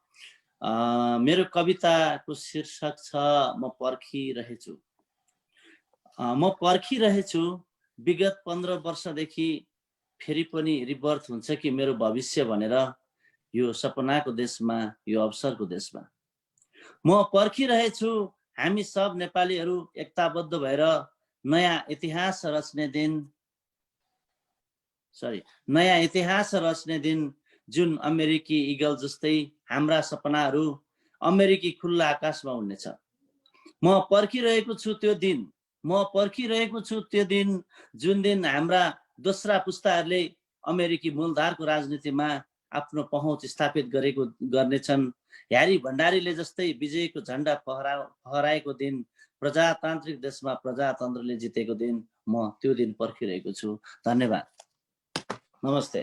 मेरो कविताको शीर्षक छ म पर्खिरहेछु विगत 15 वर्षदेखि फेरि पनि रिबर्थ हुन्छ कि मेरो भविष्य भनेर यो सपनाको देशमा, यो अवसरको देशमा। म पर्खिरहेछु हामी सब नेपालीहरू एकताबद्ध भएर नयाँ इतिहास रच्ने दिन जुन अमेरिकी इगल जस्तै हाम्रा सपनाहरू अमेरिकी खुल्ला आकाशमा उड्नेछ। म पर्खिरहेको छु त्यो दिन जुन दिन हाम्रा दोस्रा पुस्ताहरूले अमेरिकी मूलधारको राजनीतिमा आफ्नो पहुँच स्थापित गर्नेछन्। ह्यारी भण्डारीले जस्तै विजयको झण्डा फहराएको दिन, प्रजातान्त्रिक देशमा प्रजातन्त्रले जितेको दिन, म त्यो दिन पर्खिरहेको छु। धन्यवाद। नमस्ते।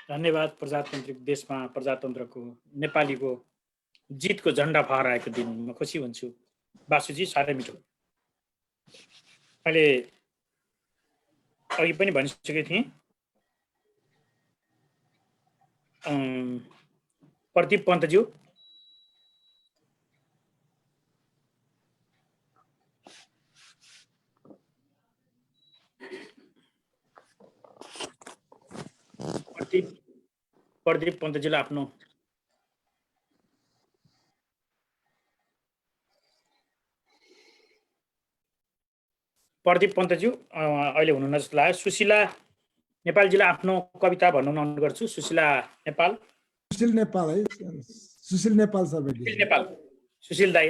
धन्यवाद। प्रजातान्त्रिक देशमा प्रजातन्त्रको नेपालीको जितको झण्डा फहराएको दिन म खुसी हुन्छु। बासुजी साह्रै मिठो। मैले अघि पनि भनिसकेको थिएँ, प्रदीप पन्तज्यू प्रदीप पन्तज्यूलाई आफ्नो प्रदीप पन्तज्यू अहिले हुनुहुन्न जस्तो लाग्यो। सुशीला नेपालजीलाई आफ्नो कविता भन्नु अनुरोध गर्छु। सुशीला नेपाल। सुशील नेपाल है, सुशील नेपाल सर्वेजी। सुशील नेपाल, सुशील दाई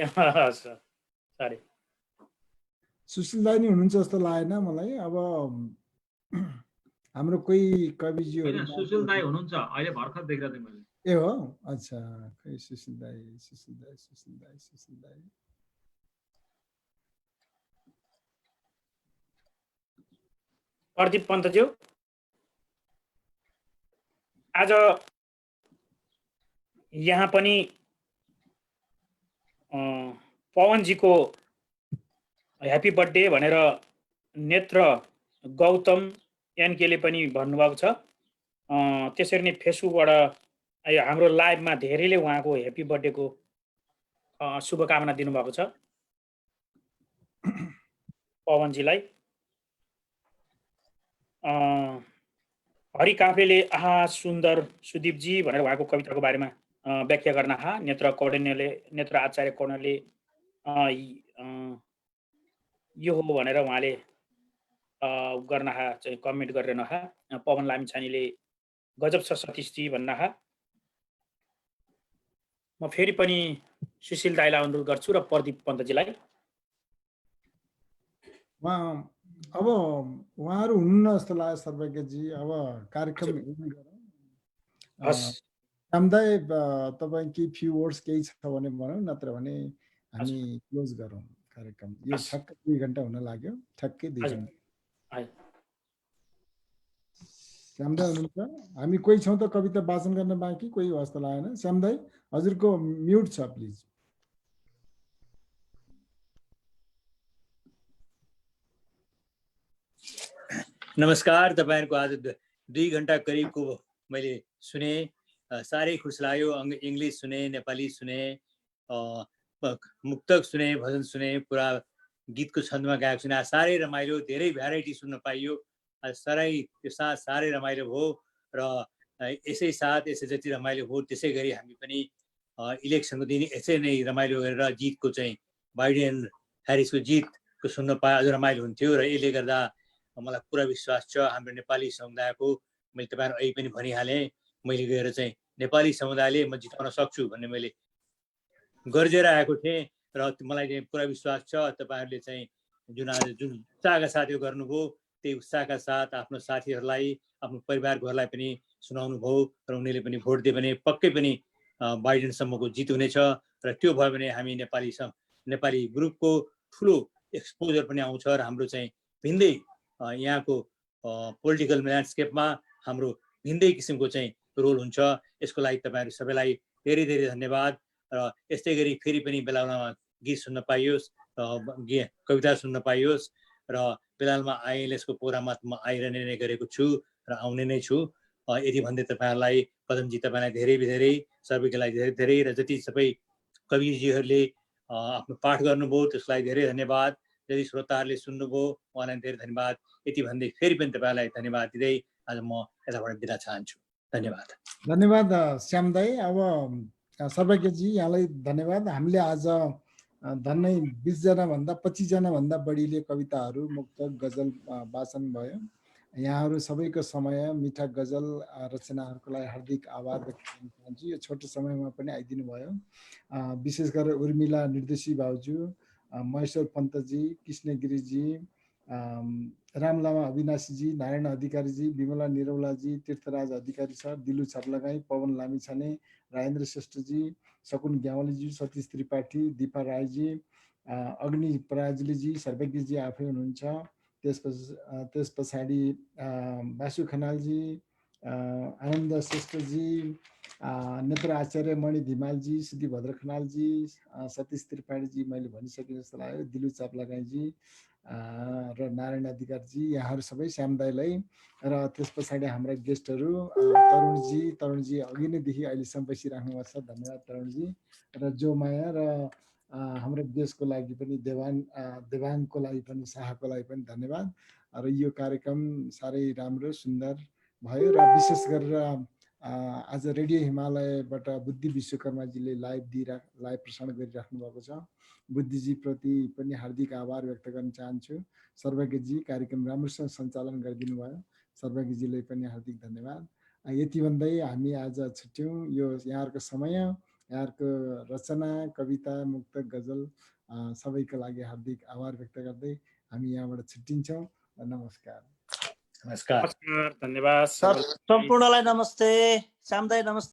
सरी, सुशील दाई नि हुनुहुन्छ जस्तो लागेन मलाई। अब हाम्रो कोही कविजीहरू सुशील दाई हुनुहुन्छ अहिले भर्खर देखेर थिएँ मैले। ए हो, अच्छा, खै सुशील दाई। प्रदीप पन्तज्यू आज यहाँ पनि पवनजीको ह्याप्पी बर्थडे भनेर नेत्र गौतम एनकेले पनि भन्नुभएको छ। त्यसरी नै फेसबुकबाट हाम्रो लाइभमा धेरैले उहाँको ह्याप्पी बर्थडेको शुभकामना दिनुभएको छ पवनजीलाई। हरि काफ्लेले आहा सुन्दर सुदीपजी भनेर उहाँको कविताको बारेमा व्याख्या गर्न नेत्र आचार्य कौर्णले यो हो भनेर उहाँले गर्न चाहिँ कमेन्ट गरेर पवन लामिछानेले गजब छ सतीशजी भन्न। म फेरि पनि सुशील दाईलाई अनुरोध गर्छु र प्रदीप पन्तजीलाई। अब उहाँहरू हुनुहुन्न जस्तो लाग्यो सर्वज्ञजी। अब कार्यक्रम रामदाई, तपाईँ केही फ्यु वर्ड्स केही छ भने भनौँ, नत्र भने हामी क्लोज गरौँ कार्यक्रम। यो ठ्याक्कै 2 घन्टा हुन लाग्यो, ठ्याक्कै 2 घन्टा। श्यामदाई हुनुहुन्छ? हामी कोही छौँ त कविता वाचन गर्न बाँकी? कोही जस्तो लागेन। श्यामदाई हजुरको म्युट छ, प्लिज। नमस्कार। तपाईँहरूको आज 2 घन्टा करिबको मैले सुने, साह्रै खुस लाग्यो। इङ्ग्लिस सुने, नेपाली सुने, मुक्तक सुने, भजन सुने, पुरा गीतको छन्दमा गाएको सुने। साह्रै रमाइलो, धेरै भ्याराइटी सुन्न पाइयो। त्यो साथ साह्रै रमाइलो भयो र यसै साथ यसै जति रमाइलो भयो त्यसै गरी हामी पनि इलेक्सनको दिन यसै नै रमाइलो गरेर जितको चाहिँ बाइडेन ह्यारिसको जितको सुन्न पाए अझ रमाइलो हुन्थ्यो। र यसले गर्दा मलाई पुरा विश्वास छ हाम्रो नेपाली समुदायको। मैले तपाईँहरू अहिले पनि भनिहालेँ, मैले गएर चाहिँ नेपाली समुदायले म जिताउन सक्छु भन्ने मैले गर्जेर आएको थिएँ र मलाई चाहिँ पुरा विश्वास छ तपाईँहरूले चाहिँ जुन उत्साहका साथ यो गर्नुभयो त्यही उत्साहका साथ आफ्नो साथीहरूलाई, आफ्नो परिवारकोहरूलाई पनि सुनाउनु भयो र उनीहरूले पनि भोट दिए भने पक्कै पनि बाइडेनसम्मको जित हुनेछ। र त्यो भयो भने हामी नेपाली ग्रुपको ठुलो एक्सपोजर पनि आउँछ र हाम्रो चाहिँ भिन्दै यहाँको पोलिटिकल ल्यान्डस्केपमा हाम्रो भिन्दै किसिमको चाहिँ रोल हुन्छ। यसको लागि तपाईँहरू सबैलाई धेरै धेरै धन्यवाद। र यस्तै गरी फेरि पनि बेला बेलामा गीत सुन्न पाइयोस्, कविता सुन्न पाइयोस् र बेलामा आइएलएसको प्रोग्राममा म आइरहने नै गरेको छु र आउने नै छु। यति भन्दै तपाईँहरूलाई, पदमजी तपाईँलाई धेरै धेरै, सर्वज्ञलाई धेरै धेरै, र जति सबै कविजीहरूले आफ्नो पाठ गर्नुभयो त्यसलाई धेरै धन्यवाद। यदि श्रोताहरूले सुन्नुभयो उहाँलाई धेरै धन्यवाद। यति भन्दै फेरि पनि तपाईँलाई धन्यवाद दिँदै आज म यताबाट बिदा चाहन्छु। धन्यवाद। धन्यवाद श्याम दाई। अब सर्वज्ञजी यहाँलाई धन्यवाद। हामीले आज धन्नै 20 जना भन्दा 25 जना भन्दा बढीले कविताहरू, मुक्तक, गजल वाचन भयो। यहाँहरू सबैको समय मिठा गजल रचनाहरूको लागि हार्दिक आभार व्यक्त गर्न चाहन्छु। यो छोटो समयमा पनि आइदिनु भयो। विशेष गरेर उर्मिला निर्देशी भाउजू, महेश्वर पन्तजी, कृष्ण गिरिजी, रामलामा अविनाशीजी, नारायण अधिकारीजी, विमला निरौलाजी, तीर्थराज अधिकारी सर, दिलु छर्लगाई, पवन लामिछाने, राजेन्द्र श्रेष्ठजी, सकुन ग्यावालीजी, सतीश त्रिपाठी, दिपा राईजी, अग्नि पराजुलीजी, सर्वज्ञजी आफै हुनुहुन्छ। त्यस पछाडि बासु खनालजी, आनन्द श्रेष्ठजी, नेत्र आचार्य, मणि धिमालजी, सिद्धिभद्र खनालजी, सतीश त्रिपाठीजी मैले भनिसके जस्तो लाग्यो, दिलु चाप्लागाईजी र नारायण अधिकारीजी, यहाँहरू सबै श्याम दाईलाई र त्यस पछाडि हाम्रा गेस्टहरू तरुणजी अघि नैदेखि अहिलेसम्म बसिराख्नु भएको छ, धन्यवाद तरुणजी। र जो माया र हाम्रो देशको लागि पनि देवाङको लागि पनि, शाहको लागि पनि धन्यवाद। र यो कार्यक्रम साह्रै राम्रो सुन्दर भयो। र विशेष गरेर आज रेडियो हिमालयबाट बुद्धि विश्वकर्माजीले लाइभ प्रसारण गरिराख्नु भएको छ। बुद्धिजी प्रति पनि हार्दिक आभार व्यक्त गर्न चाहन्छु। सर्वज्ञजी कार्यक्रम राम्रोसँग सञ्चालन गरिदिनु भयो, सर्वज्ञजीलाई पनि हार्दिक धन्यवाद। यति भन्दै हामी आज छुट्यौँ। यो यहाँहरूको समय, यहाँहरूको रचना, कविता, मुक्तक, गजल सबैको लागि हार्दिक आभार व्यक्त गर्दै हामी यहाँबाट छुट्टिन्छौँ। नमस्कार। नमस्कार। धन्यवाद। सम्पूर्णलाई नमस्ते। श्याम दाई नमस्ते।